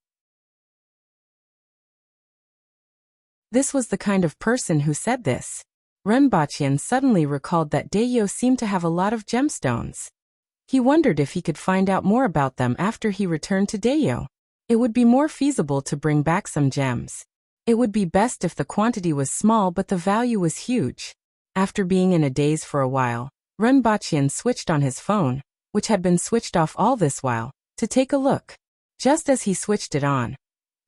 This was the kind of person who said this. Renbachian suddenly recalled that Dayo seemed to have a lot of gemstones. He wondered if he could find out more about them after he returned to Dayo. It would be more feasible to bring back some gems. It would be best if the quantity was small but the value was huge. After being in a daze for a while, Renbachian switched on his phone, which had been switched off all this while, to take a look. Just as he switched it on,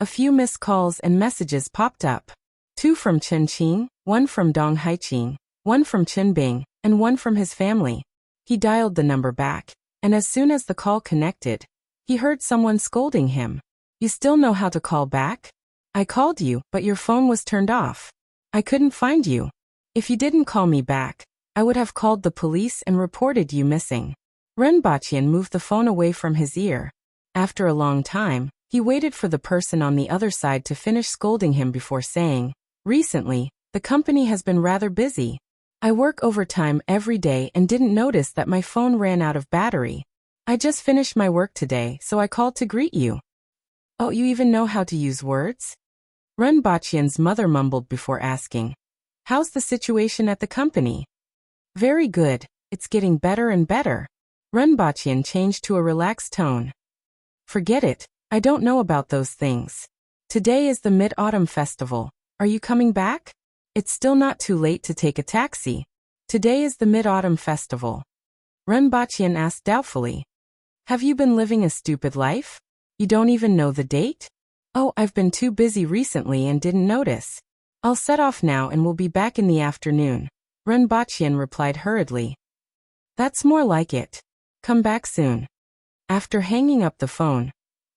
a few missed calls and messages popped up. 2 from Chen Qing, 1 from Dong Haiqing, 1 from Chen Bing, and 1 from his family. He dialed the number back, and as soon as the call connected, he heard someone scolding him. "You still know how to call back? I called you, but your phone was turned off. I couldn't find you. If you didn't call me back, I would have called the police and reported you missing." Renbachian moved the phone away from his ear. After a long time, He waited for the person on the other side to finish scolding him before saying, "Recently, the company has been rather busy. I work overtime every day and didn't notice that my phone ran out of battery. I just finished my work today, so I called to greet you." "Oh, you even know how to use words?" Ren Baqian's mother mumbled before asking, "How's the situation at the company?" "Very good, it's getting better and better." Ren Baqian changed to a relaxed tone. "Forget it, I don't know about those things. Today is the Mid-Autumn Festival. Are you coming back? It's still not too late to take a taxi. Today is the Mid-Autumn Festival." Ren Baqian asked doubtfully. "Have you been living a stupid life? You don't even know the date?" "Oh, I've been too busy recently and didn't notice. I'll set off now and will be back in the afternoon," Ren Baqian replied hurriedly. "That's more like it. Come back soon." After hanging up the phone,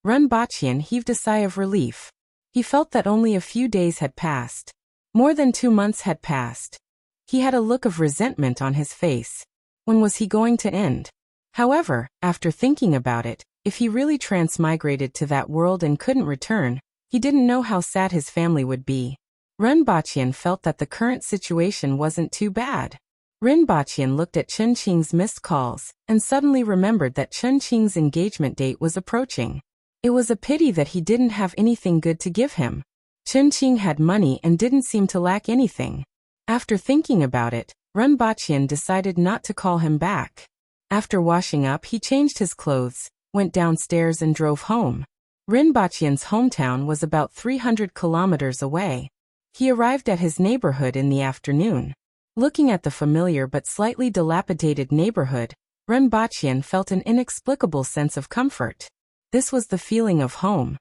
Ren Baqian heaved a sigh of relief. He felt that only a few days had passed. More than 2 months had passed. He had a look of resentment on his face. When was he going to end? However, after thinking about it, if he really transmigrated to that world and couldn't return, he didn't know how sad his family would be. Ren Baqian felt that the current situation wasn't too bad. Ren Baqian looked at Chen Qing's missed calls, and suddenly remembered that Chen Qing's engagement date was approaching. It was a pity that he didn't have anything good to give him. Chen Qing had money and didn't seem to lack anything. After thinking about it, Ren Baqian decided not to call him back. After washing up, he changed his clothes, went downstairs and drove home. Ren Baqian's hometown was about 300 kilometers away. He arrived at his neighborhood in the afternoon. Looking at the familiar but slightly dilapidated neighborhood, Ren Baqian felt an inexplicable sense of comfort. This was the feeling of home.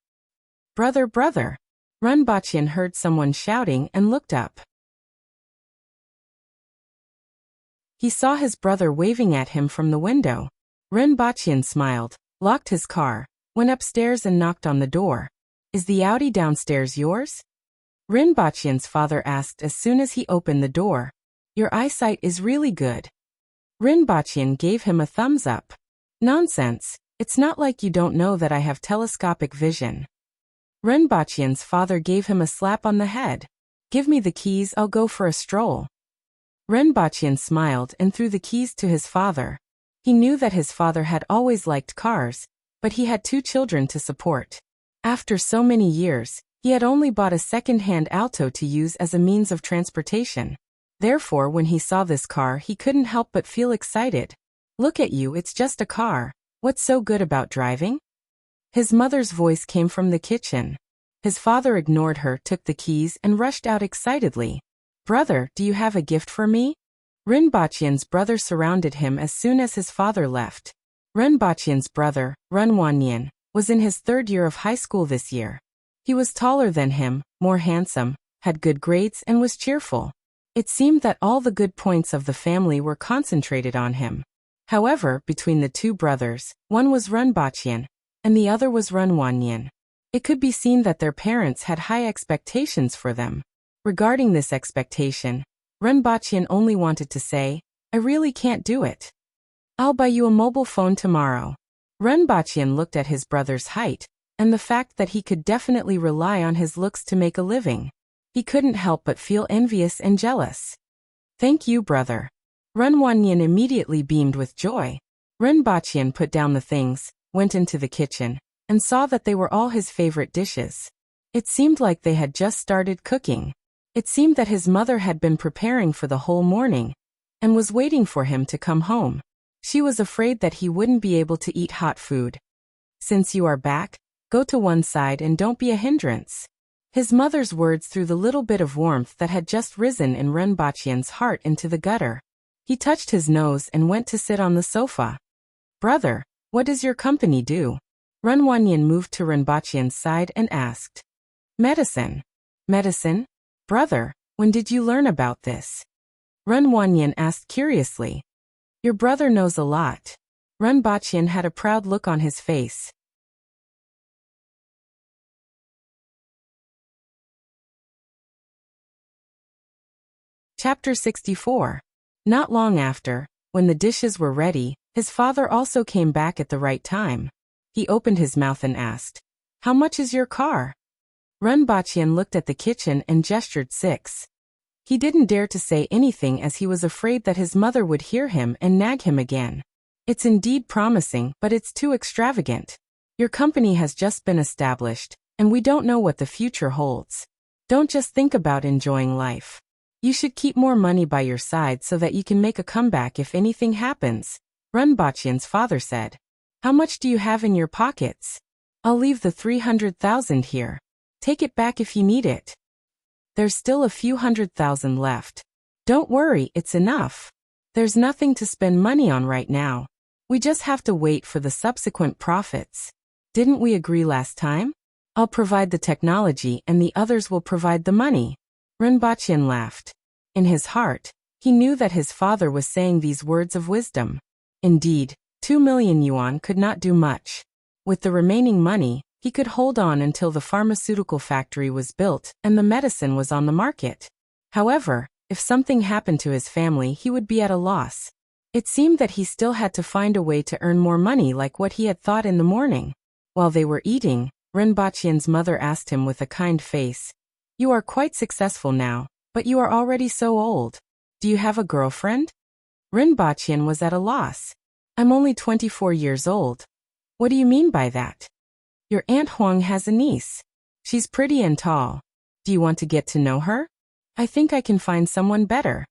"Brother, brother!" Ren Baqian heard someone shouting and looked up. He saw his brother waving at him from the window. Ren Baqian smiled, locked his car, went upstairs and knocked on the door. "Is the Audi downstairs yours?" Ren Baqian's father asked as soon as he opened the door. "Your eyesight is really good." Ren Baqian gave him a thumbs up. "Nonsense, it's not like you don't know that I have telescopic vision." Ren Baqian's father gave him a slap on the head. "Give me the keys, I'll go for a stroll." Ren Baqian smiled and threw the keys to his father. He knew that his father had always liked cars, but he had 2 children to support. After so many years, he had only bought a second-hand Alto to use as a means of transportation. Therefore, when he saw this car, he couldn't help but feel excited. "Look at you, it's just a car. What's so good about driving?" His mother's voice came from the kitchen. His father ignored her, took the keys, and rushed out excitedly. "Brother, do you have a gift for me?" Ren Baqian's brother surrounded him as soon as his father left. Ren Baqian's brother, Ren Wanyan, was in his 3rd year of high school this year. He was taller than him, more handsome, had good grades, and was cheerful. It seemed that all the good points of the family were concentrated on him. However, between the 2 brothers, one was Ren Baqian, and the other was Ren Wanyan. It could be seen that their parents had high expectations for them. Regarding this expectation, Ren Baqian only wanted to say, "I really can't do it. I'll buy you a mobile phone tomorrow." Ren Baqian looked at his brother's height, and the fact that he could definitely rely on his looks to make a living. He couldn't help but feel envious and jealous. "Thank you, brother." Ren Wanyan immediately beamed with joy. Ren Baqian put down the things, went into the kitchen, and saw that they were all his favorite dishes. It seemed like they had just started cooking. It seemed that his mother had been preparing for the whole morning, and was waiting for him to come home. She was afraid that he wouldn't be able to eat hot food. "Since you are back, go to one side and don't be a hindrance." His mother's words threw the little bit of warmth that had just risen in Ren Baqian's heart into the gutter. He touched his nose and went to sit on the sofa. "Brother, what does your company do?" Ren Wanyan moved to Ren Baqian's side and asked. "Medicine." "Medicine? Brother, when did you learn about this?" Ren Wanyan asked curiously. "Your brother knows a lot." Ren Baqian had a proud look on his face. Chapter 64. Not long after, when the dishes were ready, his father also came back at the right time. He opened his mouth and asked, How much is your car? Ren Baqian looked at the kitchen and gestured 6. He didn't dare to say anything as he was afraid that his mother would hear him and nag him again. It's indeed promising, but it's too extravagant. Your company has just been established, and we don't know what the future holds. Don't just think about enjoying life. You should keep more money by your side so that you can make a comeback if anything happens, Ren Baqian's father said. How much do you have in your pockets? I'll leave the 300,000 here. Take it back if you need it. There's still a few 100,000 left. Don't worry, it's enough. There's nothing to spend money on right now. We just have to wait for the subsequent profits. Didn't we agree last time? I'll provide the technology and the others will provide the money. Ren Baqian laughed. In his heart, he knew that his father was saying these words of wisdom. Indeed, 2 million yuan could not do much. With the remaining money, he could hold on until the pharmaceutical factory was built and the medicine was on the market. However, if something happened to his family, he would be at a loss. It seemed that he still had to find a way to earn more money, like what he had thought in the morning. While they were eating, Ren Baqian's mother asked him with a kind face, "You are quite successful now, but you are already so old. Do you have a girlfriend?" Ren Baqian was at a loss. "I'm only 24 years old. What do you mean by that?" "Your Aunt Huang has a niece. She's pretty and tall. Do you want to get to know her? I think I can find someone better."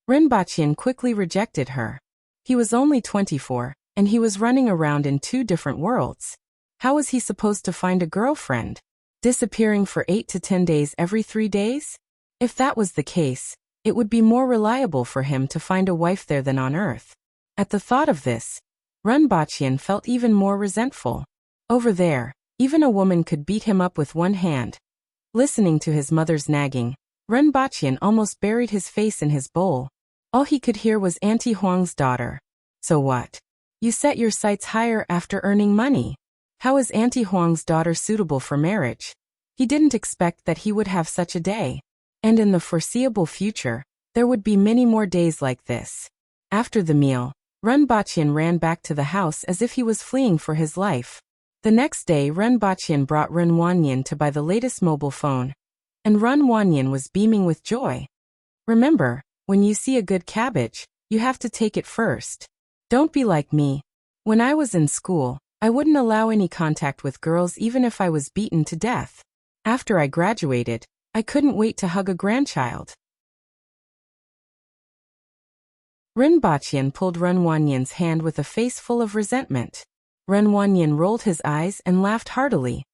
Ren Baqian quickly rejected her. He was only 24, and he was running around in 2 different worlds. How was he supposed to find a girlfriend? Disappearing for 8 to 10 days every 3 days? If that was the case, it would be more reliable for him to find a wife there than on Earth. At the thought of this, Ren Baqian felt even more resentful. Over there, even a woman could beat him up with one hand. Listening to his mother's nagging, Ren Baqian almost buried his face in his bowl. All he could hear was Auntie Huang's daughter. "So what? You set your sights higher after earning money. How is Auntie Huang's daughter suitable for marriage?" He didn't expect that he would have such a day. And in the foreseeable future, there would be many more days like this. After the meal, Ren Baqian ran back to the house as if he was fleeing for his life. The next day, Ren Baqian brought Ren Wanyan to buy the latest mobile phone. And Ren Wanyan was beaming with joy. "Remember, when you see a good cabbage, you have to take it first. Don't be like me. When I was in school, I wouldn't allow any contact with girls even if I was beaten to death. After I graduated, I couldn't wait to hug a grandchild." Ren Baqian pulled Ren Wanyan's hand with a face full of resentment. Ren Wanyan rolled his eyes and laughed heartily.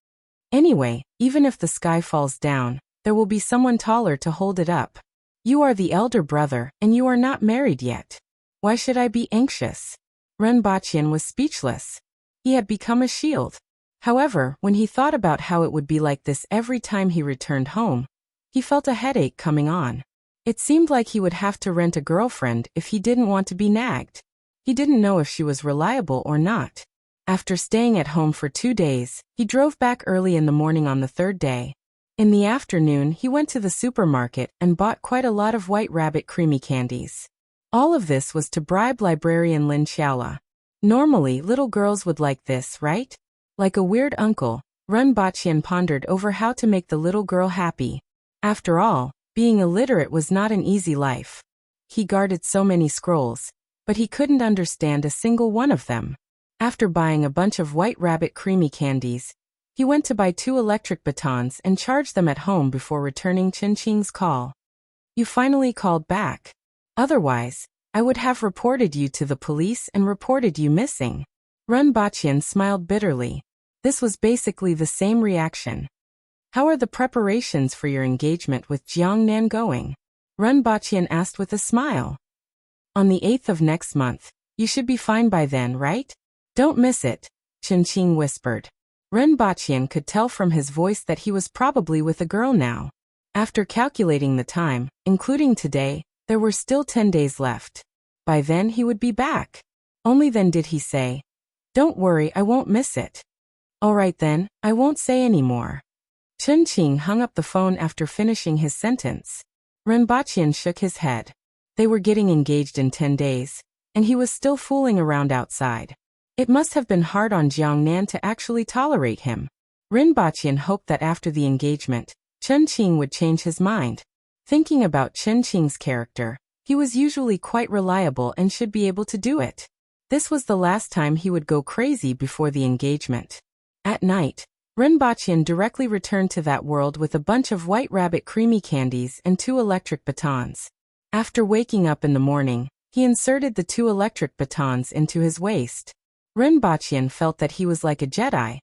"Anyway, even if the sky falls down, there will be someone taller to hold it up. You are the elder brother, and you are not married yet. Why should I be anxious?" Ren Baqian was speechless. He had become a shield. However, when he thought about how it would be like this every time he returned home, he felt a headache coming on. It seemed like he would have to rent a girlfriend if he didn't want to be nagged. He didn't know if she was reliable or not. After staying at home for 2 days, he drove back early in the morning on the 3rd day. In the afternoon, he went to the supermarket and bought quite a lot of White Rabbit creamy candies. All of this was to bribe librarian Lin Xiaola. Normally, little girls would like this, right? Like a weird uncle, Ren Baqian pondered over how to make the little girl happy. After all, being illiterate was not an easy life. He guarded so many scrolls, but he couldn't understand a single one of them. After buying a bunch of White Rabbit creamy candies, he went to buy 2 electric batons and charged them at home before returning Chen Qing's call. "You finally called back. Otherwise, I would have reported you to the police and reported you missing." Ren Baqian smiled bitterly. This was basically the same reaction. "How are the preparations for your engagement with Jiangnan going?" Ren Baqian asked with a smile. "On the 8th of next month. You should be fine by then, right? Don't miss it," Chen Qing whispered. Ren Baqian could tell from his voice that he was probably with a girl now. After calculating the time, including today, there were still 10 days left. By then he would be back. Only then did he say, "Don't worry, I won't miss it." "All right then, I won't say any more." Chen Qing hung up the phone after finishing his sentence. Ren Baqian shook his head. They were getting engaged in 10 days, and he was still fooling around outside. It must have been hard on Jiangnan to actually tolerate him. Rinpoche hoped that after the engagement, Chen Qing would change his mind. Thinking about Chen Qing's character, he was usually quite reliable and should be able to do it. This was the last time he would go crazy before the engagement. At night, Rinpoche directly returned to that world with a bunch of white rabbit creamy candies and 2 electric batons. After waking up in the morning, he inserted the 2 electric batons into his waist. Rinpoche felt that he was like a Jedi,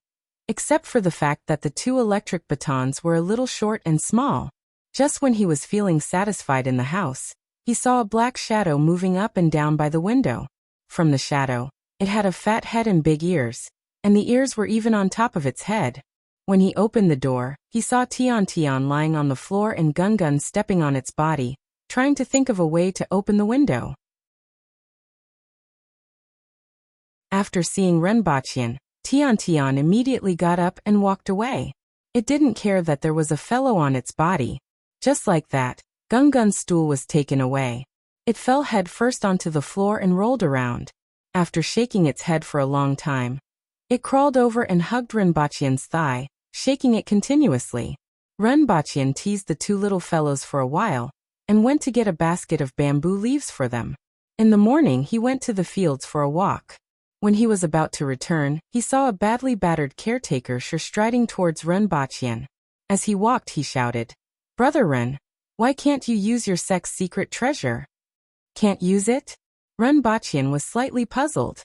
except for the fact that the 2 electric batons were a little short and small. Just when he was feeling satisfied in the house, he saw a black shadow moving up and down by the window. From the shadow, it had a fat head and big ears, and the ears were even on top of its head. When he opened the door, he saw Tian Tian lying on the floor and Gun Gun stepping on its body, trying to think of a way to open the window. After seeing Rinpoche, Tian Tian immediately got up and walked away. It didn't care that there was a fellow on its body. Just like that, Gun Gun's stool was taken away. It fell head first onto the floor and rolled around. After shaking its head for a long time, it crawled over and hugged Rinpoche's thigh, shaking it continuously. Rinpoche teased the 2 little fellows for a while, and went to get a basket of bamboo leaves for them. In the morning he went to the fields for a walk. When he was about to return, he saw a badly battered caretaker striding towards Rinpoche. As he walked he shouted, "Brother Ren, why can't you use your sex secret treasure?" "Can't use it?" Rinpoche was slightly puzzled.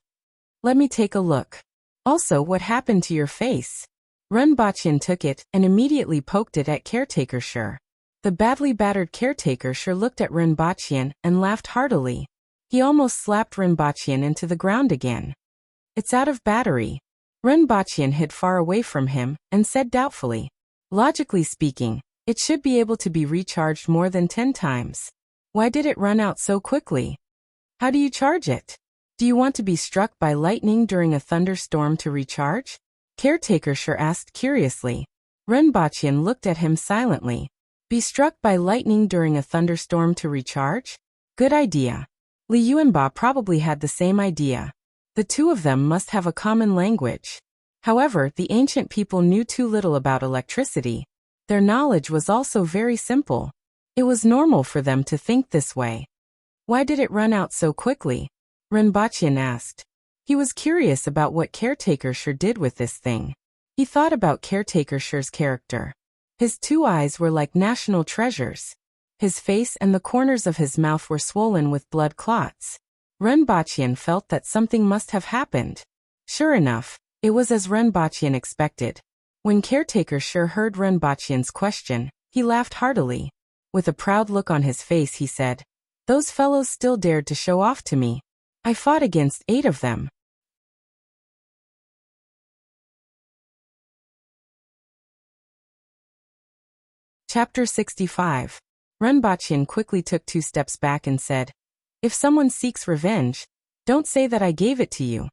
"Let me take a look. Also, what happened to your face?" Rinpoche took it and immediately poked it at caretaker Shi. The badly battered caretaker Shi looked at Rinpoche and laughed heartily. He almost slapped Rinpoche into the ground again. "It's out of battery." Rinpoche hid far away from him and said doubtfully, "Logically speaking, it should be able to be recharged more than 10 times. Why did it run out so quickly? How do you charge it? Do you want to be struck by lightning during a thunderstorm to recharge?" Caretaker Shi asked curiously. Rinpoche looked at him silently. Be struck by lightning during a thunderstorm to recharge? Good idea. Li Yuanba probably had the same idea. The 2 of them must have a common language. However, the ancient people knew too little about electricity. Their knowledge was also very simple. It was normal for them to think this way. "Why did it run out so quickly?" Rinpoche asked. He was curious about what Caretaker Shi did with this thing. He thought about Caretaker Shi's character. His 2 eyes were like national treasures. His face and the corners of his mouth were swollen with blood clots. Rinpoche felt that something must have happened. Sure enough, it was as Rinpoche expected. When Caretaker Shi heard Rinpoche's question, he laughed heartily. With a proud look on his face he said, "Those fellows still dared to show off to me. I fought against 8 of them." Chapter 65. Rinpoche quickly took 2 steps back and said, "If someone seeks revenge, don't say that I gave it to you.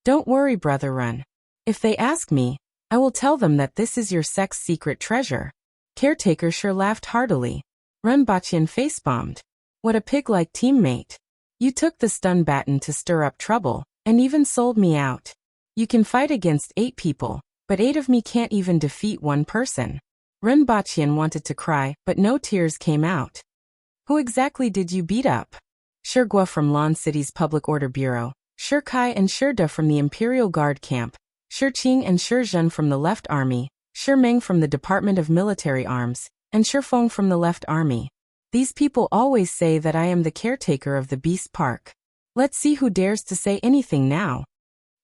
Don't worry, Brother Ren. If they ask me, I will tell them that this is your sex secret treasure." Caretaker Shi laughed heartily. Rinpoche face-bombed. "What a pig-like teammate. You took the stun baton to stir up trouble, and even sold me out. You can fight against 8 people, but 8 of me can't even defeat 1 person." Rinpoche wanted to cry, but no tears came out. "Who exactly did you beat up?" Shi Gua from Lan City's Public Order Bureau, Shi Kai and Shi Da from the Imperial Guard Camp, Shi Qing and Shi Zhen from the Left Army, Shi Meng from the Department of Military Arms, and Shi Feng from the Left Army. These people always say that I am the caretaker of the Beast Park. Let's see who dares to say anything now.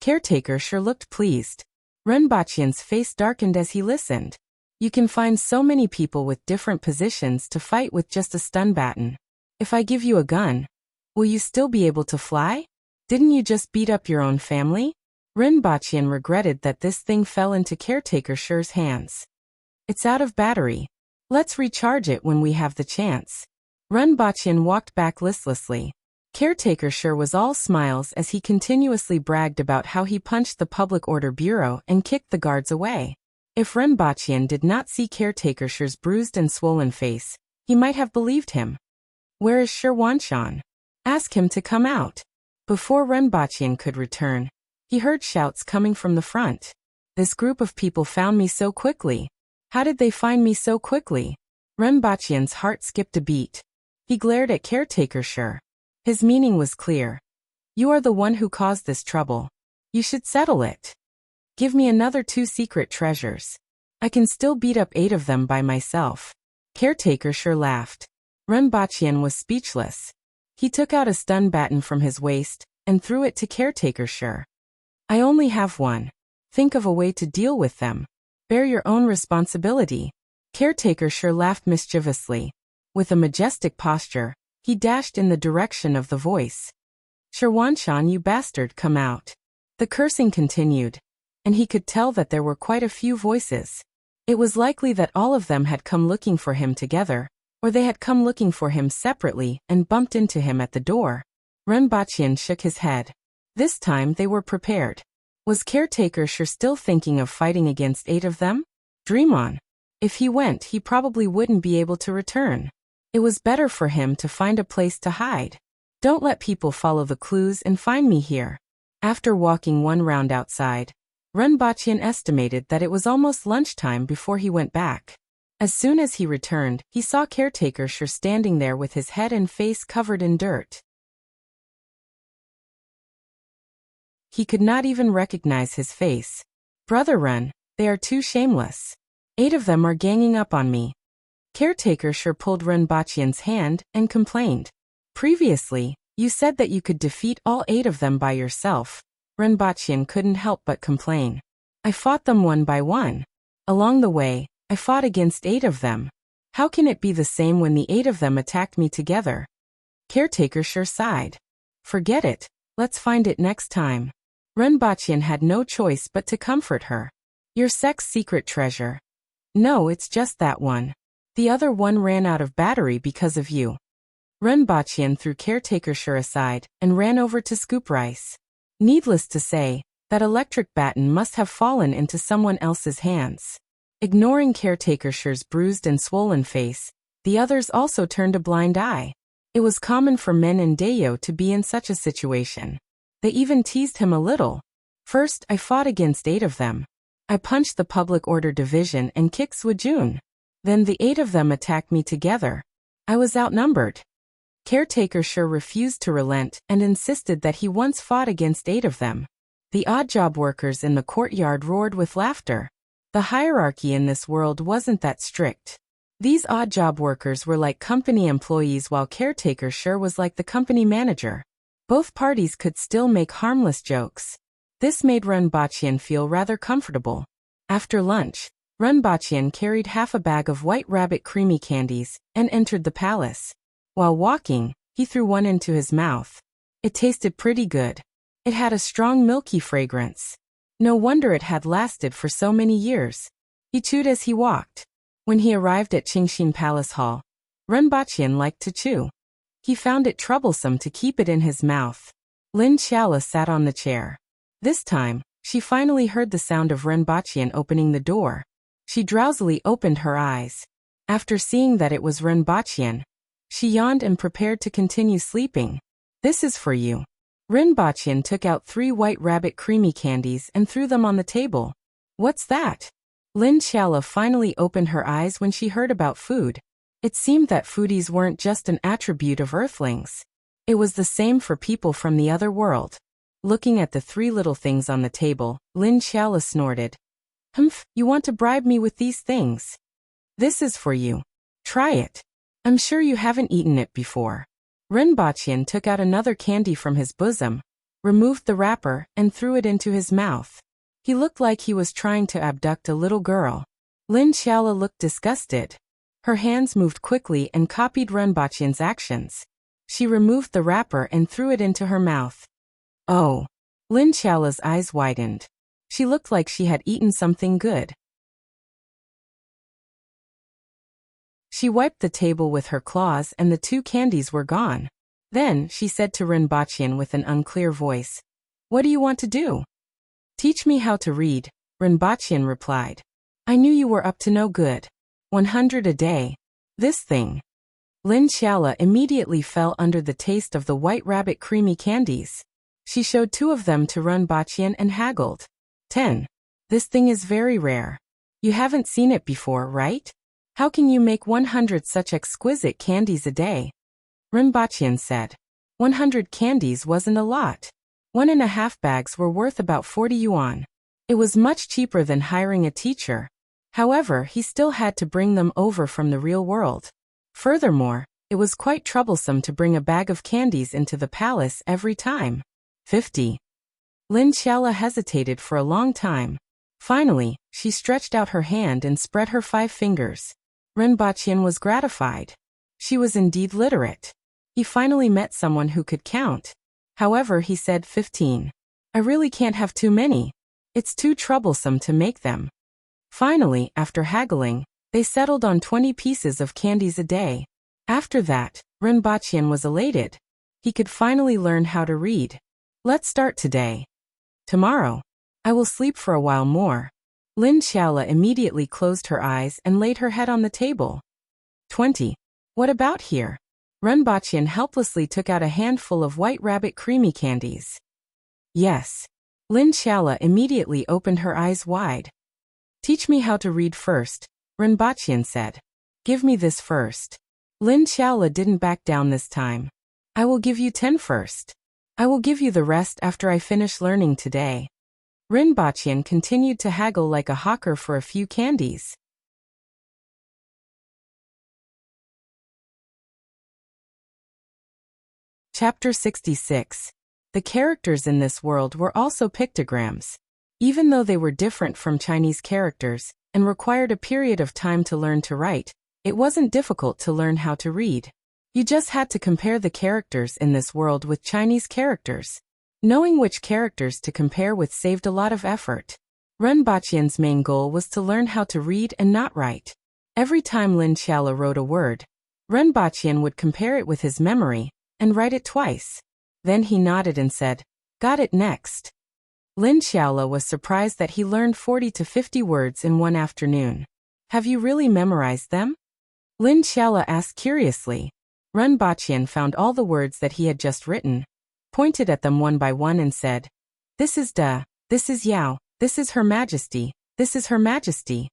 Caretaker Shi looked pleased. Rinpoche's face darkened as he listened. You can find so many people with different positions to fight with just a stun baton. If I give you a gun, will you still be able to fly? Didn't you just beat up your own family? Rinpoche regretted that this thing fell into Caretaker Shi's hands. It's out of battery. Let's recharge it when we have the chance. Rinpoche walked back listlessly. Caretaker Shi was all smiles as he continuously bragged about how he punched the Public Order Bureau and kicked the guards away. If Rinpoche did not see Caretaker Shi's bruised and swollen face, he might have believed him. Where is Shi Wanshan? Ask him to come out. Before Rinpoche could return, he heard shouts coming from the front. This group of people found me so quickly. How did they find me so quickly? Renbachian's heart skipped a beat. He glared at Caretaker Shi. His meaning was clear. You are the one who caused this trouble. You should settle it. Give me another 2 secret treasures. I can still beat up 8 of them by myself. Caretaker Shi laughed. Renbachian was speechless. He took out a stun baton from his waist and threw it to Caretaker Shi. I only have one. Think of a way to deal with them. Bear your own responsibility. Caretaker Shi laughed mischievously. With a majestic posture, he dashed in the direction of the voice. Sherwanshan, you bastard, come out. The cursing continued, and he could tell that there were quite a few voices. It was likely that all of them had come looking for him together, or they had come looking for him separately and bumped into him at the door. Renbachian shook his head. This time they were prepared. Was Caretaker Shi still thinking of fighting against 8 of them? Dream on. If he went, he probably wouldn't be able to return. It was better for him to find a place to hide. Don't let people follow the clues and find me here. After walking 1 round outside, Renbachian estimated that it was almost lunchtime before he went back. As soon as he returned, he saw Caretaker Shi standing there with his head and face covered in dirt. He could not even recognize his face. Brother Ren, they are too shameless. 8 of them are ganging up on me. Caretaker Shi pulled Renbachian's hand and complained. Previously, you said that you could defeat all 8 of them by yourself. Renbachian couldn't help but complain. I fought them one by one. Along the way, I fought against 8 of them. How can it be the same when the 8 of them attacked me together? Caretaker Shi sighed. Forget it. Let's find it next time. Renbachian had no choice but to comfort her. Your sex secret treasure. No, it's just that one. The other one ran out of battery because of you. Renbachian threw Caretaker Shi aside and ran over to scoop rice. Needless to say, that electric baton must have fallen into someone else's hands. Ignoring Caretaker Shi's bruised and swollen face, the others also turned a blind eye. It was common for men in Dayo to be in such a situation. They even teased him a little. First, I fought against 8 of them. I punched the Public Order Division and kicked Swajun. Then the 8 of them attacked me together. I was outnumbered. Caretaker Shi refused to relent and insisted that he once fought against 8 of them. The odd job workers in the courtyard roared with laughter. The hierarchy in this world wasn't that strict. These odd job workers were like company employees while Caretaker Shi was like the company manager. Both parties could still make harmless jokes. This made Renbachian feel rather comfortable. After lunch, Renbachian carried half a bag of white rabbit creamy candies and entered the palace. While walking, he threw one into his mouth. It tasted pretty good. It had a strong milky fragrance. No wonder it had lasted for so many years. He chewed as he walked. When he arrived at Qingxin Palace Hall, Renbachian liked to chew. He found it troublesome to keep it in his mouth. Lin Xiaola sat on the chair. This time, she finally heard the sound of Renbachian opening the door. She drowsily opened her eyes. After seeing that it was Renbachian, she yawned and prepared to continue sleeping. This is for you. Renbachian took out 3 white rabbit creamy candies and threw them on the table. What's that? Lin Xiaola finally opened her eyes when she heard about food. It seemed that foodies weren't just an attribute of Earthlings. It was the same for people from the other world. Looking at the 3 little things on the table, Lin Xiaola snorted. Humph, you want to bribe me with these things? This is for you. Try it. I'm sure you haven't eaten it before. Renbachian took out another candy from his bosom, removed the wrapper, and threw it into his mouth. He looked like he was trying to abduct a little girl. Lin Xiaola looked disgusted. Her hands moved quickly and copied Renbachian's actions. She removed the wrapper and threw it into her mouth. Oh! Lin Xiaola's eyes widened. She looked like she had eaten something good. She wiped the table with her claws and the 2 candies were gone. Then, she said to Renbachian with an unclear voice, "What do you want to do?" "Teach me how to read," Renbachian replied. "I knew you were up to no good. 100 a day. This thing." Lin Xiaola immediately fell under the taste of the white rabbit creamy candies. She showed 2 of them to Renbachian and haggled. 10. This thing is very rare. You haven't seen it before, right? How can you make 100 such exquisite candies a day? Rinpoche said. 100 candies wasn't a lot. 1.5 bags were worth about 40 yuan. It was much cheaper than hiring a teacher. However, he still had to bring them over from the real world. Furthermore, it was quite troublesome to bring a bag of candies into the palace every time. 50. Lin Xiaola hesitated for a long time. Finally, she stretched out her hand and spread her 5 fingers. Rinpoche was gratified. She was indeed literate. He finally met someone who could count. However, he said 15. I really can't have too many. It's too troublesome to make them. Finally, after haggling, they settled on 20 pieces of candies a day. After that, Rinpoche was elated. He could finally learn how to read. Let's start today. Tomorrow, I will sleep for a while more. Lin Xiaola immediately closed her eyes and laid her head on the table. 20. What about here? Rinpoche helplessly took out a handful of white rabbit creamy candies. Yes. Lin Xiaola immediately opened her eyes wide. Teach me how to read first, Rinpoche said. Give me this first. Lin Xiaola didn't back down this time. I will give you 10 first. I will give you the rest after I finish learning today. Rinpoche continued to haggle like a hawker for a few candies. Chapter 66. The characters in this world were also pictograms. Even though they were different from Chinese characters, and required a period of time to learn to write, it wasn't difficult to learn how to read. You just had to compare the characters in this world with Chinese characters. Knowing which characters to compare with saved a lot of effort. Rinpoche's main goal was to learn how to read and not write. Every time Lin Xiaola wrote a word, Rinpoche would compare it with his memory, and write it twice. Then he nodded and said, "Got it next." Lin Xiaola was surprised that he learned 40 to 50 words in one afternoon. Have you really memorized them? Lin Xiaola asked curiously. Rinpoche found all the words that he had just written, pointed at them one by one and said, "This is Da, this is Yao, this is Her Majesty, this is Her Majesty."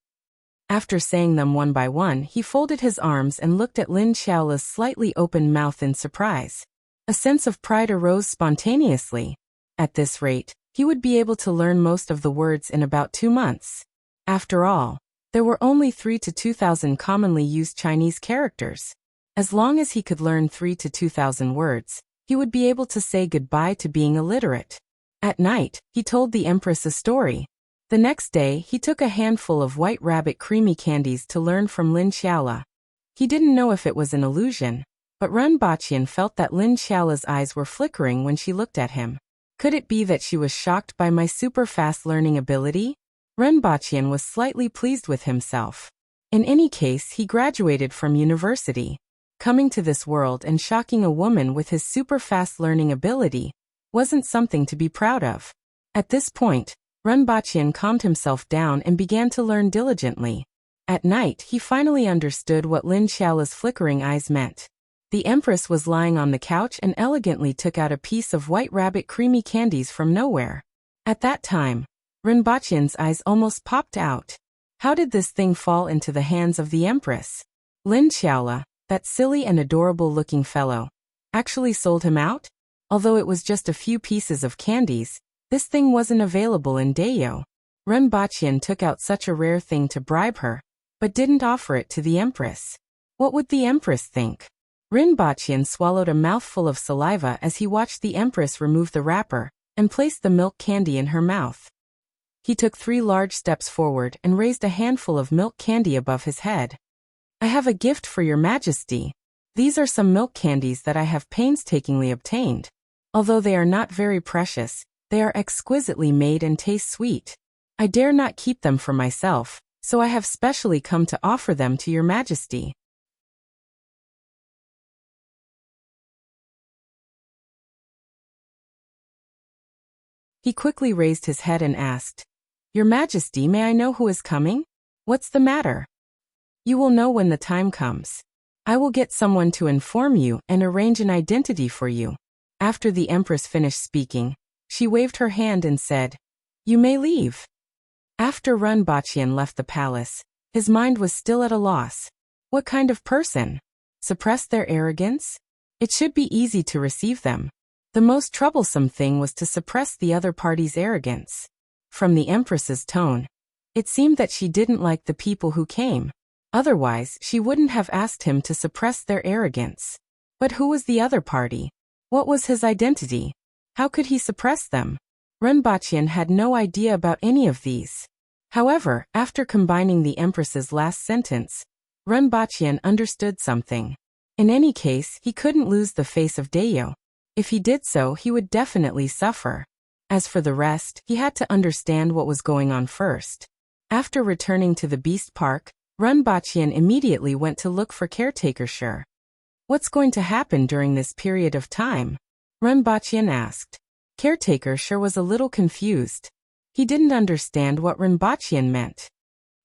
After saying them one by one, he folded his arms and looked at Lin Xiaola's slightly open mouth in surprise. A sense of pride arose spontaneously. At this rate, he would be able to learn most of the words in about 2 months. After all, there were only 3 to 2,000 commonly used Chinese characters. As long as he could learn 3 to 2,000 words, he would be able to say goodbye to being illiterate. At night, he told the Empress a story. The next day, he took a handful of white rabbit creamy candies to learn from Lin Xiaola. He didn't know if it was an illusion, but Rinpoche felt that Lin Xiaola's eyes were flickering when she looked at him. Could it be that she was shocked by my super-fast learning ability? Rinpoche was slightly pleased with himself. In any case, he graduated from university. Coming to this world and shocking a woman with his super-fast learning ability wasn't something to be proud of. At this point, Rinpoche calmed himself down and began to learn diligently. At night, he finally understood what Lin Xiaola's flickering eyes meant. The Empress was lying on the couch and elegantly took out a piece of white rabbit creamy candies from nowhere. At that time, Rinpoche's eyes almost popped out. How did this thing fall into the hands of the Empress? Lin Xiaola, that silly and adorable-looking fellow, actually sold him out? Although it was just a few pieces of candies, this thing wasn't available in Dayo. Rinpoche took out such a rare thing to bribe her, but didn't offer it to the Empress. What would the Empress think? Rinpoche swallowed a mouthful of saliva as he watched the Empress remove the wrapper and place the milk candy in her mouth. He took 3 large steps forward and raised a handful of milk candy above his head. "I have a gift for your Majesty. These are some milk candies that I have painstakingly obtained. Although they are not very precious, they are exquisitely made and taste sweet. I dare not keep them for myself, so I have specially come to offer them to your Majesty." He quickly raised his head and asked, "Your Majesty, may I know who is coming? What's the matter?" "You will know when the time comes. I will get someone to inform you and arrange an identity for you." After the Empress finished speaking, she waved her hand and said, "You may leave." After Runbachian left the palace, his mind was still at a loss. What kind of person? Suppress their arrogance? It should be easy to receive them. The most troublesome thing was to suppress the other party's arrogance. From the Empress's tone, it seemed that she didn't like the people who came. Otherwise, she wouldn't have asked him to suppress their arrogance. But who was the other party? What was his identity? How could he suppress them? Runbachian had no idea about any of these. However, after combining the Empress's last sentence, Runbachian understood something. In any case, he couldn't lose the face of Dayo. If he did so, he would definitely suffer. As for the rest, he had to understand what was going on first. After returning to the Beast Park, Runbachian immediately went to look for Caretaker Sure. What's going to happen during this period of time? Runbachian asked. Caretaker Sure was a little confused. He didn't understand what Runbachian meant.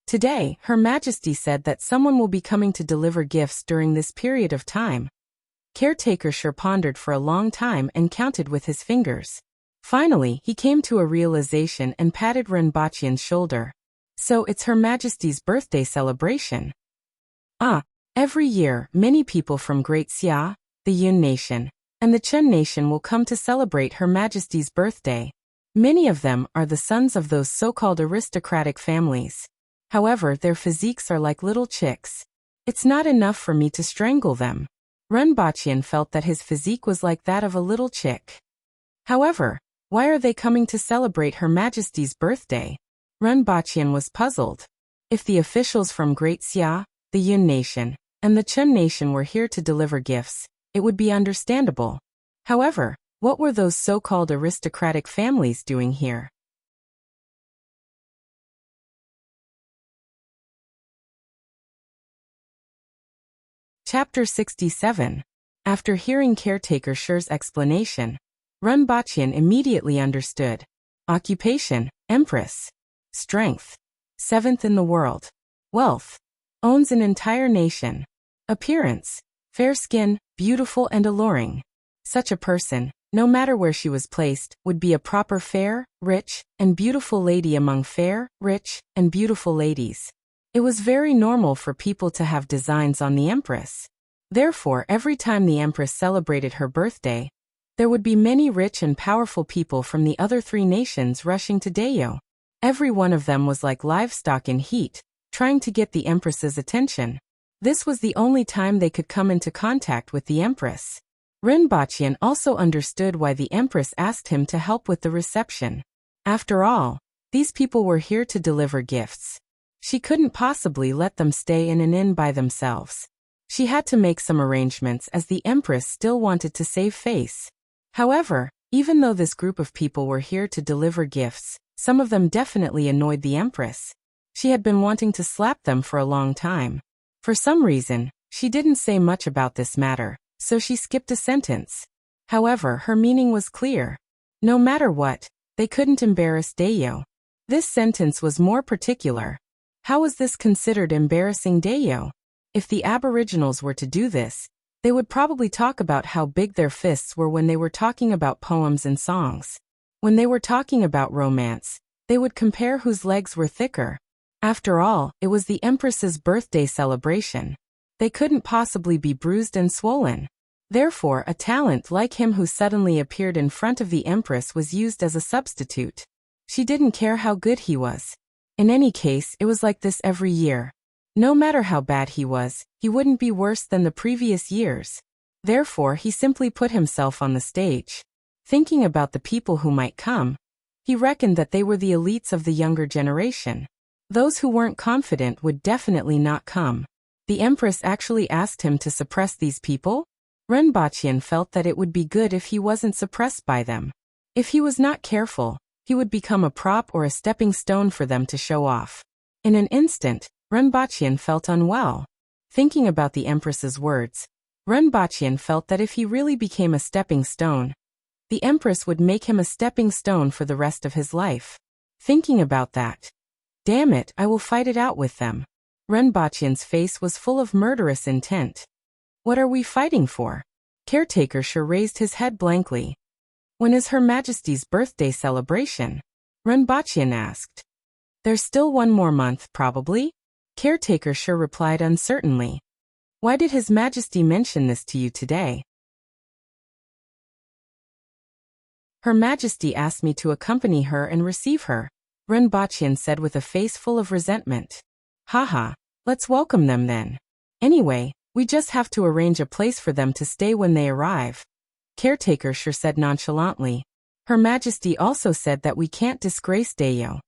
Today, Her Majesty said that someone will be coming to deliver gifts during this period of time. Caretaker Sure pondered for a long time and counted with his fingers. Finally, he came to a realization and patted Runbachian's shoulder. So it's Her Majesty's birthday celebration. Every year, many people from Great Xia, the Yun Nation, and the Chen Nation will come to celebrate Her Majesty's birthday. Many of them are the sons of those so-called aristocratic families. However, their physiques are like little chicks. It's not enough for me to strangle them. Runbachian felt that his physique was like that of a little chick. However, why are they coming to celebrate Her Majesty's birthday? Runbachian was puzzled. If the officials from Great Xia, the Yun Nation, and the Chen Nation were here to deliver gifts, it would be understandable. However, what were those so-called aristocratic families doing here? Chapter 67. After hearing Caretaker Sure's explanation, Runbachian immediately understood. Occupation, Empress. Strength. 7th in the world. Wealth. Owns an entire nation. Appearance. Fair skin, beautiful and alluring. Such a person, no matter where she was placed, would be a proper fair, rich, and beautiful lady among fair, rich, and beautiful ladies. It was very normal for people to have designs on the Empress. Therefore, every time the Empress celebrated her birthday, there would be many rich and powerful people from the other 3 nations rushing to Dayo. Every one of them was like livestock in heat, trying to get the Empress's attention. This was the only time they could come into contact with the Empress. Runbachian also understood why the Empress asked him to help with the reception. After all, these people were here to deliver gifts. She couldn't possibly let them stay in an inn by themselves. She had to make some arrangements as the Empress still wanted to save face. However, even though this group of people were here to deliver gifts, some of them definitely annoyed the Empress. She had been wanting to slap them for a long time. For some reason, she didn't say much about this matter, so she skipped a sentence. However, her meaning was clear. No matter what, they couldn't embarrass Dayo. This sentence was more particular. How was this considered embarrassing Dayo? If the Aboriginals were to do this, they would probably talk about how big their fists were when they were talking about poems and songs. When they were talking about romance, they would compare whose legs were thicker. After all, it was the Empress's birthday celebration. They couldn't possibly be bruised and swollen. Therefore, a talent like him who suddenly appeared in front of the Empress was used as a substitute. She didn't care how good he was. In any case, it was like this every year. No matter how bad he was, he wouldn't be worse than the previous years. Therefore, he simply put himself on the stage. Thinking about the people who might come, he reckoned that they were the elites of the younger generation. Those who weren't confident would definitely not come. The Empress actually asked him to suppress these people? Runbachian felt that it would be good if he wasn't suppressed by them. If he was not careful, he would become a prop or a stepping stone for them to show off. In an instant, Runbachian felt unwell. Thinking about the Empress's words, Runbachian felt that if he really became a stepping stone, the Empress would make him a stepping stone for the rest of his life. Thinking about that, damn it, I will fight it out with them. Runbachian's face was full of murderous intent. What are we fighting for? Caretaker Sure raised his head blankly. When is Her Majesty's birthday celebration? Runbachian asked. There's still one more month, probably? Caretaker sure replied uncertainly. Why did His Majesty mention this to you today? Her Majesty asked me to accompany her and receive her, Ren Baqian said with a face full of resentment. Haha, let's welcome them then. Anyway, we just have to arrange a place for them to stay when they arrive. Caretaker sure said nonchalantly. Her Majesty also said that we can't disgrace Dayo.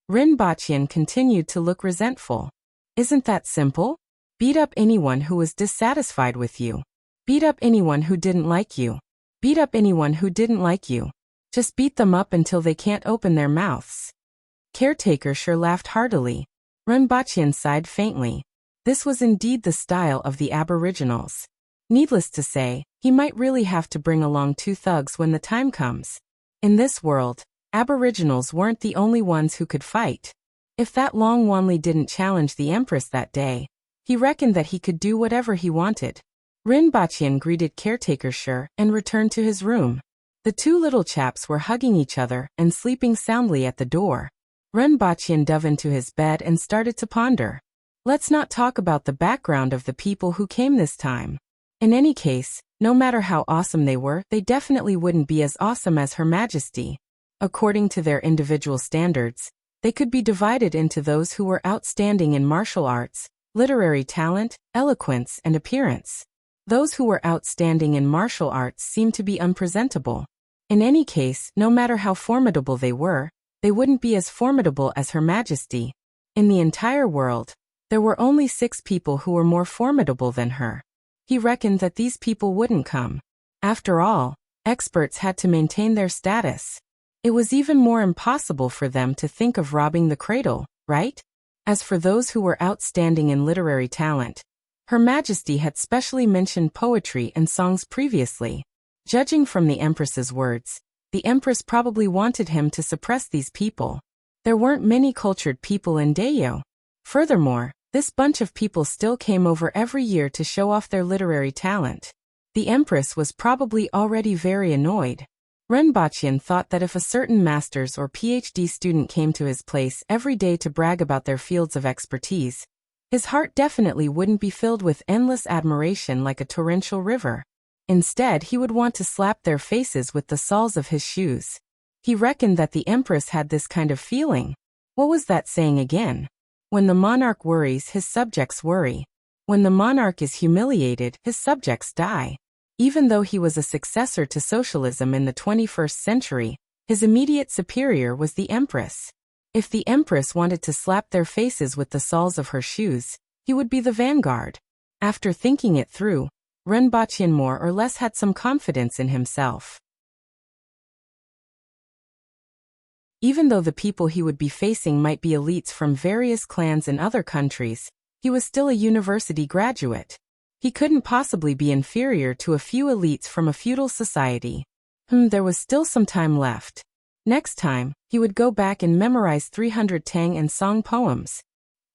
Ren Baqian continued to look resentful. Isn't that simple? Beat up anyone who was dissatisfied with you. Beat up anyone who didn't like you. Beat up anyone who didn't like you. Just beat them up until they can't open their mouths. Caretaker sure laughed heartily. Ren Baqian sighed faintly. This was indeed the style of the Aboriginals. Needless to say, he might really have to bring along 2 thugs when the time comes. In this world, Aboriginals weren't the only ones who could fight. If that Long Wanli didn't challenge the Empress that day, he reckoned that he could do whatever he wanted. Ren Baqian greeted Caretaker sure and returned to his room. The 2 little chaps were hugging each other and sleeping soundly at the door. Ren Baqian dove into his bed and started to ponder. Let's not talk about the background of the people who came this time. In any case, no matter how awesome they were, they definitely wouldn't be as awesome as Her Majesty. According to their individual standards, they could be divided into those who were outstanding in martial arts, literary talent, eloquence, and appearance. Those who were outstanding in martial arts seemed to be unpresentable. In any case, no matter how formidable they wouldn't be as formidable as Her Majesty. In the entire world, there were only 6 people who were more formidable than her. He reckoned that these people wouldn't come. After all, experts had to maintain their status. It was even more impossible for them to think of robbing the cradle, right? As for those who were outstanding in literary talent, Her Majesty had specially mentioned poetry and songs previously. Judging from the Empress's words, the Empress probably wanted him to suppress these people. There weren't many cultured people in Dayo. Furthermore, this bunch of people still came over every year to show off their literary talent. The Empress was probably already very annoyed. Ren Baqian thought that if a certain master's or PhD student came to his place every day to brag about their fields of expertise, his heart definitely wouldn't be filled with endless admiration like a torrential river. Instead, he would want to slap their faces with the soles of his shoes. He reckoned that the Empress had this kind of feeling. What was that saying again? When the monarch worries, his subjects worry. When the monarch is humiliated, his subjects die. Even though he was a successor to socialism in the 21st century, his immediate superior was the Empress. If the Empress wanted to slap their faces with the soles of her shoes, he would be the vanguard. After thinking it through, Ren Baqian more or less had some confidence in himself. Even though the people he would be facing might be elites from various clans in other countries, he was still a university graduate. He couldn't possibly be inferior to a few elites from a feudal society. There was still some time left. Next time, he would go back and memorize 300 Tang and Song poems.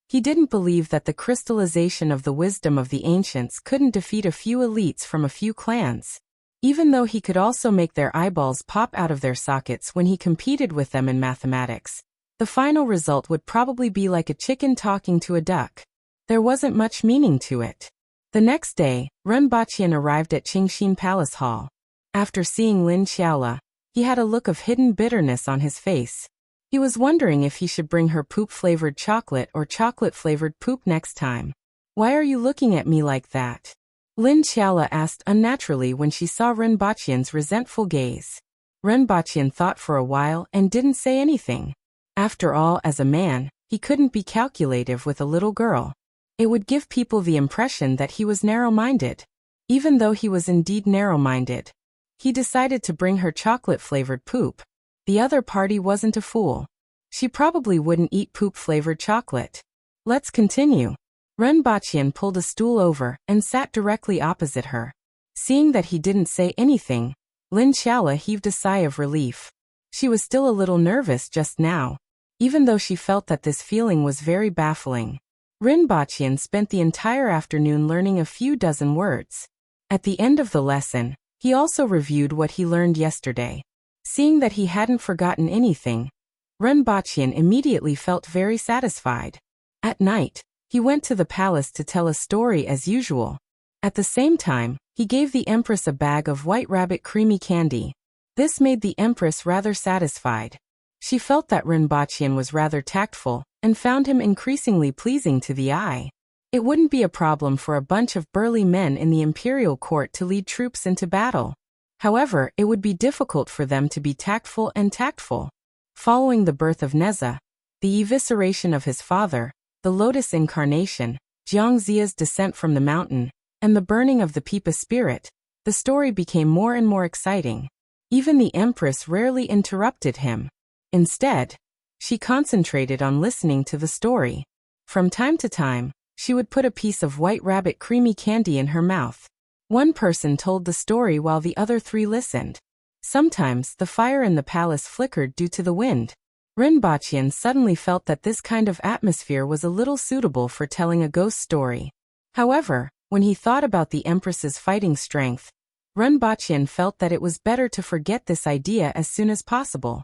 He didn't believe that the crystallization of the wisdom of the ancients couldn't defeat a few elites from a few clans. Even though he could also make their eyeballs pop out of their sockets when he competed with them in mathematics, the final result would probably be like a chicken talking to a duck. There wasn't much meaning to it. The next day, Ren Baqian arrived at Qingxin Palace Hall. After seeing Lin Xiaola, he had a look of hidden bitterness on his face. He was wondering if he should bring her poop-flavored chocolate or chocolate-flavored poop next time. Why are you looking at me like that? Lin Xiaola asked unnaturally when she saw Ren Baqian's resentful gaze. Ren Baqian thought for a while and didn't say anything. After all, as a man, he couldn't be calculative with a little girl. It would give people the impression that he was narrow-minded. Even though he was indeed narrow-minded, he decided to bring her chocolate-flavored poop. The other party wasn't a fool. She probably wouldn't eat poop-flavored chocolate. Let's continue. Ren Baqian pulled a stool over and sat directly opposite her. Seeing that he didn't say anything, Lin Xiaola heaved a sigh of relief. She was still a little nervous just now, even though she felt that this feeling was very baffling. Ren Baqian spent the entire afternoon learning a few dozen words. At the end of the lesson, he also reviewed what he learned yesterday. Seeing that he hadn't forgotten anything, Renbachian immediately felt very satisfied. At night, he went to the palace to tell a story as usual. At the same time, he gave the Empress a bag of White Rabbit creamy candy. This made the Empress rather satisfied. She felt that Renbachian was rather tactful, and found him increasingly pleasing to the eye. It wouldn't be a problem for a bunch of burly men in the imperial court to lead troops into battle. However, it would be difficult for them to be tactful and tactful. Following the birth of Neza, the evisceration of his father, the lotus incarnation, Jiangxia's descent from the mountain, and the burning of the Pipa spirit, the story became more and more exciting. Even the Empress rarely interrupted him. Instead, she concentrated on listening to the story. From time to time, she would put a piece of White Rabbit creamy candy in her mouth. One person told the story while the other three listened. Sometimes the fire in the palace flickered due to the wind. Renbachian suddenly felt that this kind of atmosphere was a little suitable for telling a ghost story. However, when he thought about the Empress's fighting strength, Renbachian felt that it was better to forget this idea as soon as possible.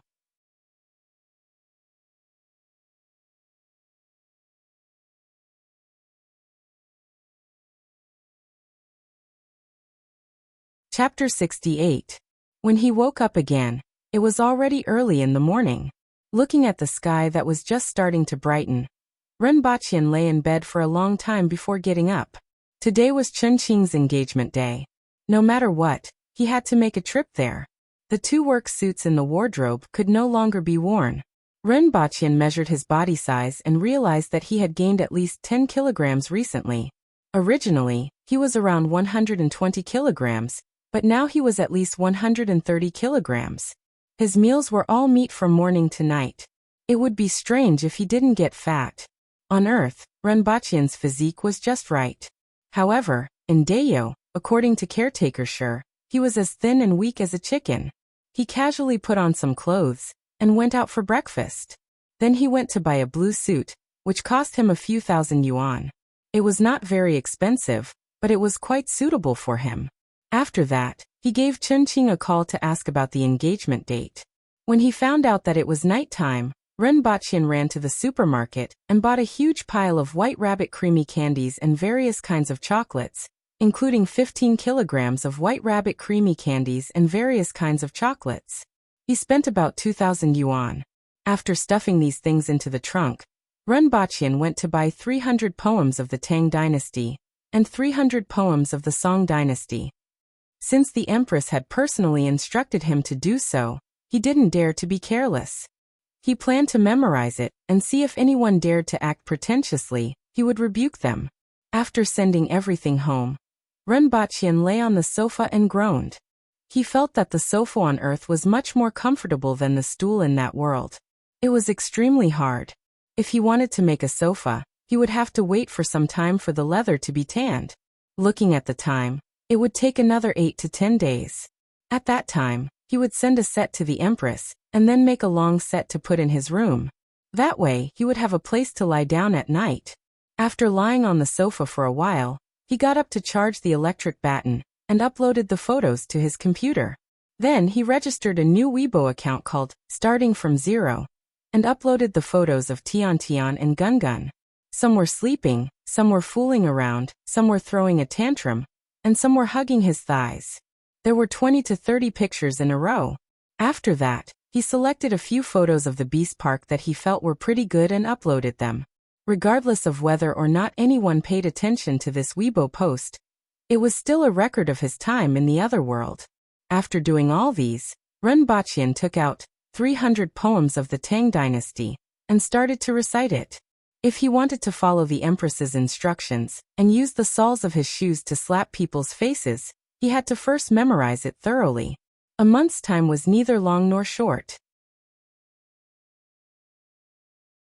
Chapter 68. When he woke up again, it was already early in the morning. Looking at the sky that was just starting to brighten, Renbachian lay in bed for a long time before getting up. Today was Chunqing's engagement day. No matter what, he had to make a trip there. The 2 work suits in the wardrobe could no longer be worn. Renbachian measured his body size and realized that he had gained at least 10 kilograms recently. Originally, he was around 120 kilograms, but now he was at least 130 kilograms. His meals were all meat from morning to night. It would be strange if he didn't get fat. On Earth, Renbachian's physique was just right. However, in Dayo, according to caretaker Shi, he was as thin and weak as a chicken. He casually put on some clothes and went out for breakfast. Then he went to buy a blue suit, which cost him a few thousand yuan. It was not very expensive, but it was quite suitable for him. After that, he gave Chunqing a call to ask about the engagement date. When he found out that it was night time, Renbachian ran to the supermarket and bought a huge pile of White Rabbit creamy candies and various kinds of chocolates, including 15 kilograms of White Rabbit creamy candies and various kinds of chocolates. He spent about 2,000 yuan. After stuffing these things into the trunk, Renbachian went to buy 300 poems of the Tang dynasty and 300 poems of the Song dynasty. Since the Empress had personally instructed him to do so, he didn't dare to be careless. He planned to memorize it and see if anyone dared to act pretentiously, he would rebuke them. After sending everything home, Renbachian lay on the sofa and groaned. He felt that the sofa on Earth was much more comfortable than the stool in that world. It was extremely hard. If he wanted to make a sofa, he would have to wait for some time for the leather to be tanned. Looking at the time, it would take another 8 to 10 days. At that time, he would send a set to the Empress, and then make a long set to put in his room. That way, he would have a place to lie down at night. After lying on the sofa for a while, he got up to charge the electric baton, and uploaded the photos to his computer. Then he registered a new Weibo account called Starting from Zero, and uploaded the photos of Tian Tian and Gun Gun. Some were sleeping, some were fooling around, some were throwing a tantrum, and some were hugging his thighs. There were 20 to 30 pictures in a row. After that, he selected a few photos of the Beast Park that he felt were pretty good and uploaded them. Regardless of whether or not anyone paid attention to this Weibo post, it was still a record of his time in the other world. After doing all these, Renbachian took out 300 poems of the Tang dynasty and started to recite it. If he wanted to follow the Empress's instructions and use the soles of his shoes to slap people's faces, he had to first memorize it thoroughly. A month's time was neither long nor short.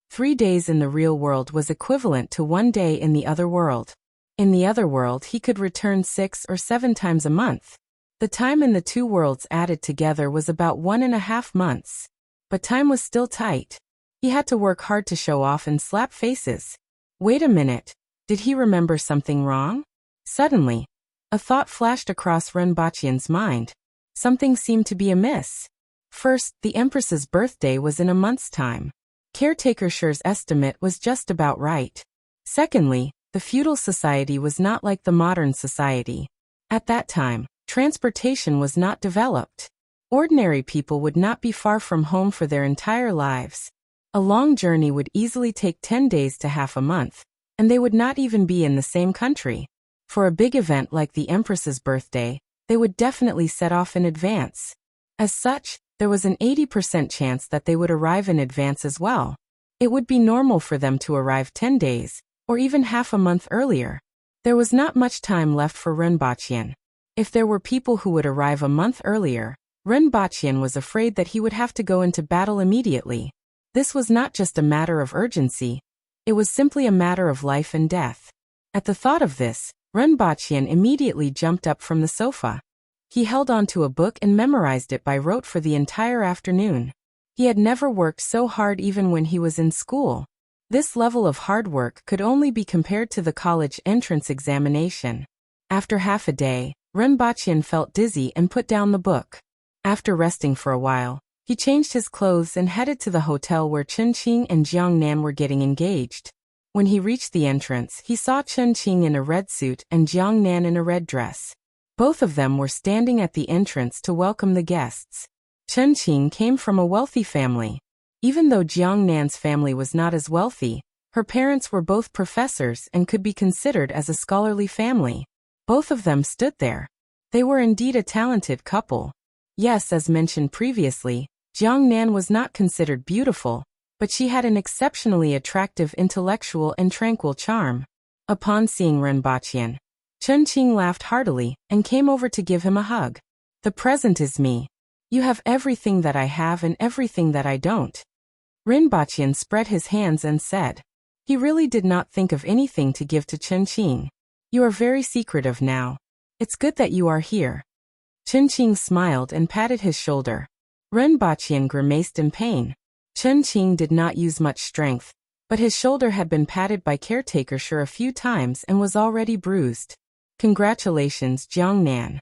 3 days in the real world was equivalent to 1 day in the other world. In the other world, he could return 6 or 7 times a month. The time in the 2 worlds added together was about 1.5 months. But time was still tight. He had to work hard to show off and slap faces. Wait a minute, did he remember something wrong? Suddenly, a thought flashed across Renbachian's mind. Something seemed to be amiss. First, the Empress's birthday was in a month's time. Caretaker Shi's estimate was just about right. Secondly, the feudal society was not like the modern society. At that time, transportation was not developed. Ordinary people would not be far from home for their entire lives. A long journey would easily take 10 days to half a month, and they would not even be in the same country. For a big event like the Empress's birthday, they would definitely set off in advance. As such, there was an 80% chance that they would arrive in advance as well. It would be normal for them to arrive 10 days, or even half a month earlier. There was not much time left for Renbaqian. If there were people who would arrive a month earlier, Renbaqian was afraid that he would have to go into battle immediately. This was not just a matter of urgency, it was simply a matter of life and death. At the thought of this, Renbaqian immediately jumped up from the sofa. He held onto a book and memorized it by rote for the entire afternoon. He had never worked so hard even when he was in school. This level of hard work could only be compared to the college entrance examination. After half a day, Renbaqian felt dizzy and put down the book. After resting for a while, he changed his clothes and headed to the hotel where Chen Qing and Jiang Nan were getting engaged. When he reached the entrance, he saw Chen Qing in a red suit and Jiang Nan in a red dress. Both of them were standing at the entrance to welcome the guests. Chen Qing came from a wealthy family. Even though Jiang Nan's family was not as wealthy, her parents were both professors and could be considered as a scholarly family. Both of them stood there. They were indeed a talented couple. Yes, as mentioned previously, Jiang Nan was not considered beautiful, but she had an exceptionally attractive intellectual and tranquil charm. Upon seeing Renbaqian, Chen Qing laughed heartily and came over to give him a hug. The present is me. You have everything that I have and everything that I don't. Renbaqian spread his hands and said. He really did not think of anything to give to Chen Qing. You are very secretive now. It's good that you are here. Chen Qing smiled and patted his shoulder. Renbaqian grimaced in pain. Chen Qing did not use much strength, but his shoulder had been patted by Caretaker Shi a few times and was already bruised. Congratulations, Jiang Nan.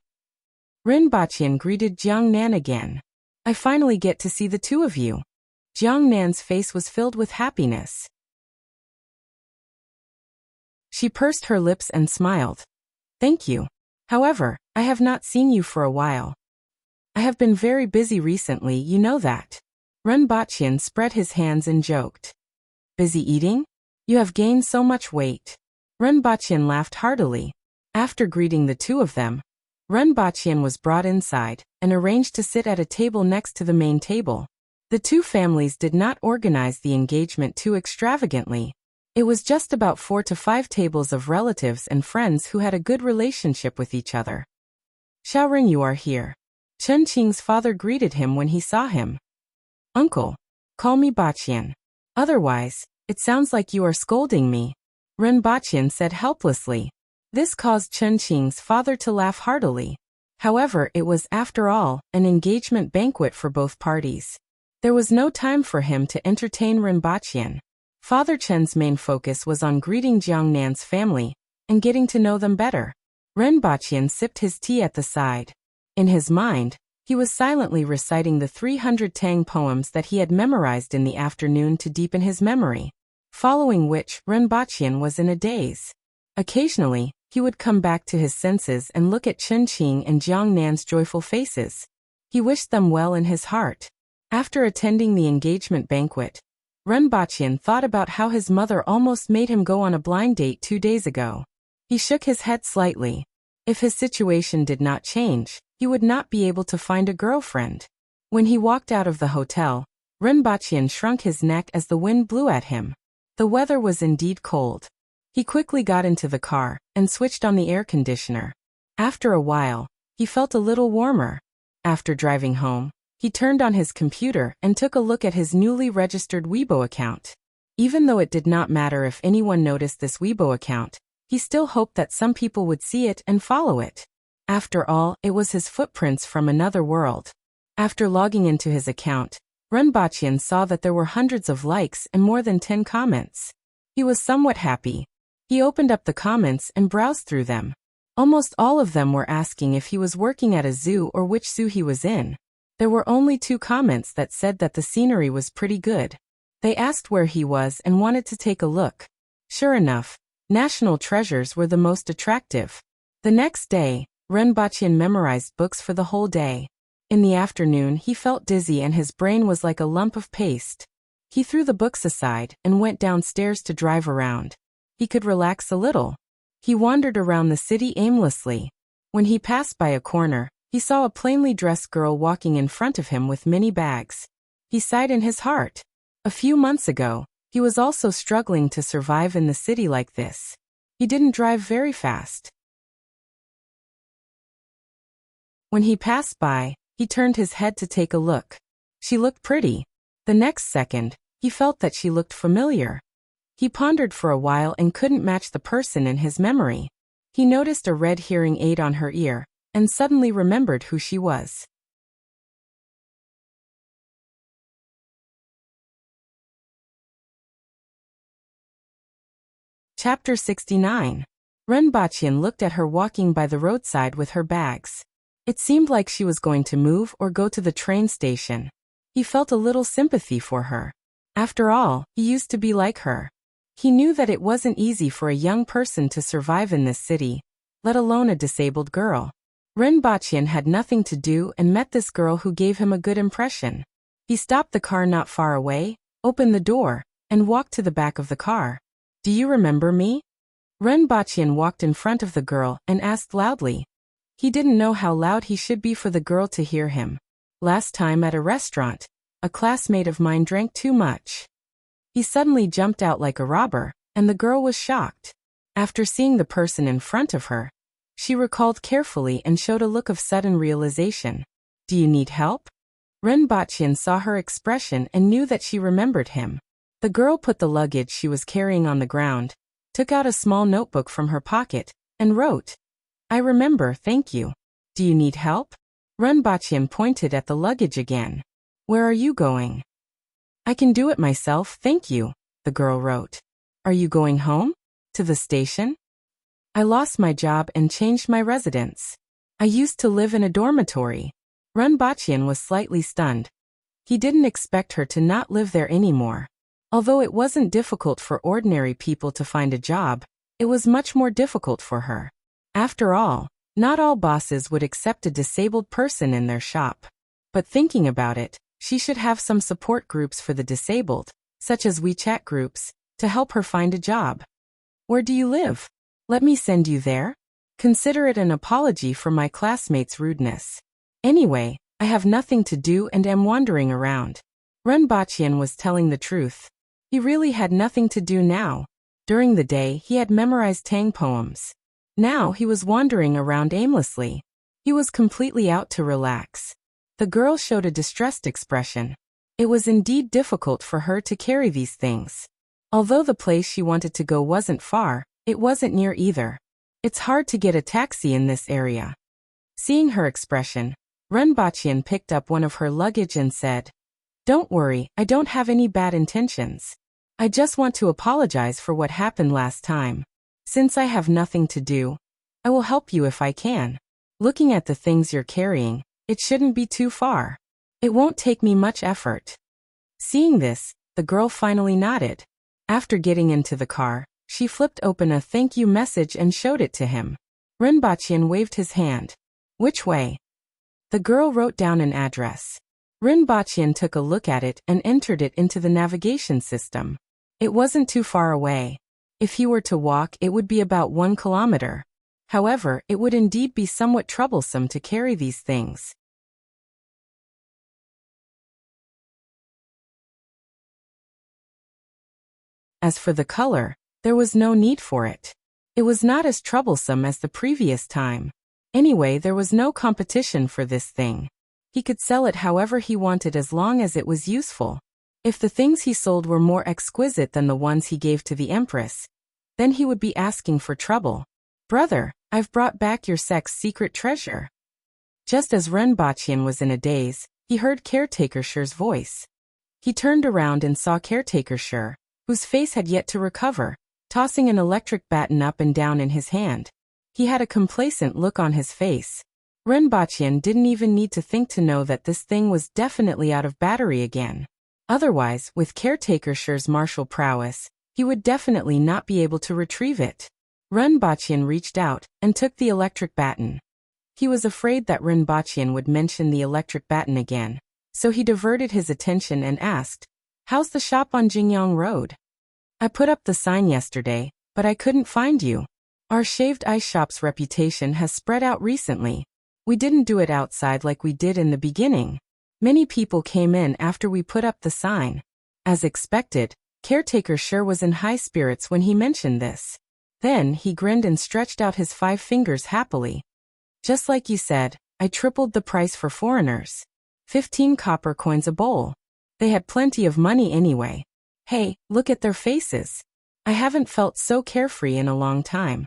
Renbaqian greeted Jiang Nan again. I finally get to see the two of you. Jiang Nan's face was filled with happiness. She pursed her lips and smiled. Thank you. However, I have not seen you for a while. I have been very busy recently, you know that. Renbaqian spread his hands and joked. Busy eating? You have gained so much weight. Renbaqian laughed heartily. After greeting the two of them, Renbaqian was brought inside and arranged to sit at a table next to the main table. The two families did not organize the engagement too extravagantly. It was just about 4 to 5 tables of relatives and friends who had a good relationship with each other. Xiaoring, you are here. Chen Qing's father greeted him when he saw him. Uncle, call me Baqian. Otherwise, it sounds like you are scolding me. Renbaqian said helplessly. This caused Chen Qing's father to laugh heartily. However, it was, after all, an engagement banquet for both parties. There was no time for him to entertain Renbaqian. Father Chen's main focus was on greeting Jiang Nan's family and getting to know them better. Renbaqian sipped his tea at the side. In his mind, he was silently reciting the 300 Tang poems that he had memorized in the afternoon to deepen his memory, following which Renbaqian was in a daze. Occasionally, he would come back to his senses and look at Chen Qing and Jiang Nan's joyful faces. He wished them well in his heart. After attending the engagement banquet, Renbaqian thought about how his mother almost made him go on a blind date 2 days ago. He shook his head slightly. If his situation did not change, he would not be able to find a girlfriend. When he walked out of the hotel, Renbaqian shrunk his neck as the wind blew at him. The weather was indeed cold. He quickly got into the car and switched on the air conditioner. After a while, he felt a little warmer. After driving home, he turned on his computer and took a look at his newly registered Weibo account. Even though it did not matter if anyone noticed this Weibo account, he still hoped that some people would see it and follow it. After all, it was his footprints from another world. After logging into his account, Renbaqian saw that there were hundreds of likes and more than 10 comments. He was somewhat happy. He opened up the comments and browsed through them. Almost all of them were asking if he was working at a zoo or which zoo he was in. There were only 2 comments that said that the scenery was pretty good. They asked where he was and wanted to take a look. Sure enough, national treasures were the most attractive. The next day, Renbachian memorized books for the whole day. In the afternoon, he felt dizzy and his brain was like a lump of paste. He threw the books aside and went downstairs to drive around. He could relax a little. He wandered around the city aimlessly. When he passed by a corner, he saw a plainly dressed girl walking in front of him with many bags. He sighed in his heart. A few months ago, he was also struggling to survive in the city like this. He didn't drive very fast. When he passed by, he turned his head to take a look. She looked pretty. The next second, he felt that she looked familiar. He pondered for a while and couldn't match the person in his memory. He noticed a red hearing aid on her ear, and suddenly remembered who she was. Chapter 69. Renbachian looked at her walking by the roadside with her bags. It seemed like she was going to move or go to the train station. He felt a little sympathy for her. After all, he used to be like her. He knew that it wasn't easy for a young person to survive in this city, let alone a disabled girl. Renbachian had nothing to do and met this girl who gave him a good impression. He stopped the car not far away, opened the door, and walked to the back of the car. "Do you remember me?" Renbachian walked in front of the girl and asked loudly. He didn't know how loud he should be for the girl to hear him. "Last time at a restaurant, a classmate of mine drank too much." He suddenly jumped out like a robber, and the girl was shocked. After seeing the person in front of her, she recalled carefully and showed a look of sudden realization. "Do you need help?" Renbachian saw her expression and knew that she remembered him. The girl put the luggage she was carrying on the ground, took out a small notebook from her pocket, and wrote, "I remember, thank you. Do you need help?" Renbachian pointed at the luggage again. "Where are you going?" "I can do it myself, thank you," the girl wrote. "Are you going home? To the station?" "I lost my job and changed my residence. I used to live in a dormitory." Renbachian was slightly stunned. He didn't expect her to not live there anymore. Although it wasn't difficult for ordinary people to find a job, it was much more difficult for her. After all, not all bosses would accept a disabled person in their shop. But thinking about it, she should have some support groups for the disabled, such as WeChat groups, to help her find a job. "Where do you live? Let me send you there?" Consider it an apology for my classmate's rudeness. "Anyway, I have nothing to do and am wandering around." Renbachian was telling the truth. He really had nothing to do now. During the day, he had memorized Tang poems. Now he was wandering around aimlessly. He was completely out to relax. The girl showed a distressed expression. It was indeed difficult for her to carry these things. Although the place she wanted to go wasn't far, it wasn't near either. It's hard to get a taxi in this area. Seeing her expression, Renbachian picked up one of her luggage and said, "Don't worry, I don't have any bad intentions. I just want to apologize for what happened last time. Since I have nothing to do, I will help you if I can. Looking at the things you're carrying, it shouldn't be too far. It won't take me much effort." Seeing this, the girl finally nodded. After getting into the car, she flipped open a thank you message and showed it to him. Renbachian waved his hand. "Which way?" The girl wrote down an address. Renbachian took a look at it and entered it into the navigation system. It wasn't too far away. If he were to walk, it would be about 1 kilometer. However, it would indeed be somewhat troublesome to carry these things. As for the color, there was no need for it. It was not as troublesome as the previous time. Anyway, there was no competition for this thing. He could sell it however he wanted as long as it was useful. If the things he sold were more exquisite than the ones he gave to the Empress, then he would be asking for trouble. "Brother, I've brought back your sect's secret treasure." Just as Renbachian was in a daze, he heard Caretaker Shi's voice. He turned around and saw Caretaker Shi, whose face had yet to recover, tossing an electric baton up and down in his hand. He had a complacent look on his face. Renbachian didn't even need to think to know that this thing was definitely out of battery again. Otherwise, with Caretaker Shi's martial prowess, he would definitely not be able to retrieve it. Renbachian reached out and took the electric baton. He was afraid that Renbachian would mention the electric baton again, so he diverted his attention and asked, "How's the shop on Jingyang Road? I put up the sign yesterday, but I couldn't find you. Our shaved ice shop's reputation has spread out recently. We didn't do it outside like we did in the beginning. Many people came in after we put up the sign." As expected, Caretaker Shi was in high spirits when he mentioned this. Then he grinned and stretched out his 5 fingers happily. "Just like you said, I tripled the price for foreigners. 15 copper coins a bowl. They had plenty of money anyway. Hey, look at their faces. I haven't felt so carefree in a long time."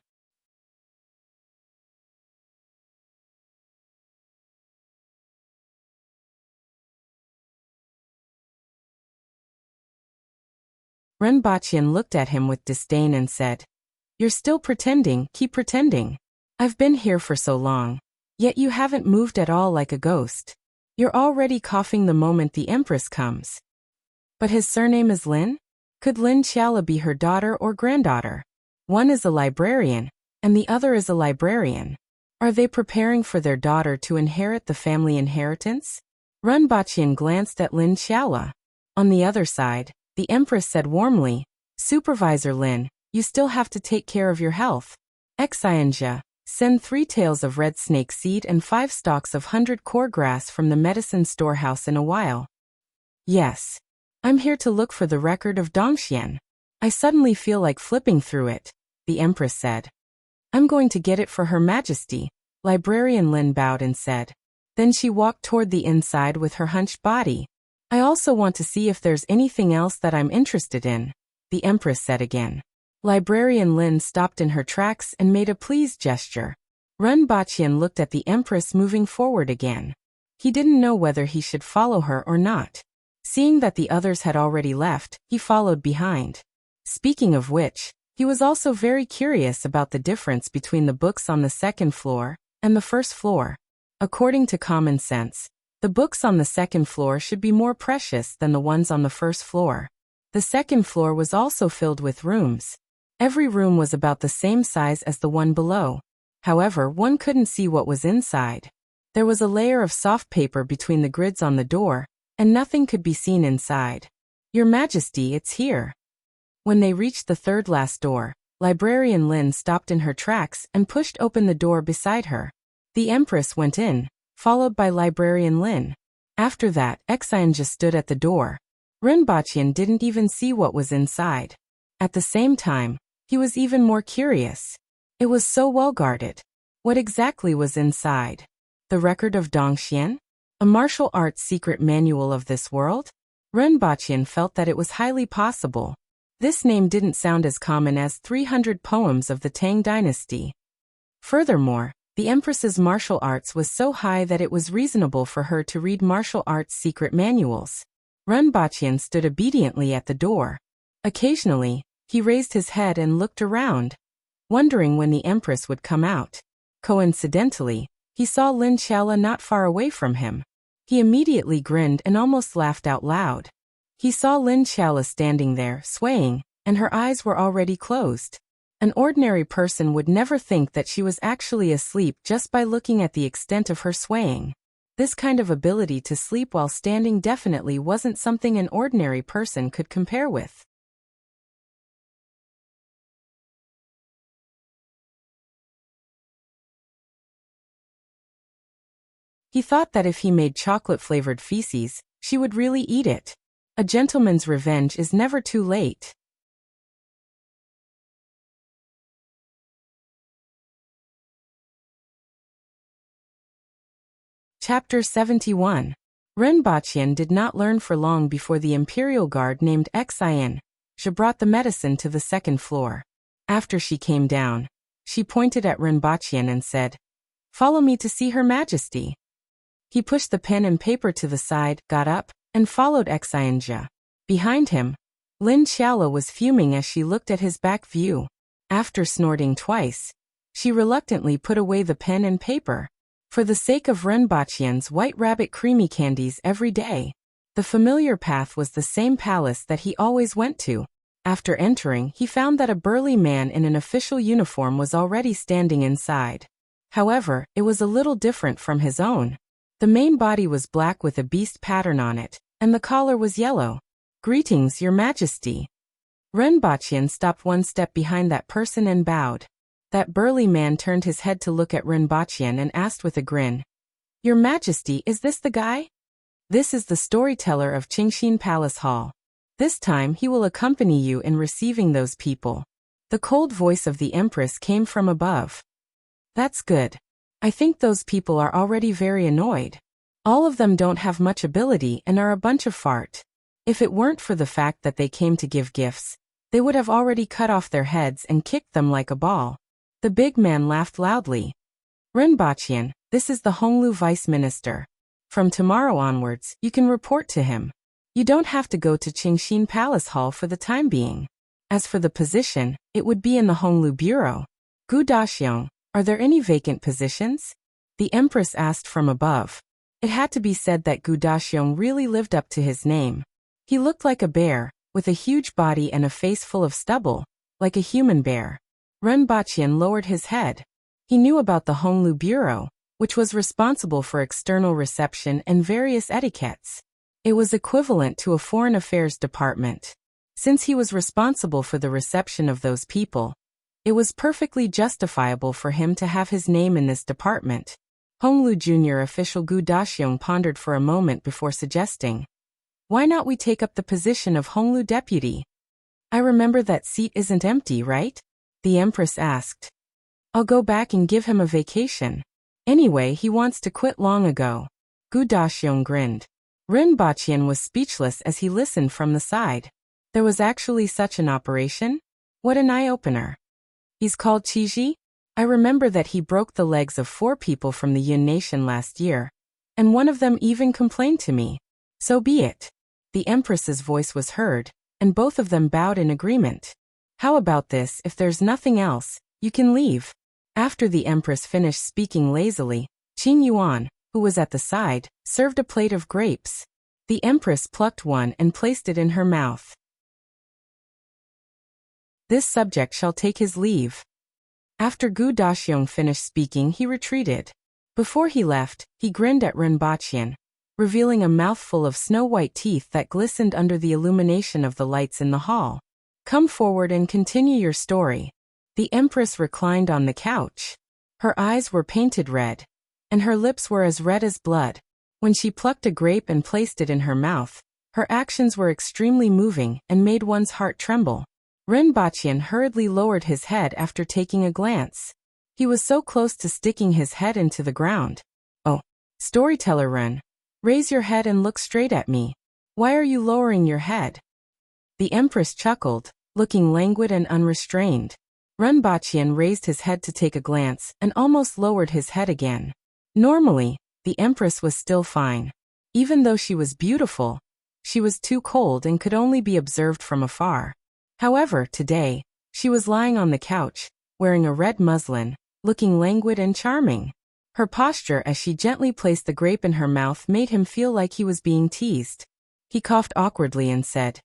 Renbachian looked at him with disdain and said, "You're still pretending, keep pretending. I've been here for so long, yet you haven't moved at all like a ghost. You're already coughing the moment the Empress comes." But his surname is Lin? Could Lin Qiala be her daughter or granddaughter? One is a librarian, and the other is a librarian. Are they preparing for their daughter to inherit the family inheritance? Renbachian glanced at Lin Qiala. On the other side, the Empress said warmly, "Supervisor Lin, you still have to take care of your health. Xianja, send 3 tails of red snake seed and 5 stalks of 100 core grass from the medicine storehouse in a while." "Yes. I'm here to look for the record of Dongxian. I suddenly feel like flipping through it," the Empress said. "I'm going to get it for Her Majesty," Librarian Lin bowed and said. Then she walked toward the inside with her hunched body. "I also want to see if there's anything else that I'm interested in," the Empress said again. Librarian Lin stopped in her tracks and made a pleased gesture. Renbachian looked at the Empress moving forward again. He didn't know whether he should follow her or not. Seeing that the others had already left, he followed behind. Speaking of which, he was also very curious about the difference between the books on the 2nd floor and the 1st floor. According to common sense, the books on the 2nd floor should be more precious than the ones on the 1st floor. The 2nd floor was also filled with rooms. Every room was about the same size as the one below. However, one couldn't see what was inside. There was a layer of soft paper between the grids on the door, and nothing could be seen inside. "Your Majesty, it's here." When they reached the 3rd last door, Librarian Lin stopped in her tracks and pushed open the door beside her. The Empress went in, followed by Librarian Lin. After that, Xianja stood at the door. Renbachian didn't even see what was inside. At the same time, he was even more curious. It was so well guarded. What exactly was inside? The record of Dongxian? A martial arts secret manual of this world? Renbachian felt that it was highly possible. This name didn't sound as common as 300 poems of the Tang dynasty. Furthermore, the Empress's martial arts was so high that it was reasonable for her to read martial arts secret manuals. Renbachian stood obediently at the door. Occasionally, he raised his head and looked around, wondering when the Empress would come out. Coincidentally, he saw Lin Qiala not far away from him. He immediately grinned and almost laughed out loud. He saw Lin Qiala standing there, swaying, and her eyes were already closed. An ordinary person would never think that she was actually asleep just by looking at the extent of her swaying. This kind of ability to sleep while standing definitely wasn't something an ordinary person could compare with. He thought that if he made chocolate-flavored feces, she would really eat it. A gentleman's revenge is never too late. Chapter 71. Renbachian did not learn for long before the Imperial Guard named Xian. She brought the medicine to the 2nd floor. After she came down, she pointed at Renbachian and said, "Follow me to see Her Majesty." He pushed the pen and paper to the side, got up, and followed Xianja. Behind him, Lin Qiala was fuming as she looked at his back view. After snorting twice, she reluctantly put away the pen and paper. For the sake of Renbachian's white rabbit creamy candies every day. The familiar path was the same palace that he always went to. After entering, he found that a burly man in an official uniform was already standing inside. However, it was a little different from his own. The main body was black with a beast pattern on it, and the collar was yellow. "Greetings, Your Majesty." Renbachian stopped one step behind that person and bowed. That burly man turned his head to look at Renbachian and asked with a grin, "Your Majesty, is this the guy?" "This is the storyteller of Qingxin Palace Hall. This time he will accompany you in receiving those people." The cold voice of the Empress came from above. "That's good. I think those people are already very annoyed. All of them don't have much ability and are a bunch of fart. If it weren't for the fact that they came to give gifts, they would have already cut off their heads and kicked them like a ball." The big man laughed loudly. "Renbachian, this is the Honglu Vice Minister. From tomorrow onwards, you can report to him. You don't have to go to Qingxin Palace Hall for the time being. As for the position, it would be in the Honglu Bureau." "Gu Daxiong, are there any vacant positions?" the Empress asked from above. It had to be said that Gu Daxiong really lived up to his name. He looked like a bear, with a huge body and a face full of stubble, like a human bear. Renbachian lowered his head. He knew about the Honglu Bureau, which was responsible for external reception and various etiquettes. It was equivalent to a foreign affairs department. Since he was responsible for the reception of those people, it was perfectly justifiable for him to have his name in this department. Honglu Junior official Gu Daxiong pondered for a moment before suggesting, "Why not we take up the position of Honglu deputy? I remember that seat isn't empty, right?" the Empress asked. "I'll go back and give him a vacation. Anyway, he wants to quit long ago." Gu Daxiong grinned. Renbachian was speechless as he listened from the side. There was actually such an operation? What an eye-opener. "He's called Qiji? I remember that he broke the legs of 4 people from the Yun Nation last year, and one of them even complained to me." "So be it." The Empress's voice was heard, and both of them bowed in agreement. "How about this? If there's nothing else, you can leave." After the Empress finished speaking lazily, Qing Yuan, who was at the side, served a plate of grapes. The Empress plucked one and placed it in her mouth. "This subject shall take his leave." After Gu Daxiong finished speaking, he retreated. Before he left, he grinned at Renbachian, revealing a mouthful of snow-white teeth that glistened under the illumination of the lights in the hall. "Come forward and continue your story." The Empress reclined on the couch. Her eyes were painted red, and her lips were as red as blood. When she plucked a grape and placed it in her mouth, her actions were extremely moving and made one's heart tremble. Renbachian hurriedly lowered his head after taking a glance. He was so close to sticking his head into the ground. "Oh, storyteller Ren, raise your head and look straight at me. Why are you lowering your head?" The Empress chuckled, looking languid and unrestrained. Renbachian raised his head to take a glance and almost lowered his head again. Normally, the Empress was still fine. Even though she was beautiful, she was too cold and could only be observed from afar. However, today, she was lying on the couch, wearing a red muslin, looking languid and charming. Her posture as she gently placed the grape in her mouth made him feel like he was being teased. He coughed awkwardly and said,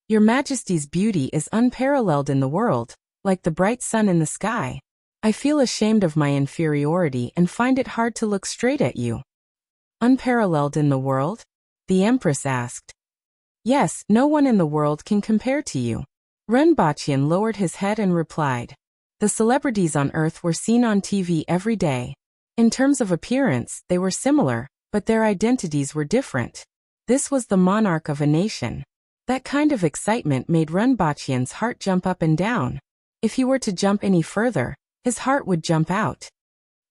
"Your Majesty's beauty is unparalleled in the world, like the bright sun in the sky. I feel ashamed of my inferiority and find it hard to look straight at you." "Unparalleled in the world?" the Empress asked. "Yes, no one in the world can compare to you." Renbachian lowered his head and replied, "The celebrities on Earth were seen on TV every day. In terms of appearance, they were similar, but their identities were different. This was the monarch of a nation." That kind of excitement made Renbachian's heart jump up and down. If he were to jump any further, his heart would jump out.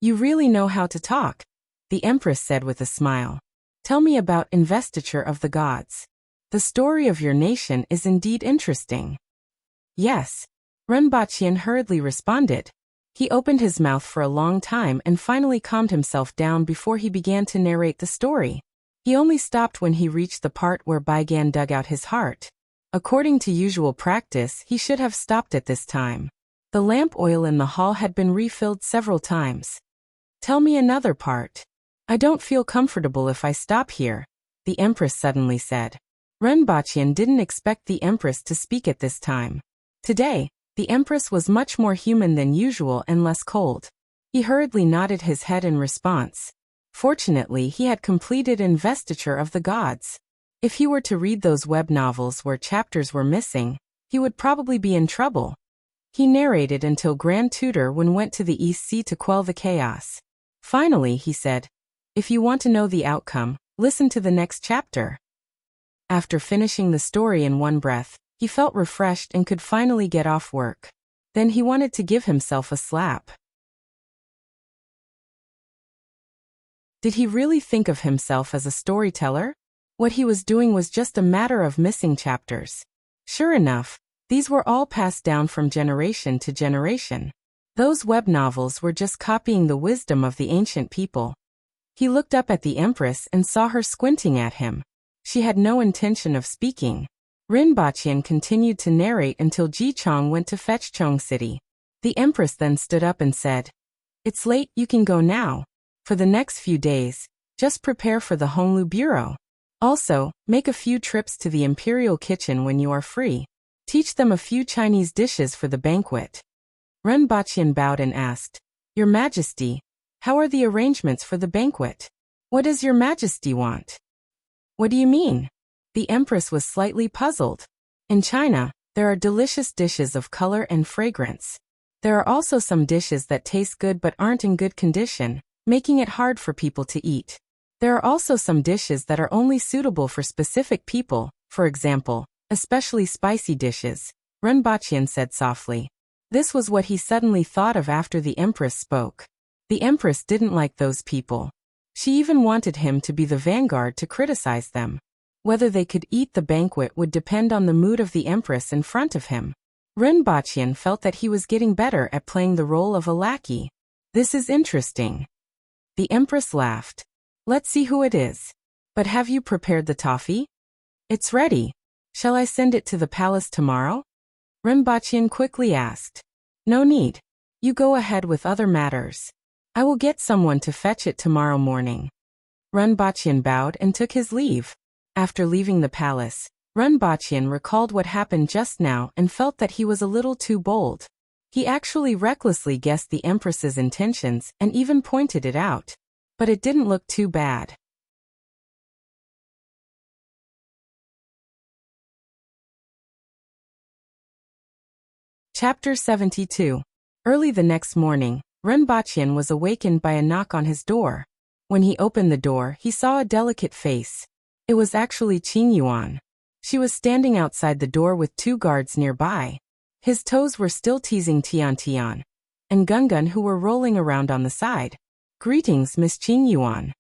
"You really know how to talk," the Empress said with a smile. "Tell me about investiture of the gods. The story of your nation is indeed interesting." "Yes," Renbachian hurriedly responded. He opened his mouth for a long time and finally calmed himself down before he began to narrate the story. He only stopped when he reached the part where Baigan dug out his heart. According to usual practice, he should have stopped at this time. The lamp oil in the hall had been refilled several times. Tell me another part. I don't feel comfortable if I stop here, the Empress suddenly said. Renbachian didn't expect the Empress to speak at this time. Today, the Empress was much more human than usual and less cold. He hurriedly nodded his head in response. Fortunately, he had completed Investiture of the Gods. If he were to read those web novels where chapters were missing, he would probably be in trouble. He narrated until Grand Tutor Wen went to the East Sea to quell the chaos. Finally, he said, "If you want to know the outcome, listen to the next chapter." After finishing the story in one breath, he felt refreshed and could finally get off work. Then he wanted to give himself a slap. Did he really think of himself as a storyteller? What he was doing was just a matter of missing chapters. Sure enough, these were all passed down from generation to generation. Those web novels were just copying the wisdom of the ancient people. He looked up at the Empress and saw her squinting at him. She had no intention of speaking. Rinpochian continued to narrate until Ji Chong went to fetch Chong City. The Empress then stood up and said, "It's late, you can go now. For the next few days, just prepare for the Honglu Bureau. Also, make a few trips to the Imperial Kitchen when you are free. Teach them a few Chinese dishes for the banquet." Renbachian bowed and asked, "Your Majesty, how are the arrangements for the banquet? What does Your Majesty want?" "What do you mean?" The Empress was slightly puzzled. In China, there are delicious dishes of color and fragrance. There are also some dishes that taste good but aren't in good condition, making it hard for people to eat. There are also some dishes that are only suitable for specific people, for example, especially spicy dishes, Renbachian said softly. This was what he suddenly thought of after the Empress spoke. The Empress didn't like those people. She even wanted him to be the vanguard to criticize them. Whether they could eat the banquet would depend on the mood of the Empress in front of him. Renbachian felt that he was getting better at playing the role of a lackey. This is interesting. The Empress laughed. "Let's see who it is. But have you prepared the toffee?" "It's ready. Shall I send it to the palace tomorrow?" Renbachian quickly asked. "No need. You go ahead with other matters. I will get someone to fetch it tomorrow morning." Renbachian bowed and took his leave. After leaving the palace, Renbachian recalled what happened just now and felt that he was a little too bold. He actually recklessly guessed the Empress's intentions and even pointed it out. But it didn't look too bad. Chapter 72. Early the next morning, Renbachian was awakened by a knock on his door. When he opened the door, he saw a delicate face. It was actually Qing Yuan. She was standing outside the door with two guards nearby. His toes were still teasing Tian Tian and Gungun, who were rolling around on the side. "Greetings, Miss Qing Yuan."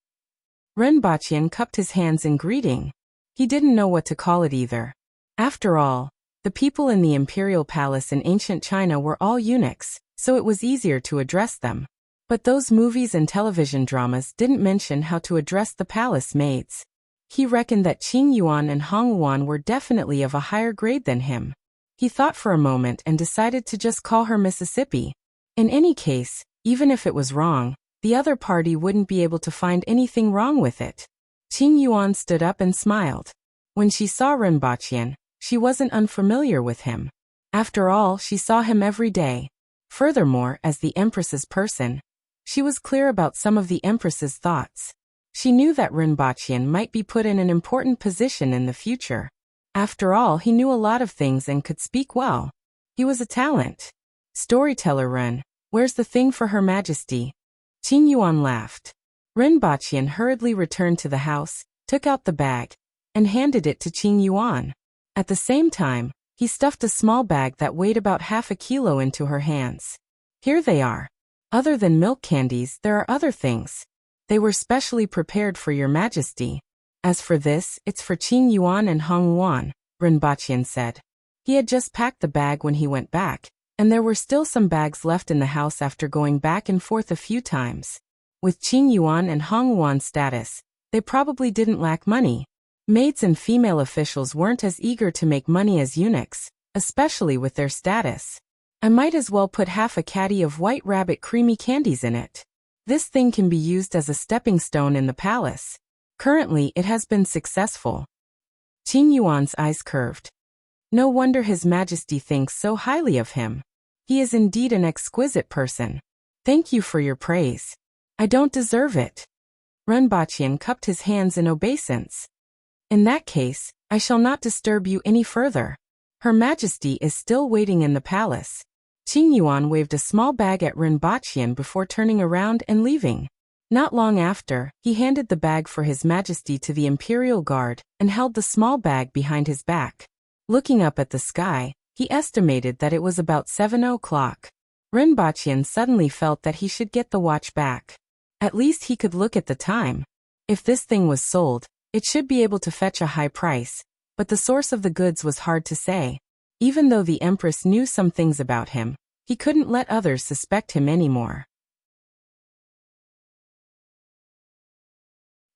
Renbachian cupped his hands in greeting. He didn't know what to call it either. After all, the people in the imperial palace in ancient China were all eunuchs, so it was easier to address them. But those movies and television dramas didn't mention how to address the palace maids. He reckoned that Qing Yuan and Hong Yuan were definitely of a higher grade than him. He thought for a moment and decided to just call her Mississippi. In any case, even if it was wrong, the other party wouldn't be able to find anything wrong with it. Qing Yuan stood up and smiled. When she saw Renbachian, she wasn't unfamiliar with him. After all, she saw him every day. Furthermore, as the Empress's person, she was clear about some of the Empress's thoughts. She knew that Renbachian might be put in an important position in the future. After all, he knew a lot of things and could speak well. He was a talent. "Storyteller Ren, where's the thing for Her Majesty?" Qing Yuan laughed. Renbachian hurriedly returned to the house, took out the bag, and handed it to Qing Yuan. At the same time, he stuffed a small bag that weighed about half a kilo into her hands. "Here they are. Other than milk candies, there are other things. They were specially prepared for Your Majesty. As for this, it's for Qing Yuan and Hong Yuan," Renbachian said. He had just packed the bag when he went back, and there were still some bags left in the house after going back and forth a few times. With Qing Yuan and Hong Yuan's status, they probably didn't lack money. Maids and female officials weren't as eager to make money as eunuchs, especially with their status. "I might as well put half a caddy of White Rabbit creamy candies in it." This thing can be used as a stepping stone in the palace. Currently, it has been successful. Qing Yuan's eyes curved. No wonder His Majesty thinks so highly of him. He is indeed an exquisite person. Thank you for your praise. I don't deserve it. Ren Baqian cupped his hands in obeisance. In that case, I shall not disturb you any further. Her Majesty is still waiting in the palace. Qing Yuan waved a small bag at Ren Baqian before turning around and leaving. Not long after, he handed the bag for His Majesty to the Imperial Guard and held the small bag behind his back. Looking up at the sky, he estimated that it was about 7 o'clock. Ren Baqian suddenly felt that he should get the watch back. At least he could look at the time. If this thing was sold, it should be able to fetch a high price, but the source of the goods was hard to say. Even though the Empress knew some things about him, he couldn't let others suspect him anymore.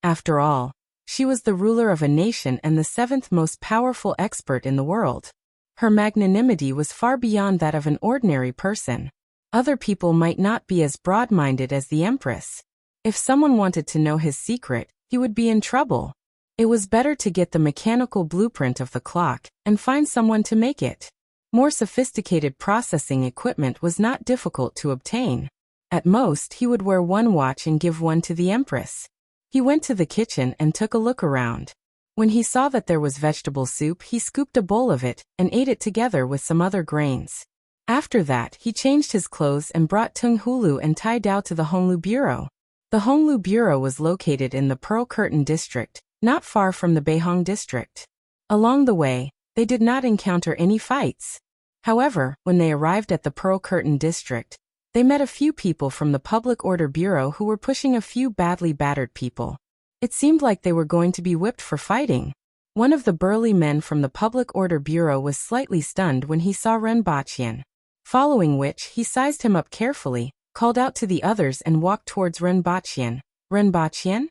After all, she was the ruler of a nation and the 7th most powerful expert in the world. Her magnanimity was far beyond that of an ordinary person. Other people might not be as broad-minded as the Empress. If someone wanted to know his secret, he would be in trouble. It was better to get the mechanical blueprint of the clock and find someone to make it. More sophisticated processing equipment was not difficult to obtain. At most, he would wear one watch and give one to the Empress. He went to the kitchen and took a look around. When he saw that there was vegetable soup, he scooped a bowl of it and ate it together with some other grains. After that, he changed his clothes and brought Tung Hulu and Tai Dao to the Honglu Bureau. The Honglu Bureau was located in the Pearl Curtain district, not far from the Beihong district. Along the way, they did not encounter any fights. However, when they arrived at the Pearl Curtain district, they met a few people from the Public Order Bureau who were pushing a few badly battered people. It seemed like they were going to be whipped for fighting. One of the burly men from the Public Order Bureau was slightly stunned when he saw Ren Baqian. Following which, he sized him up carefully, called out to the others and walked towards Ren Baqian. Ren Baqian?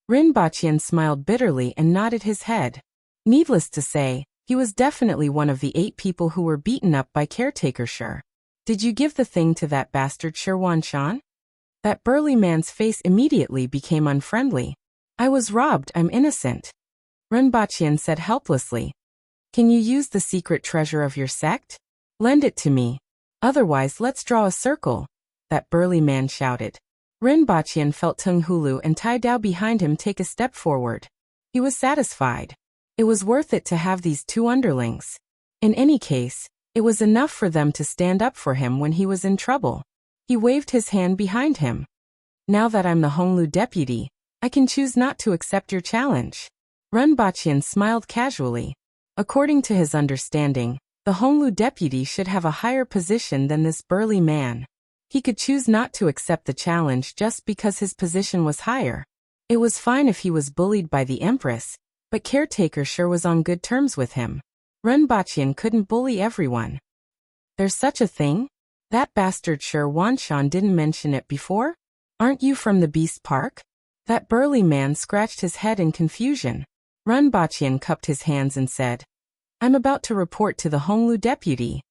Ren Baqian smiled bitterly and nodded his head. Needless to say, he was definitely one of the 8 people who were beaten up by caretaker Shi. Did you give the thing to that bastard Shi Wanshan? That burly man's face immediately became unfriendly. I was robbed, I'm innocent. Ren Baqian said helplessly. Can you use the secret treasure of your sect? Lend it to me. Otherwise, let's draw a circle. That burly man shouted. Ren Baqian felt Tung Hulu and Tai Dao behind him take a step forward. He was satisfied. It was worth it to have these 2 underlings. In any case, it was enough for them to stand up for him when he was in trouble. He waved his hand behind him. Now that I'm the Honglu deputy, I can choose not to accept your challenge. Ren Baqian smiled casually. According to his understanding, the Honglu deputy should have a higher position than this burly man. He could choose not to accept the challenge just because his position was higher. It was fine if he was bullied by the Empress, but caretaker Shi was on good terms with him. Ren Baqian couldn't bully everyone. There's such a thing? That bastard Shi Wanshan didn't mention it before? Aren't you from the Beast Park? That burly man scratched his head in confusion. Ren Baqian cupped his hands and said, I'm about to report to the Honglu deputy.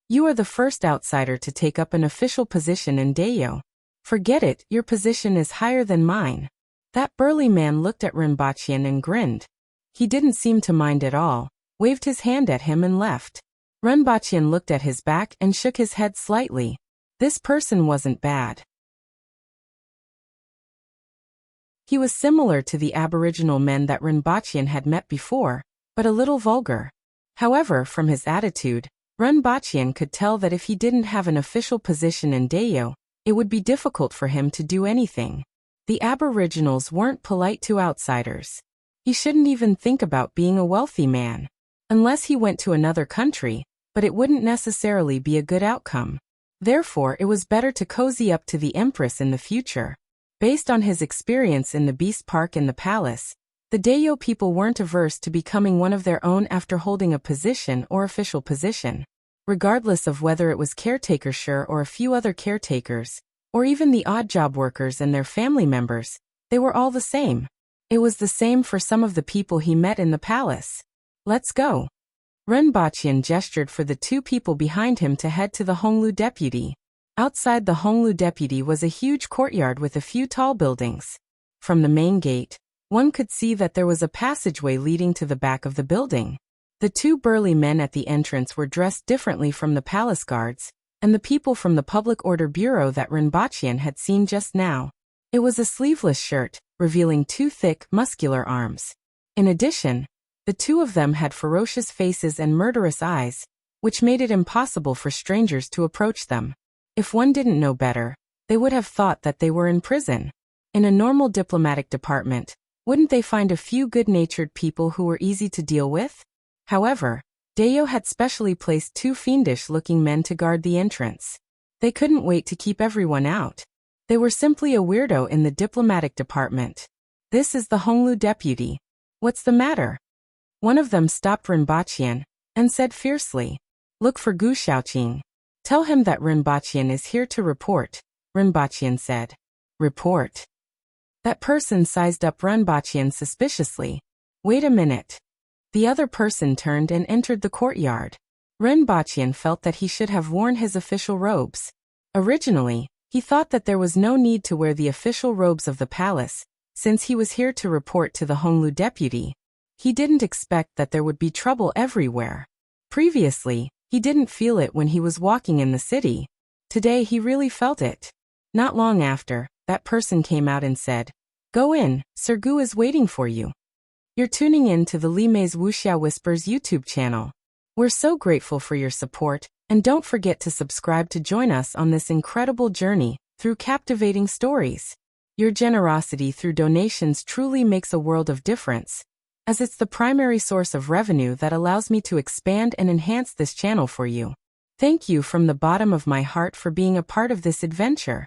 You are the first outsider to take up an official position in Dayo. Forget it, your position is higher than mine. That burly man looked at Ren Baqian and grinned. He didn't seem to mind at all, waved his hand at him and left. Ren Baqian looked at his back and shook his head slightly. This person wasn't bad. He was similar to the aboriginal men that Ren Baqian had met before, but a little vulgar. However, from his attitude, Ren Baqian could tell that if he didn't have an official position in Dayo, it would be difficult for him to do anything. The aboriginals weren't polite to outsiders. He shouldn't even think about being a wealthy man. Unless he went to another country, but it wouldn't necessarily be a good outcome. Therefore, it was better to cozy up to the Empress in the future. Based on his experience in the Beast Park and the palace, the Dayo people weren't averse to becoming one of their own after holding a position or official position. Regardless of whether it was caretaker Shi or a few other caretakers, or even the odd job workers and their family members, they were all the same. It was the same for some of the people he met in the palace. Let's go. Ren Baqian gestured for the 2 people behind him to head to the Honglu deputy. Outside the Honglu deputy was a huge courtyard with a few tall buildings. From the main gate, one could see that there was a passageway leading to the back of the building. The two burly men at the entrance were dressed differently from the palace guards and the people from the Public Order Bureau that Rinpochian had seen just now. It was a sleeveless shirt, revealing two thick, muscular arms. In addition, the two of them had ferocious faces and murderous eyes, which made it impossible for strangers to approach them. If one didn't know better, they would have thought that they were in prison. In a normal diplomatic department, wouldn't they find a few good-natured people who were easy to deal with? However, Deo had specially placed two fiendish-looking men to guard the entrance. They couldn't wait to keep everyone out. They were simply a weirdo in the diplomatic department. This is the Honglu deputy. What's the matter? One of them stopped Rinpochian and said fiercely, "Look for Gu Shaoqing. Tell him that Rinpochian is here to report," Rinpochian said. Report? That person sized up Rinpochian suspiciously. Wait a minute. The other person turned and entered the courtyard. Rinpochian felt that he should have worn his official robes. Originally, he thought that there was no need to wear the official robes of the palace, since he was here to report to the Honglu deputy. He didn't expect that there would be trouble everywhere. Previously, he didn't feel it when he was walking in the city. Today he really felt it. Not long after, that person came out and said, "Go in, Sir Gu is waiting for you." You're tuning in to the Li Mei's Wuxia Whispers YouTube channel. We're so grateful for your support, and don't forget to subscribe to join us on this incredible journey through captivating stories. Your generosity through donations truly makes a world of difference, as it's the primary source of revenue that allows me to expand and enhance this channel for you. Thank you from the bottom of my heart for being a part of this adventure.